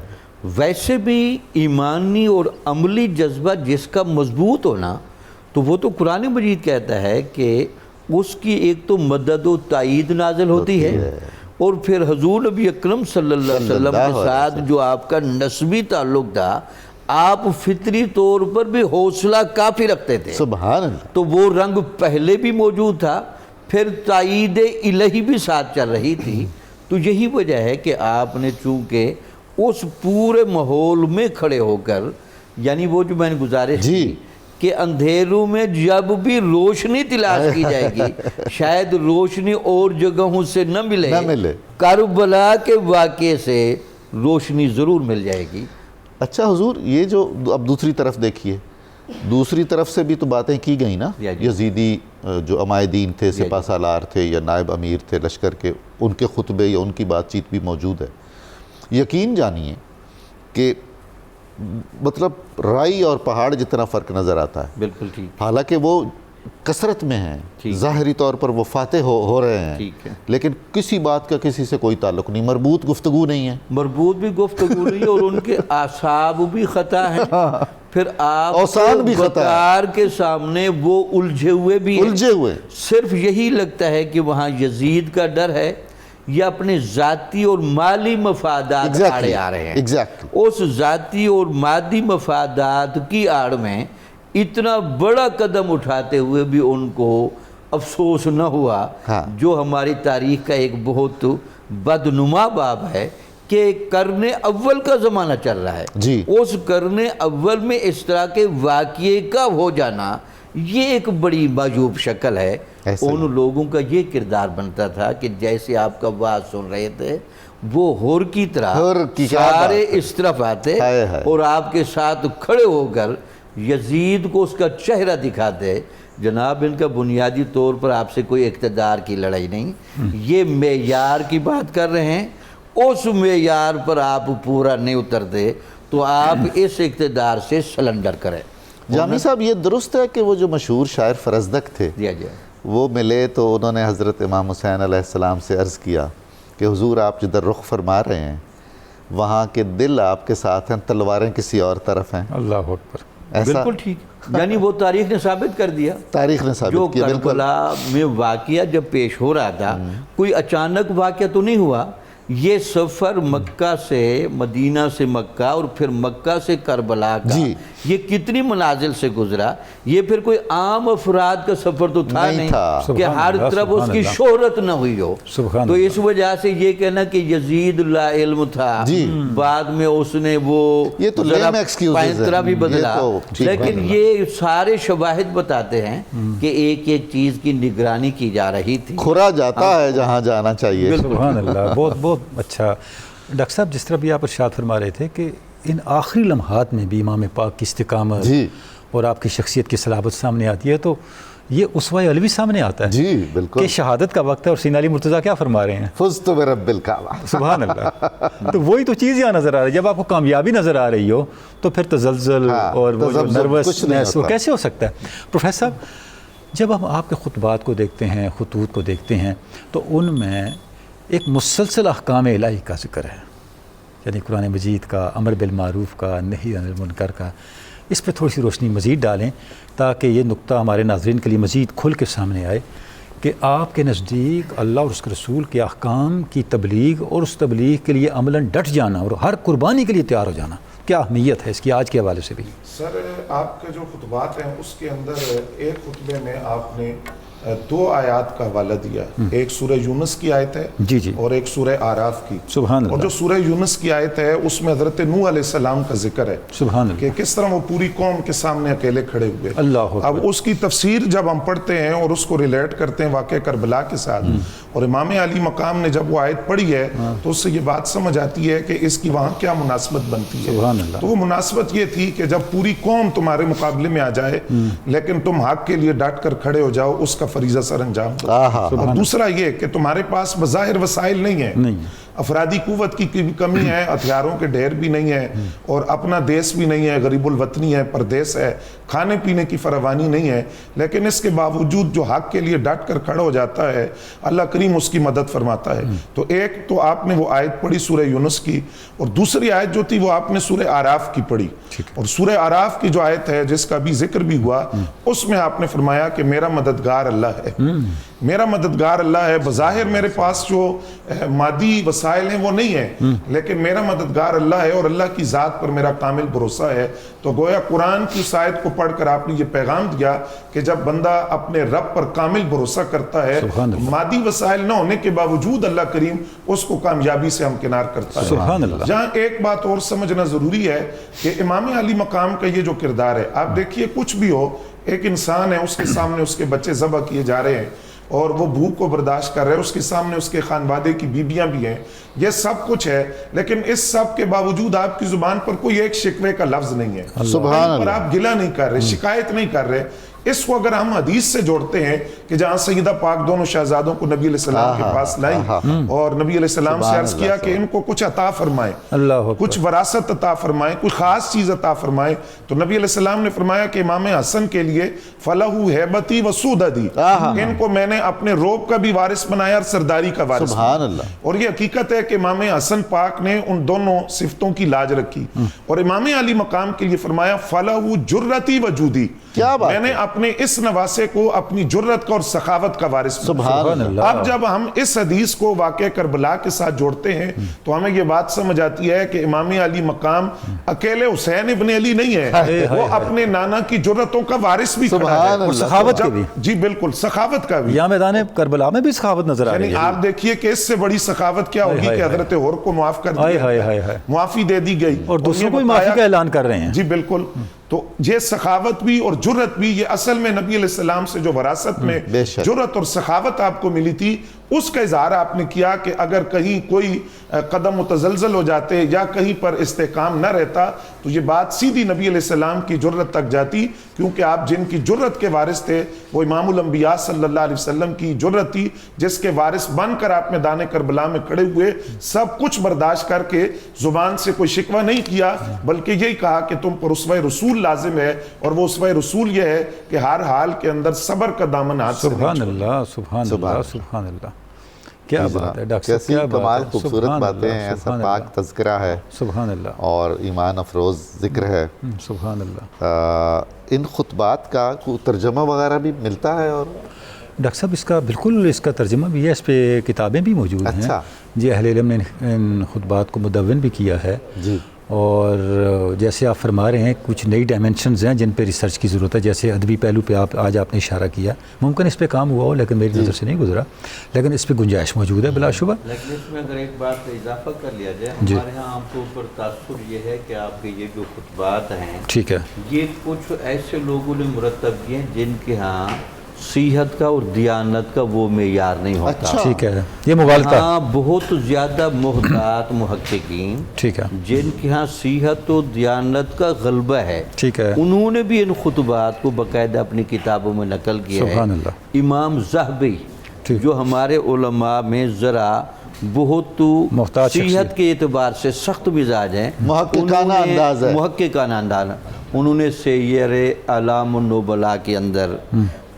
ویسے بھی ایمانی اور عملی جذبہ جس کا مضبوط ہونا، تو وہ تو قرآن مجید کہتا ہے کہ اس کی ایک تو مدد و تائید نازل ہوتی ہے، اور پھر حضور نبی اکرم صلی اللہ علیہ وسلم کے ساتھ جو آپ کا نسبی تعلق تھا، آپ فطری طور پر بھی حوصلہ کافی رکھتے تھے، سبحان اللہ، تو وہ رنگ پہلے بھی موجود تھا، پھر تائید الہی بھی ساتھ چل رہی تھی۔ تو یہی وجہ ہے کہ آپ نے چونکہ اس پورے ماحول میں کھڑے ہو کر، یعنی وہ جو میں نے گزارش کی کہ اندھیروں میں جب بھی روشنی تلاش کی جائے گی شاید روشنی اور جگہوں سے نہ ملے، کربلا کے واقعے سے روشنی ضرور مل جائے گی۔ اچھا حضور، یہ جو اب دوسری طرف دیکھیے، دوسری طرف سے بھی تو باتیں کی گئیں نا، یزیدی جو عمائدین تھے، سپہ سالار تھے یا نائب امیر تھے لشکر کے، ان کے خطبے یا ان کی بات چیت بھی موجود ہے۔ یقین جانیے کہ مطلب رائی اور پہاڑ جتنا فرق نظر آتا ہے، بالکل ٹھیک، حالانکہ وہ کثرت میں ہیں، ظاہری طور پر وہ فاتح ہو رہے ہیں، لیکن کسی بات کا کسی سے کوئی تعلق نہیں، مربوط گفتگو نہیں ہے، مربوط بھی گفتگو نہیں ہے، اور ان کے اعصاب بھی خطا ہیں، پھر آپ بکار کے سامنے وہ الجھے ہوئے صرف یہی لگتا ہے کہ وہاں یزید کا ڈر ہے یا اپنے ذاتی اور مالی مفادات آڑے آ رہے ہیں۔ اس ذاتی اور مادی مفادات کی آڑ میں اتنا بڑا قدم اٹھاتے ہوئے بھی ان کو افسوس نہ ہوا، جو ہماری تاریخ کا ایک بہت بدنما باب ہے کہ قرن اول کا زمانہ چل رہا ہے، اس قرن اول میں اس طرح کے واقعے کا ہو جانا یہ ایک بڑی معجوب شکل ہے۔ ان لوگوں کا یہ کردار بنتا تھا کہ جیسے آپ کا واعظ سن رہے تھے وہ ہور کی طرح سارے اس طرف آتے اور آپ کے ساتھ کھڑے ہو کر یزید کو اس کا چہرہ دکھاتے۔ جناب ان کا بنیادی طور پر آپ سے کوئی اقتدار کی لڑائی نہیں، یہ معیار کی بات کر رہے ہیں، اس معیار پر آپ پورا نہیں اترتے تو آپ اس اقتدار سے سلنڈر کریں۔ جامی صاحب یہ درست ہے کہ وہ جو مشہور شاعر فرزدق تھے وہ ملے تو انہوں نے حضرت امام حسین علیہ السلام سے عرض کیا کہ حضور آپ جدھر رخ فرما رہے ہیں وہاں کے دل آپ کے ساتھ ہیں، تلواریں کسی اور طرف ہیں۔ اللہ اکبر، بالکل ٹھیک، یعنی وہ تاریخ نے ثابت کر دیا، تاریخ نے ثابت کیا۔ کربلا میں واقعہ جب پیش ہو رہا تھا کوئی اچانک واقعہ تو نہیں ہوا، یہ سفر مکہ سے مدینہ سے مکہ اور پھر مکہ سے کربلا کا یہ کتنی منازل سے گزرا. یہ پھر کوئی عام افراد کا سفر تو تھا نہیں کہ ہر طرف اس کی شہرت نہ ہوئی ہو. تو اس وجہ سے یہ کہنا کہ یزید لا علم تھا, بعد میں اس نے وہ پینترا بھی بدلا, لیکن یہ سارے شواہد بتاتے ہیں کہ ایک ایک چیز کی نگرانی کی جا رہی تھی. کھرا جاتا ہے جہاں جانا چاہیے. سبحان اللہ. بہت بہت اچھا. ڈاکٹر صاحب جس طرح بھی آپ ارشاد فرما رہے تھے کہ ان آخری لمحات میں بھی امام پاک کی استقامت اور آپ کی شخصیت کی صلابت سامنے آتی ہے, تو یہ اسوہ علوی سامنے آتا ہے. جی بالکل. کہ شہادت کا وقت ہے اور سینا علی مرتضیٰ کیا فرما رہے ہیں؟ فزت برب الکعبہ. سبحان اللہ. تو وہی تو چیز یہاں نظر آ رہی ہے. جب آپ کو کامیابی نظر آ رہی ہو تو پھر تزلزل اور وہ جو نروسنس وہ کیسے ہو سکتا ہے؟ پروفیسر صاحب جب ہم آپ کے خطبات کو دیکھتے ہیں, خطوط کو دیکھتے ہیں, تو ان میں ایک مسلسل احکام الہی کا ذکر ہے, یعنی قرآن مجید کا, امر بالمعروف کا, نہی عن المنکر کا. اس پہ تھوڑی سی روشنی مزید ڈالیں تاکہ یہ نقطہ ہمارے ناظرین کے لیے مزید کھل کے سامنے آئے کہ آپ کے نزدیک اللہ اور اس کے رسول کے احکام کی تبلیغ اور اس تبلیغ کے لیے عملاً ڈٹ جانا اور ہر قربانی کے لیے تیار ہو جانا کیا اہمیت ہے اس کی آج کے حوالے سے بھی؟ سر آپ کے جو خطبات ہیں اس کے اندر ایک خطبے میں آپ نے 2 آیات کا حوالہ دیا. ایک سورہ یونس کی آیت ہے اور ایک سورہ آراف کی. سبحان اللہ. اور جو سورہ یونس کی آیت ہے اس میں حضرت نوح علیہ السلام کا ذکر ہے. سبحان اللہ. کہ کس طرح وہ پوری قوم کے سامنے اکیلے کھڑے ہوئے. اللہ. اب اس کی تفسیر جب ہم پڑھتے ہیں اور اس کو ریلیٹ کرتے ہیں واقعہ کربلا کے ساتھ, اور امام علی مقام نے جب وہ آیت پڑھی ہے تو اس سے یہ بات سمجھ آتی ہے کہ اس کی وہاں کیا مناسبت بنتی ہے. سبحان اللہ. تو وہ مناسبت یہ تھی کہ جب پوری قوم تمہارے مقابلے میں آ جائے لیکن تم حق کے لیے ڈٹ کر کھڑے ہو جاؤ, اس کا فریضہ سر انجام. اور دوسرا یہ کہ تمہارے پاس بظاہر وسائل نہیں ہیں, افرادی قوت کی کمی ہے, ہتھیاروں کے ڈھیر بھی نہیں ہے, اور اپنا دیس بھی نہیں ہے, غریب الوطنی ہے, پردیس ہے, کھانے پینے کی فراوانی نہیں ہے, لیکن اس کے باوجود جو حق کے لیے ڈٹ کر کھڑا ہو جاتا ہے اللہ کریم اس کی مدد فرماتا ہے. تو ایک تو آپ نے وہ آیت پڑھی سورہ یونس کی, اور دوسری آیت جو تھی وہ آپ نے سورہ آراف کی پڑھی. اور سورہ آراف کی جو آیت ہے جس کا بھی ذکر بھی ہوا, اس میں آپ نے فرمایا کہ میرا مددگار اللہ ہے, میرا مددگار اللہ ہے. بظاہر میرے پاس جو مادی وسائل ہیں وہ نہیں ہیں, لیکن میرا مددگار اللہ ہے اور اللہ کی ذات پر میرا کامل بھروسہ ہے. تو گویا قرآن کی اس آیت کو پڑھ کر آپ نے یہ پیغام دیا کہ جب بندہ اپنے رب پر کامل بھروسہ کرتا ہے, مادی وسائل نہ ہونے کے باوجود اللہ کریم اس کو کامیابی سے ہمکنار کرتا ہے. جہاں ایک بات اور سمجھنا ضروری ہے کہ امام علی مقام کا یہ جو کردار ہے, آپ دیکھیے کچھ بھی ہو, ایک انسان ہے, اس کے سامنے اس کے بچے ذبح کیے جا رہے ہیں اور وہ بھوک کو برداشت کر رہے ہیں, اس کے سامنے اس کے خانوادے کی بیبیاں بھی ہیں, یہ سب کچھ ہے, لیکن اس سب کے باوجود آپ کی زبان پر کوئی ایک شکوے کا لفظ نہیں ہے. سبحان اللہ. پر آپ گلہ نہیں کر رہے, شکایت نہیں کر رہے. اس کو اگر ہم حدیث سے جوڑتے ہیں کہ جہاں سیدہ پاک دونوں شہزادوں کو نبی علیہ السلام کے پاس لائی اور نبی علیہ السلام سے عرض کیا کہ ان کو کچھ عطا فرمائیں, کچھ وراثت عطا فرمائیں, کوئی خاص چیز عطا فرمائیں, تو نبی علیہ السلام نے فرمایا کہ امام حسن کے لیے فلہو ہیبتی و سوددی, ان کو میں نے اپنے روب کا بھی وارث بنایا اور سرداری کا وارث بنایا. اور یہ حقیقت ہے کہ امام حسن پاک نے ان دونوں صفتوں کی لاج رکھی, اور امام علی مقام کے لیے فرمایا فلہو جرتی و جودی, میں نے اپنے اس نواسے کو اپنی جرت کا اور سخاوت کا وارث بنایا. اب جب ہم اس حدیث کو واقعہ کربلا کے ساتھ جوڑتے ہیں تو ہمیں یہ بات سمجھ آتی ہے کہ امام علی مقام اکیلے حسین ابن علی نہیں ہے, وہ اپنے نانا کی جرتوں کا وارث بھی کھڑا ہے, اور سخاوت کا بھی. جی بالکل, سخاوت کا بھی. یا میدان کربلا میں بھی سخاوت نظر آ رہی ہے. آپ دیکھیے کہ اس سے بڑی سخاوت کیا ہوگی کہ حضرت ہور کو معاف کر دیا, معافی دے دی گئی, اور دوسروں کو معافی کا اعلان کر رہے ہیں. جی بالکل. تو یہ سخاوت بھی اور جرت بھی, یہ اصل میں نبی علیہ السلام سے جو وراثت میں جرت اور سخاوت آپ کو ملی تھی, اس کا اظہار آپ نے کیا کہ اگر کہیں کوئی قدم متزلزل ہو جاتے یا کہیں پر استحکام نہ رہتا تو یہ بات سیدھی نبی علیہ السلام کی جرت تک جاتی, کیونکہ آپ جن کی جرت کے وارث تھے وہ امام الانبیاء صلی اللہ علیہ وسلم کی جرت تھی, جس کے وارث بن کر آپ میدان کربلا میں کھڑے ہوئے, سب کچھ برداشت کر کے زبان سے کوئی شکوہ نہیں کیا, بلکہ یہی کہا کہ تم پر اسوہ رسول لازم ہے, اور وہ اسوہ رسول یہ ہے کہ ہر حال کے اندر صبر کا دامن ہاتھ سے نہیں چھوڑو. سبحان اللہ, سبحان اللہ, سبحان اللہ. کیا بات ہے ڈاکٹر صاحب, کیسی کمال خوبصورت باتیں ہیں, ایسا پاک تذکرہ ہے, سبحان اللہ, اور ایمان افروز ذکر ہے, سبحان اللہ. ان خطبات کا کوئی ترجمہ وغیرہ بھی ملتا ہے؟ اور ڈاکٹر صاحب اس کا بالکل اس کا ترجمہ بھی ہے، اس پہ کتابیں بھی موجود ہیں اچھا جی، اہل علم نے ان خطبات کو مدون بھی کیا ہے جی اور جیسے آپ فرما رہے ہیں کچھ نئی ڈائمنشنز ہیں جن پہ ریسرچ کی ضرورت ہے، جیسے ادبی پہلو پہ آج آپ نے اشارہ کیا، ممکن اس پہ کام ہوا ہو لیکن میری نظر سے نہیں گزرا، لیکن اس پہ گنجائش موجود ہے بلا شبہ۔ لیکن اس میں اگر ایک بات اضافہ کر لیا جائے، جی ہمارے ہاں عام طور پر تاثر یہ ہے کہ آپ کے یہ جو خطبات ہیں ٹھیک ہے یہ کچھ ایسے لوگوں نے مرتب کیے ہیں جن کے ہاں صحت کا اور دیانت کا وہ معیار نہیں ہوتا۔ اچھا ٹھیک ہے، یہ مغالطہ ہاں بہت زیادہ محتاط محققین ٹھیک ہے جن کے ہاں صحت و دیانت کا غلبہ ہے، ٹھیک ہے انہوں نے بھی ان خطبات کو باقاعدہ اپنی کتابوں میں نقل کیا ہے۔ سبحان اللہ۔ امام زہبی ٹھیک۔ جو ہمارے علماء میں ذرا بہت محتاط شخصیت۔ صحت کے اعتبار سے سخت مزاج ہیں، محققانہ انداز ہے۔ محققانہ انداز ہے، انہوں نے سیر اعلام النبلاء کے اندر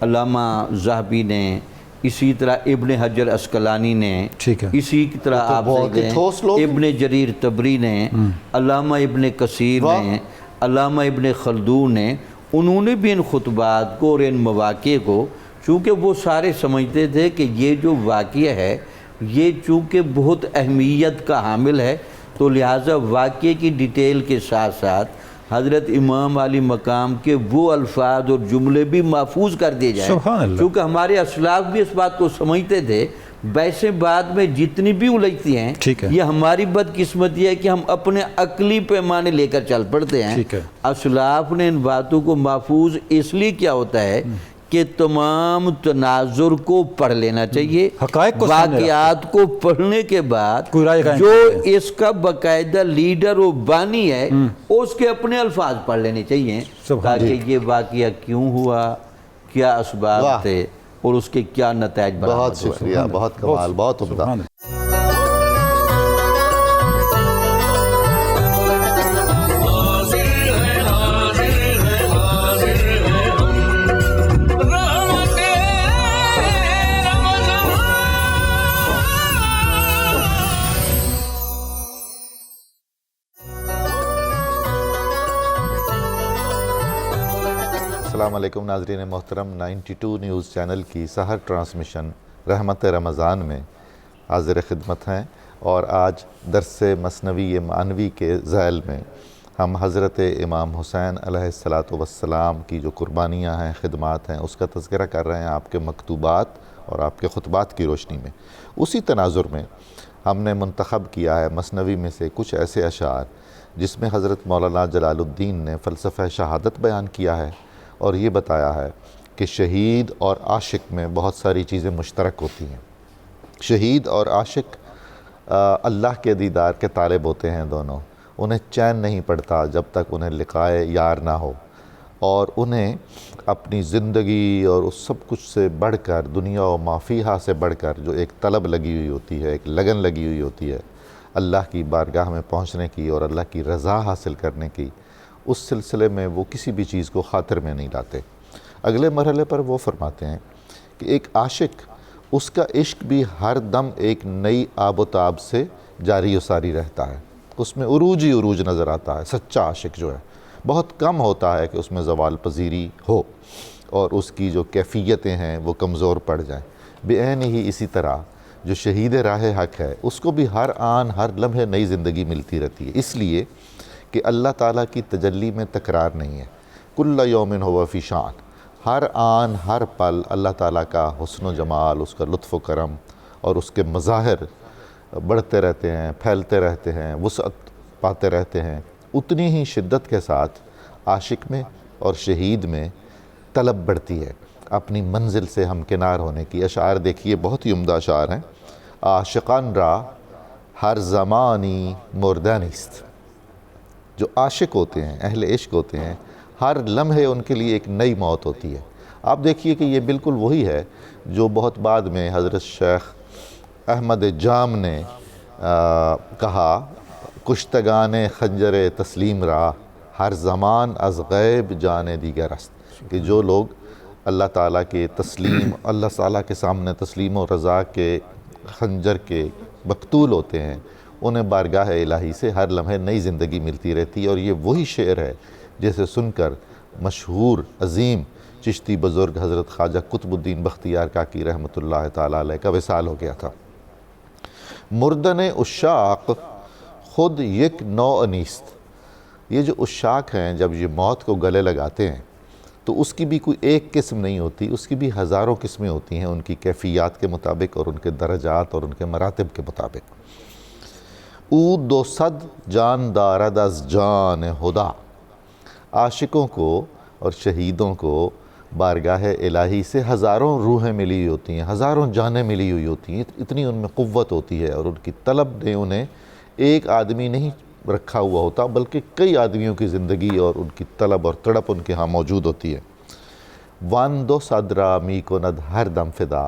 علامہ زہبی نے، اسی طرح ابن حجر عسقلانی نے، ٹھیک ہے اسی کی طرح آپ بہت ہی دیکھیں ٹھوس لوگ ہیں۔ ابن جریر طبری نے، علامہ ابن کثیر نے، علامہ ابن خلدون نے، انہوں نے بھی ان خطبات کو اور ان مواقع کو، چونکہ وہ سارے سمجھتے تھے کہ یہ جو واقعہ ہے یہ چونکہ بہت اہمیت کا حامل ہے، تو لہٰذا واقعے کی ڈیٹیل کے ساتھ ساتھ حضرت امام علی مقام کے وہ الفاظ اور جملے بھی محفوظ کر دیے جائیں، سبحان اللہ۔ چونکہ ہمارے اسلاف بھی اس بات کو سمجھتے تھے۔ ویسے بعد میں جتنی بھی الجھتی ہیں ٹھیک ہے۔ یہ ہماری بدقسمتی ہے کہ ہم اپنے عقلی پیمانے لے کر چل پڑتے ہیں۔ ٹھیک ہے۔ اسلاف نے ان باتوں کو محفوظ اس لیے کیا ہوتا ہے کہ تمام تناظر کو پڑھ لینا چاہیے، حقائق کو سامنے واقعات کو پڑھنے کے بعد کوئی رائے قائم جو کرتے اس کا باقاعدہ لیڈر و بانی ہے اس کے اپنے الفاظ پڑھ لینے چاہیے، سبحان تاکہ یہ واقعہ کیوں ہوا، کیا اسباب واہ۔ تھے اور اس کے کیا نتائج برآمد بہت ہوئے۔ شکریہ، بہت کمال، بہت عمدہ۔ سبحان اللہ۔ السلام علیکم ناظرین محترم، 92 نیوز چینل کی سحر ٹرانسمیشن رحمت رمضان میں حاضر خدمت ہیں، اور آج درس مثنوی معنوی کے ذیل میں ہم حضرت امام حسین علیہ السلام کی جو قربانیاں ہیں، خدمات ہیں، اس کا تذکرہ کر رہے ہیں آپ کے مکتوبات اور آپ کے خطبات کی روشنی میں۔ اسی تناظر میں ہم نے منتخب کیا ہے مثنوی میں سے کچھ ایسے اشعار جس میں حضرت مولانا جلال الدین نے فلسفہ شہادت بیان کیا ہے اور یہ بتایا ہے کہ شہید اور عاشق میں بہت ساری چیزیں مشترک ہوتی ہیں۔ شہید اور عاشق اللہ کے دیدار کے طالب ہوتے ہیں دونوں، انہیں چین نہیں پڑتا جب تک انہیں لقائے یار نہ ہو، اور انہیں اپنی زندگی اور اس سب کچھ سے بڑھ کر، دنیا و ما فیہا سے بڑھ کر جو ایک طلب لگی ہوئی ہوتی ہے، ایک لگن لگی ہوئی ہوتی ہے اللہ کی بارگاہ میں پہنچنے کی اور اللہ کی رضا حاصل کرنے کی، اس سلسلے میں وہ کسی بھی چیز کو خاطر میں نہیں لاتے۔ اگلے مرحلے پر وہ فرماتے ہیں کہ ایک عاشق، اس کا عشق بھی ہر دم ایک نئی آب و تاب سے جاری و ساری رہتا ہے، اس میں عروج ہی عروج نظر آتا ہے۔ سچا عاشق جو ہے بہت کم ہوتا ہے کہ اس میں زوال پذیری ہو اور اس کی جو کیفیتیں ہیں وہ کمزور پڑ جائیں۔ بے عین ہی اسی طرح جو شہید راہ حق ہے اس کو بھی ہر آن ہر لمحے نئی زندگی ملتی رہتی ہے، اس لیے کہ اللہ تعالیٰ کی تجلی میں تکرار نہیں ہے۔ کل یوم ہوا فی شان، ہر آن ہر پل اللہ تعالیٰ کا حسن و جمال، اس کا لطف و کرم اور اس کے مظاہر بڑھتے رہتے ہیں، پھیلتے رہتے ہیں، وسعت پاتے رہتے ہیں۔ اتنی ہی شدت کے ساتھ عاشق میں اور شہید میں طلب بڑھتی ہے اپنی منزل سے ہمکنار ہونے کی۔ اشعار دیکھیے، بہت ہی عمدہ اشعار ہیں۔ عاشقان را ہر زمانی مردانیست، جو عاشق ہوتے ہیں، اہل عشق ہوتے ہیں، ہر لمحے ان کے لیے ایک نئی موت ہوتی ہے۔ آپ دیکھیے کہ یہ بالکل وہی ہے جو بہت بعد میں حضرت شیخ احمد جام نے کہا، کشتگان خنجر تسلیم را ہر زمان از غیب جان دیگر است، کہ جو لوگ اللہ تعالیٰ کے تسلیم، اللہ تعالیٰ کے سامنے تسلیم و رضا کے خنجر کے مقتول ہوتے ہیں، انہیں بارگاہ الہی سے ہر لمحے نئی زندگی ملتی رہتی ہے۔ اور یہ وہی شعر ہے جسے سن کر مشہور عظیم چشتی بزرگ حضرت خواجہ قطب الدین بختیار کاکی رحمۃ اللہ تعالیٰ علیہ کا وصال ہو گیا تھا۔ مردن عشاق خود یک نو انیست، یہ جو عشاق ہیں جب یہ موت کو گلے لگاتے ہیں تو اس کی بھی کوئی ایک قسم نہیں ہوتی، اس کی بھی ہزاروں قسمیں ہوتی ہیں ان کی کیفیات کے مطابق اور ان کے درجات اور ان کے مراتب کے مطابق۔ او 200 جان دارد از جان خدا، عاشقوں کو اور شہیدوں کو بارگاہ الہی سے ہزاروں روحیں ملی ہوئی ہوتی ہیں، ہزاروں جانیں ملی ہوئی ہوتی ہیں، اتنی ان میں قوت ہوتی ہے، اور ان کی طلب نے انہیں ایک آدمی نہیں رکھا ہوا ہوتا بلکہ کئی آدمیوں کی زندگی اور ان کی طلب اور تڑپ ان کے ہاں موجود ہوتی ہے۔ وان دو صدرا می کند ہر دم فدا،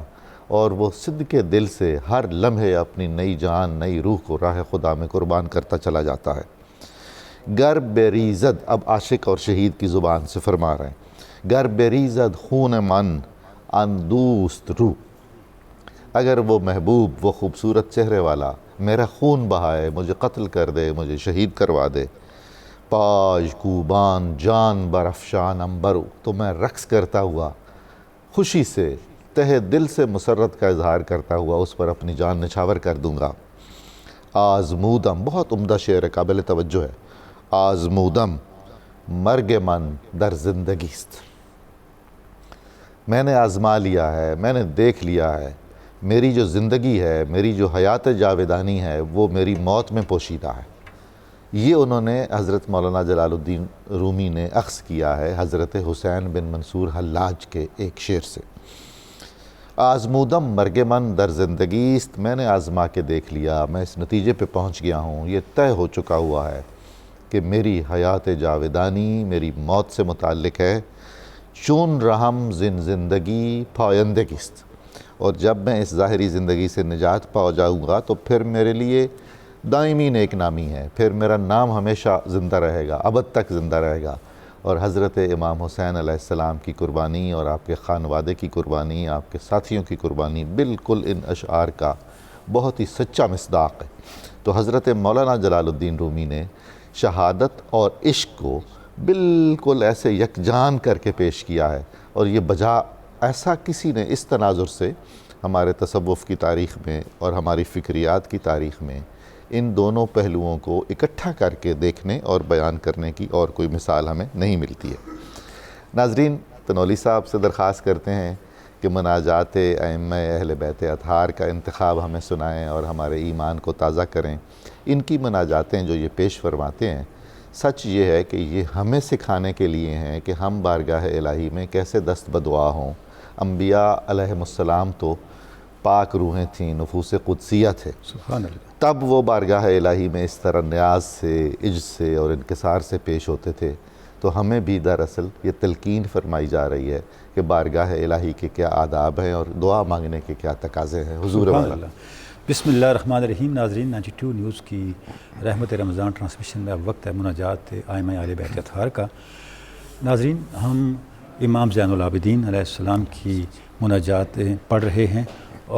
اور وہ صدق دل سے ہر لمحے اپنی نئی جان نئی روح کو راہ خدا میں قربان کرتا چلا جاتا ہے۔ گر بریزد، اب عاشق اور شہید کی زبان سے فرما رہے ہیں، گر بریزد خون من ان دوست رو، اگر وہ محبوب وہ خوبصورت چہرے والا میرا خون بہائے، مجھے قتل کر دے، مجھے شہید کروا دے، پاج کوبان جان برافشان امبرو، تو میں رقص کرتا ہوا خوشی سے تہ دل سے مسرت کا اظہار کرتا ہوا اس پر اپنی جان نچھاور کر دوں گا۔ آزمودم، بہت عمدہ شعر ہے، قابل توجہ ہے۔ آزمودم مرگ من در زندگیست، میں نے آزما لیا ہے، میں نے دیکھ لیا ہے، میری جو زندگی ہے، میری جو حیات جاویدانی ہے وہ میری موت میں پوشیدہ ہے۔ یہ انہوں نے حضرت مولانا جلال الدین رومی نے اخذ کیا ہے حضرت حسین بن منصور حلاج کے ایک شعر سے۔ آزمودم مرگ من در زندگیست، میں نے آزما کے دیکھ لیا، میں اس نتیجے پہ پہنچ گیا ہوں، یہ طے ہو چکا ہوا ہے کہ میری حیات جاویدانی میری موت سے متعلق ہے۔ چون رحم زن زندگی پائندگیست، اور جب میں اس ظاہری زندگی سے نجات پا جاؤں گا تو پھر میرے لیے دائمی نیک نامی ہے، پھر میرا نام ہمیشہ زندہ رہے گا، ابد تک زندہ رہے گا۔ اور حضرت امام حسین علیہ السلام کی قربانی اور آپ کے خانوادے کی قربانی، آپ کے ساتھیوں کی قربانی بالکل ان اشعار کا بہت ہی سچا مصداق ہے۔ تو حضرت مولانا جلال الدین رومی نے شہادت اور عشق کو بالکل ایسے یکجان کر کے پیش کیا ہے، اور یہ بجا ایسا کسی نے اس تناظر سے ہمارے تصوف کی تاریخ میں اور ہماری فکریات کی تاریخ میں ان دونوں پہلوؤں کو اکٹھا کر کے دیکھنے اور بیان کرنے کی اور کوئی مثال ہمیں نہیں ملتی ہے۔ ناظرین، تنولی صاحب سے درخواست کرتے ہیں کہ مناجات ائمہ اہل بیت اطہار کا انتخاب ہمیں سنائیں اور ہمارے ایمان کو تازہ کریں۔ ان کی مناجاتیں جو یہ پیش فرماتے ہیں، سچ یہ ہے کہ یہ ہمیں سکھانے کے لیے ہیں کہ ہم بارگاہ الہی میں کیسے دست بدعا ہوں۔ انبیاء علیہم السلام تو پاک روحیں تھیں، نفوس قدسیہ تھے، سبحان اللہ، تب وہ بارگاہ الہی میں اس طرح نیاز سے، عجز سے اور انکسار سے پیش ہوتے تھے۔ تو ہمیں بھی دراصل یہ تلقین فرمائی جا رہی ہے کہ بارگاہ الہی کے کیا آداب ہیں اور دعا مانگنے کے کیا تقاضے ہیں۔ حضور سبحان والا، اللہ۔ بسم اللہ الرحمن الرحیم۔ ناظرین، 92 نیوز کی رحمت رمضان ٹرانسمیشن میں اب وقت ہے مناجات ائمہ اہل بیت اطہار کا۔ ناظرین، ہم امام زین العابدین علیہ السلام کی مناجاتیں پڑھ رہے ہیں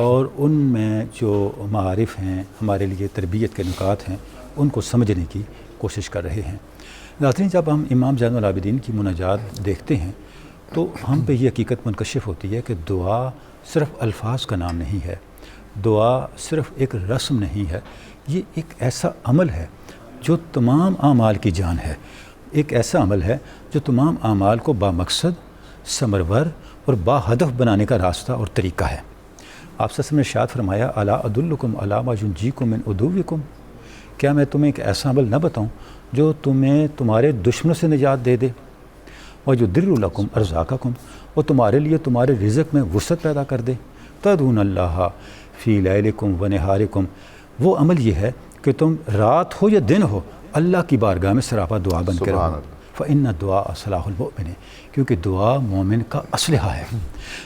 اور ان میں جو معارف ہیں، ہمارے لیے تربیت کے نکات ہیں، ان کو سمجھنے کی کوشش کر رہے ہیں۔ ناظرین، جب ہم امام زین العابدین کی مناجات دیکھتے ہیں تو ہم پہ یہ حقیقت منکشف ہوتی ہے کہ دعا صرف الفاظ کا نام نہیں ہے، دعا صرف ایک رسم نہیں ہے، یہ ایک ایسا عمل ہے جو تمام اعمال کی جان ہے، ایک ایسا عمل ہے جو تمام اعمال کو بامقصد، ثمرور اور با ہدف بنانے کا راستہ اور طریقہ ہے۔ آپ صلی اللہ علیہ وسلم نے ارشاد فرمایا، الا ادلکم علی ما ینجیکم من عدوکم، کیا میں تمہیں ایک ایسا عمل نہ بتاؤں جو تمہیں تمہارے دشمنوں سے نجات دے دے، ویدر لکم ارزاقکم، اور تمہارے لیے تمہارے رزق میں وسعت پیدا کر دے، تدعون اللہ فی لیلکم و نہارکم، وہ عمل یہ ہے کہ تم رات ہو یا دن ہو اللہ کی بارگاہ میں سراپا دعا بن کے رہو، فإن الدعاء صلاح المؤمن، کیونکہ دعا مومن کا اسلحہ ہے۔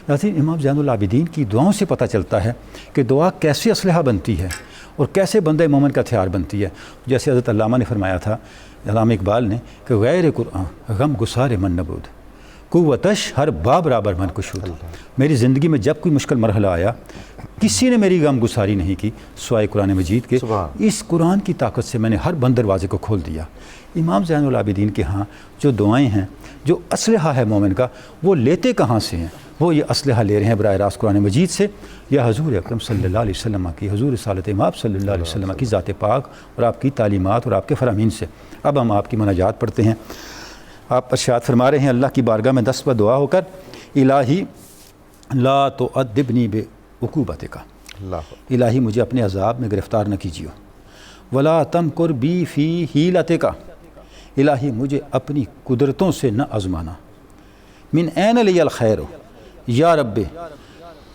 ناظرین، امام زین العابدین کی دعاؤں سے پتہ چلتا ہے کہ دعا کیسے اسلحہ بنتی ہے اور کیسے بندہ مومن کا ہتھیار بنتی ہے۔ جیسے حضرت علامہ نے فرمایا تھا، علامہ اقبال نے، کہ غیر قرآن غم گسار من نبود، قوتش ہر باب برابر من کشود، میری زندگی میں جب کوئی مشکل مرحلہ آیا کسی نے میری غم گساری نہیں کی سوائے قرآن مجید کے، اس قرآن کی طاقت سے میں نے ہر بند دروازے کو کھول دیا۔ امام زین العابدین کے ہاں جو دعائیں ہیں جو اسلحہ ہے مومن کا وہ لیتے کہاں سے ہیں؟ وہ یہ اسلحہ لے رہے ہیں براہ راست قرآن مجید سے یا حضور اکرم صلی اللہ علیہ وسلم کی، حضور رسالت مآب صلی اللہ علیہ وسلم کی ذات پاک اور آپ کی تعلیمات اور آپ کے فرامین سے۔ اب ہم آپ کی مناجات پڑھتے ہیں۔ آپ ارشاد فرما رہے ہیں اللہ کی بارگاہ میں دست دعا ہو کر، الہی لا تؤدبنی بعقوبتک، الہی مجھے اپنے عذاب میں گرفتار نہ کیجیے، ولا تمکر بی فی حیلتک، الہی مجھے اپنی قدرتوں سے نہ آزمانا، من این لی الخیر، یا رب،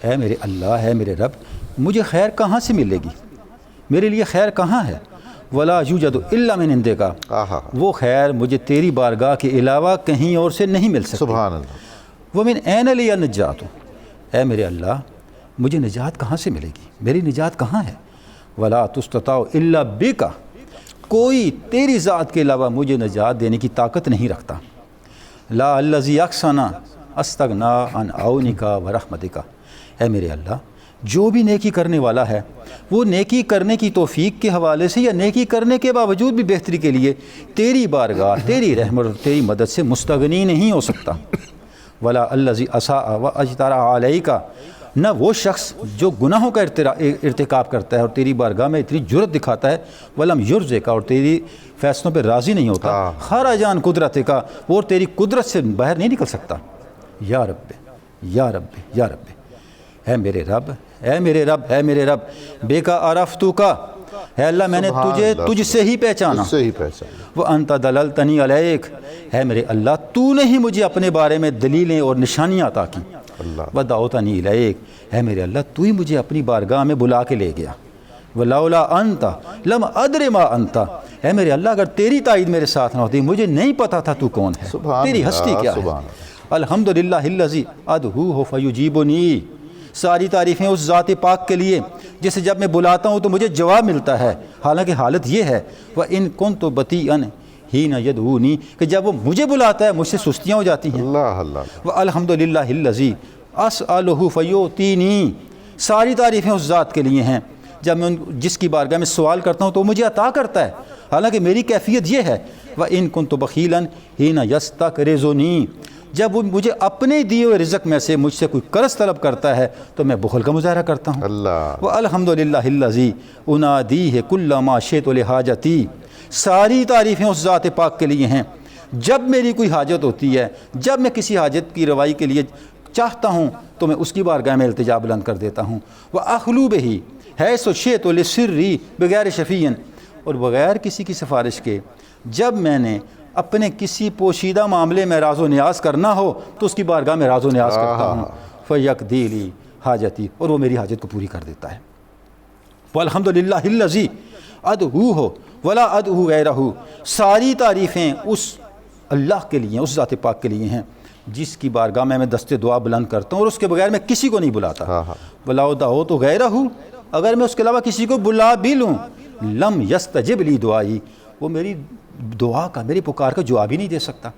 اے میرے اللہ، ہے میرے رب، مجھے خیر کہاں سے ملے گی، میرے لیے خیر کہاں ہے، ولا یوجد الا من عندک، وہ خیر مجھے تیری بارگاہ کے علاوہ کہیں اور سے نہیں مل سکتی، سبحان اللہ، ومن این لی النجات، اے میرے اللہ مجھے نجات کہاں سے ملے گی، میری نجات کہاں ہے، ولا تستطاع الا بک، کوئی تیری ذات کے علاوہ مجھے نجات دینے کی طاقت نہیں رکھتا، لا الذی احسن استغنا عن عونک ورحمتک، اے میرے اللہ جو بھی نیکی کرنے والا ہے وہ نیکی کرنے کی توفیق کے حوالے سے یا نیکی کرنے کے باوجود بھی بہتری کے لیے تیری بارگاہ، تیری رحمت اور تیری مدد سے مستغنی نہیں ہو سکتا، ولا الذی اساء واجترا علیک، نہ وہ شخص جو گناہوں کا ارتکاب کرتا ہے اور تیری بارگاہ میں اتنی جرت دکھاتا ہے، ولم یرزق، اور تیری فیصلوں پہ راضی نہیں ہوتا، خارج عن قدرتک، وہ تیری قدرت سے باہر نہیں نکل سکتا، یا رب یا رب یا رب، اے میرے رب، اے میرے رب، اے میرے رب، بے کا عرفتک، اے اللہ میں نے تجھے تجھ سے ہی پہچانا، وانت دللتنی علیک، اے میرے اللہ تو نے ہی مجھے اپنے بارے میں دلیلیں اور نشانیاں عطا کی، ودعوتنی الیک، اے میرے اللہ تو ہی مجھے اپنی بارگاہ میں بلا کے لے گیا، ولولا انت لم ادر ما انت، اے میرے اللہ اگر تیری تائید میرے ساتھ نہ ہوتی مجھے نہیں پتا تھا تو کون ہے، تیری ہستی کیا ہے، الحمدللہ الذی ادعوہ فیجیبنی، ساری تعریفیں اس ذات پاک کے لیے جسے جب میں بلاتا ہوں تو مجھے جواب ملتا ہے، حالانکہ حالت یہ ہے وَإِن كُنْتُ بَطِيئًا حِينَ يَدْعُونِي، کہ جب وہ مجھے بلاتا ہے مجھ سے سستیاں ہو جاتی ہیں، وَالْحَمْدُلِلَّهِ الَّذِي أَسْأَلُهُ فَيُعْطِينِي، ساری تعریفیں اس ذات کے لیے ہیں جب میں جس کی بارگاہ میں سوال کرتا ہوں تو مجھے عطا کرتا ہے، حالانکہ میری کیفیت یہ ہے وَإِن كُنْتُ بَخِيلًا حِينَ يَسْتَقْرِضُنِي، جب وہ مجھے اپنے دیے ہوئے رزق میں سے مجھ سے کوئی قرض طلب کرتا ہے تو میں بخل کا مظاہرہ کرتا ہوں، وَالْحَمْدُلِلَّهِ الَّذِي أُنَادِيهِ كُلَّ مَا شِئْتُ لِحَاجَتِي، ساری تعریفیں اس ذات پاک کے لیے ہیں جب میری کوئی حاجت ہوتی ہے، جب میں کسی حاجت کی روائی کے لیے چاہتا ہوں تو میں اس کی بارگاہ میں التجا بلند کر دیتا ہوں، وَأَخْلُو بِهِ حَيْثُ شِئْتُ لِسِرِّي بغیر شفیع، اور بغیر کسی کی سفارش کے جب میں نے اپنے کسی پوشیدہ معاملے میں راز و نیاز کرنا ہو تو اس کی بارگاہ میں راز و نیاز کرتا ہوں، فَيَقْضِي لِي حاجتی، اور وہ میری حاجت کو پوری کر دیتا ہے، وَالْحَمْدُلِلَّهِ الَّذِي أَدْعُوهُ وَلَا أَدْعُو غَيْرَهُ، ساری تعریفیں اس اللہ کے لیے، اس ذات پاک کے لیے ہیں جس کی بارگاہ میں دست دعا بلند کرتا ہوں اور اس کے بغیر میں کسی کو نہیں بلاتا، وَلَوْ دَعَوْتُ غَيْرَهُ، اگر میں اس کے علاوہ کسی کو بلا بھی لوں، لم یستجب لی دعائی، وہ میری دعا کا، میری پکار کا جواب ہی نہیں دے سکتا۔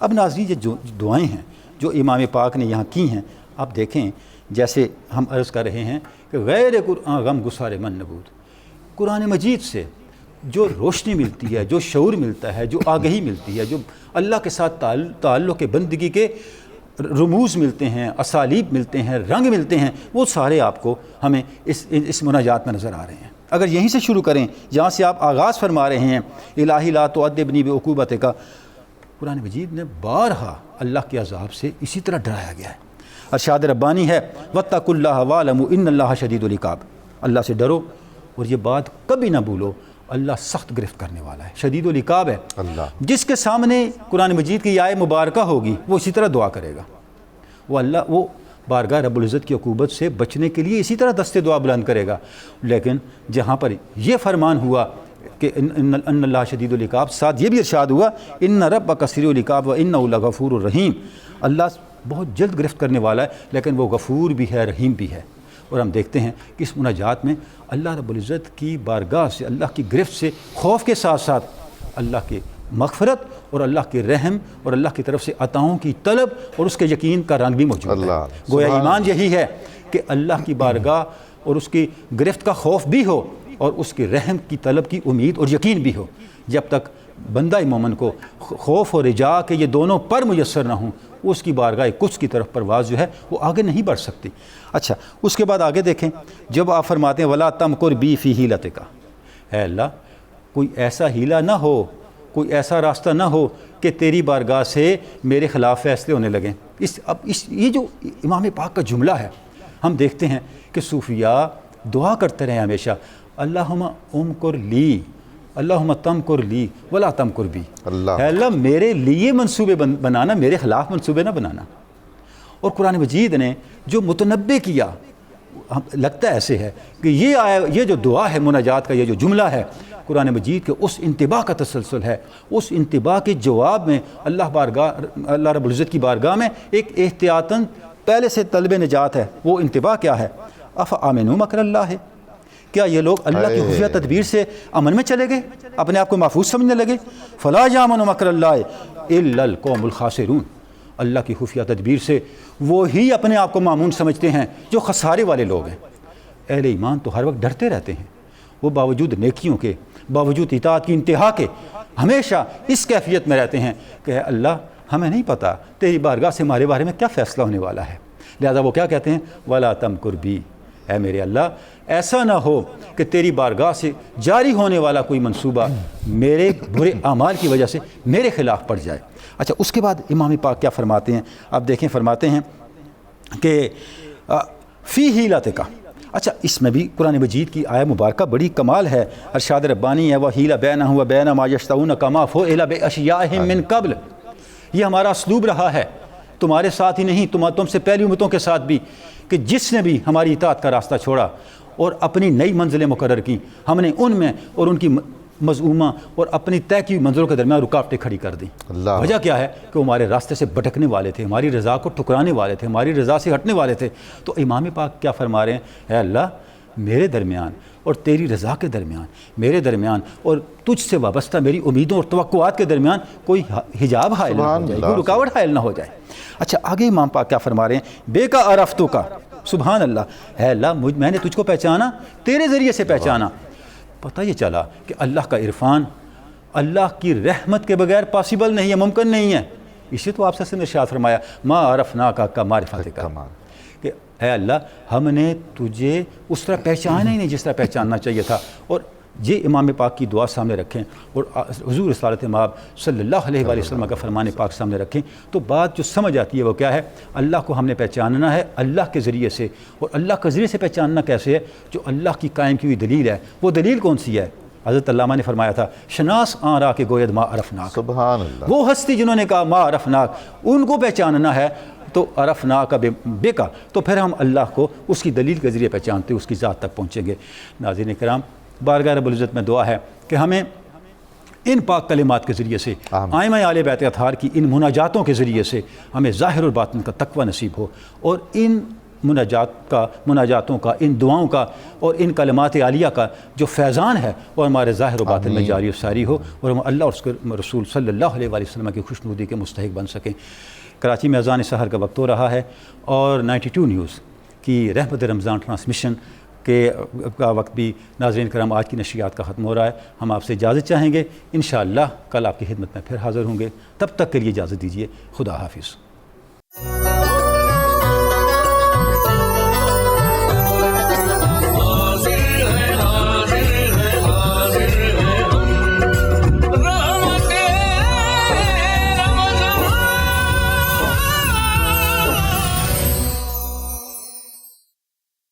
اب ناظرین یہ جو دعائیں ہیں جو امام پاک نے یہاں کی ہیں، آپ دیکھیں جیسے ہم عرض کر رہے ہیں کہ غیر قرآن غم گسار من نبود، قرآن مجید سے جو روشنی ملتی ہے، جو شعور ملتا ہے، جو آگہی ملتی ہے، جو اللہ کے ساتھ تعلق بندگی کے رموز ملتے ہیں، اسالیب ملتے ہیں، رنگ ملتے ہیں، وہ سارے آپ کو ہمیں اس مناجات میں نظر آ رہے ہیں۔ اگر یہیں سے شروع کریں جہاں سے آپ آغاز فرما رہے ہیں الہی لا تعذبنی بعقوبتک، قرآن مجید نے بارہا اللہ کے عذاب سے اسی طرح ڈرایا گیا ہے۔ ارشاد ربانی ہے واتقوا اللہ واعلموا ان اللہ شدید العقاب، اللہ سے ڈرو اور یہ بات کبھی نہ بھولو اللہ سخت گرفت کرنے والا ہے، شدید العقاب ہے۔ جس کے سامنے قرآن مجید کی آیت مبارکہ ہوگی وہ اسی طرح دعا کرے گا، وہ بارگاہ رب العزت کی عقوبت سے بچنے کے لیے اسی طرح دست دعا بلند کرے گا۔ لیکن جہاں پر یہ فرمان ہوا کہ ان اللہ شدید العقاب، ساتھ یہ بھی ارشاد ہوا ان ربک سریع العقاب وانہ لغفور الرحیم، اللہ بہت جلد گرفت کرنے والا ہے لیکن وہ غفور بھی ہے، رحیم بھی ہے۔ اور ہم دیکھتے ہیں کہ اس مناجات میں اللہ رب العزت کی بارگاہ سے، اللہ کی گرفت سے خوف کے ساتھ ساتھ اللہ کے مغفرت اور اللہ کے رحم اور اللہ کی طرف سے عطاؤں کی طلب اور اس کے یقین کا رنگ بھی موجود ہے۔ گویا ایمان یہی ہے کہ اللہ کی بارگاہ اور اس کی گرفت کا خوف بھی ہو اور اس کے رحم کی طلب کی امید اور یقین بھی ہو۔ جب تک بندہ مومن کو خوف اور رجا کہ یہ دونوں پر میسر نہ ہوں، اس کی بارگاہ کچھ کی طرف پرواز جو ہے وہ آگے نہیں بڑھ سکتی۔ اچھا اس کے بعد آگے دیکھیں، جب آپ فرماتے ہیں وَلَا تَمْكُرْ بِي فِي حِيلَتِكَ، اے اللہ کوئی ایسا ہیلہ نہ ہو، کوئی ایسا راستہ نہ ہو کہ تیری بارگاہ سے میرے خلاف فیصلے ہونے لگیں۔ یہ جو امام پاک کا جملہ ہے، ہم دیکھتے ہیں کہ صوفیاء دعا کرتے رہے ہمیشہ، اللہم امکر لی، اللہم تمکر لی ولا تمکر بی، اے اللہ میرے لیے منصوبے بنانا، میرے خلاف منصوبے نہ بنانا۔ اور قرآن مجید نے جو متنبع کیا، لگتا ایسے ہے کہ یہ جو دعا ہے مناجات کا، یہ جو جملہ ہے قرآن مجید کے اس انتباہ کا تسلسل ہے۔ اس انتباہ کے جواب میں اللہ رب العزت کی بارگاہ میں ایک احتیاطاً پہلے سے طلب نجات ہے۔ وہ انتباہ کیا ہے؟ افامنوا مکر اللہ ہے، کیا یہ لوگ اللہ کی خفیہ تدبیر سے امن میں چلے گئے، اپنے آپ کو محفوظ سمجھنے لگے؟ فلا یامن مکر اللہ الا القوم الخاسرون، اللہ کی خفیہ تدبیر سے وہی اپنے آپ کو مامون سمجھتے ہیں جو خسارے والے لوگ ہیں۔ اہل ایمان تو ہر وقت ڈرتے رہتے ہیں، وہ باوجود نیکیوں کے، باوجود اطاعت کی انتہا کے ہمیشہ اس کیفیت میں رہتے ہیں کہ اے اللہ ہمیں نہیں پتہ تیری بارگاہ سے ہمارے بارے میں کیا فیصلہ ہونے والا ہے۔ لہذا وہ کیا کہتے ہیں؟ وَلَا تَمْكُرْ بِي، اے میرے اللہ ایسا نہ ہو کہ تیری بارگاہ سے جاری ہونے والا کوئی منصوبہ میرے برے اعمال کی وجہ سے میرے خلاف پڑ جائے۔ اچھا اس کے بعد امام پاک کیا فرماتے ہیں؟ اب دیکھیں، فرماتے ہیں کہ فی حیلتک، اچھا اس میں بھی قرآن مجید کی آیہ مبارکہ بڑی کمال ہے۔ ارشاد ربانی ہے وَحِیلَ بَیْنَهُ وَبَیْنَ مَا یَشْتَهُونَ کَمَا فُعِلَ بِأَشْیَاءِهِم مِّن قَبْلُ، یہ ہمارا اسلوب رہا ہے تمہارے ساتھ ہی نہیں، تم سے پہلی امتوں کے ساتھ بھی، کہ جس نے بھی ہماری اطاعت کا راستہ چھوڑا اور اپنی نئی منزلیں مقرر کی، ہم نے ان میں اور ان کی مزعومہ اور اپنی طے کی منزلوں کے درمیان رکاوٹیں کھڑی کر دیں۔ وجہ کیا ہے کہ وہ ہمارے راستے سے بھٹکنے والے تھے، ہماری رضا کو ٹھکرانے والے تھے، ہماری رضا سے ہٹنے والے تھے۔ تو امام پاک کیا فرما رہے ہیں؟ اے اللہ میرے درمیان اور تیری رضا کے درمیان، میرے درمیان اور تجھ سے وابستہ میری امیدوں اور توقعات کے درمیان کوئی حجاب حائل نہ ہو جائے، کوئی رکاوٹ حائل نہ ہو جائے۔ اچھا آگے امام پاک کیا فرما رہے ہیں؟ بے کا عرفتو کا، سبحان اللہ، اے اللہ میں نے تجھ کو پہچانا، تیرے ذریعے سے پہچانا۔ پتہ یہ چلا کہ اللہ کا عرفان اللہ کی رحمت کے بغیر پاسبل نہیں ہے، ممکن نہیں ہے۔ اسی تو آپ سے ارشاد فرمایا ما عرفناک کا معرفتک، کہ اے اللہ ہم نے تجھے اس طرح پہچانا ہی نہیں جس طرح پہچاننا چاہیے تھا۔ اور یہ امام پاک کی دعا سامنے رکھیں اور حضور رسالت مآب صلی اللہ علیہ وآلہ وسلم کا فرمان پاک سامنے رکھیں تو بات جو سمجھ آتی ہے وہ کیا ہے؟ اللہ کو ہم نے پہچاننا ہے اللہ کے ذریعے سے، اور اللہ کے ذریعے سے پہچاننا کیسے ہے؟ جو اللہ کی قائم کی ہوئی دلیل ہے۔ وہ دلیل کون سی ہے؟ حضرت علامہ نے فرمایا تھا شناس آن را کے گوید ما عرفناک، سبحان اللہ، وہ ہستی جنہوں نے کہا ما عرفناک، ان کو پہچاننا ہے تو عرفناک بے کا، تو پھر ہم اللہ کو اس کی دلیل کے ذریعے پہچانتے اس کی ذات تک پہنچیں گے۔ ناظرین کرام، بارگاہ رب العزت میں دعا ہے کہ ہمیں ان پاک کلمات کے ذریعے سے، آئمہ اہل بیت اطہار کی ان مناجاتوں کے ذریعے سے ہمیں ظاہر اور باطن کا تقوی نصیب ہو، اور ان مناجاتوں کا، ان دعاؤں کا اور ان کلمات عالیہ کا جو فیضان ہے وہ ہمارے ظاہر و باطن میں جاری و ساری ہو، اور ہم اللہ اور اس کے رسول صلی اللہ علیہ وآلہ وسلم کی خوشنودی کے مستحق بن سکیں۔ کراچی میں اذان سحر کا وقت ہو رہا ہے اور 92 نیوز کی رحمت رمضان ٹرانسمیشن کا وقت بھی ناظرین کرام آج کی نشریات کا ختم ہو رہا ہے۔ ہم آپ سے اجازت چاہیں گے، انشاءاللہ کل آپ کی خدمت میں پھر حاضر ہوں گے، تب تک کے لیے اجازت دیجیے، خدا حافظ۔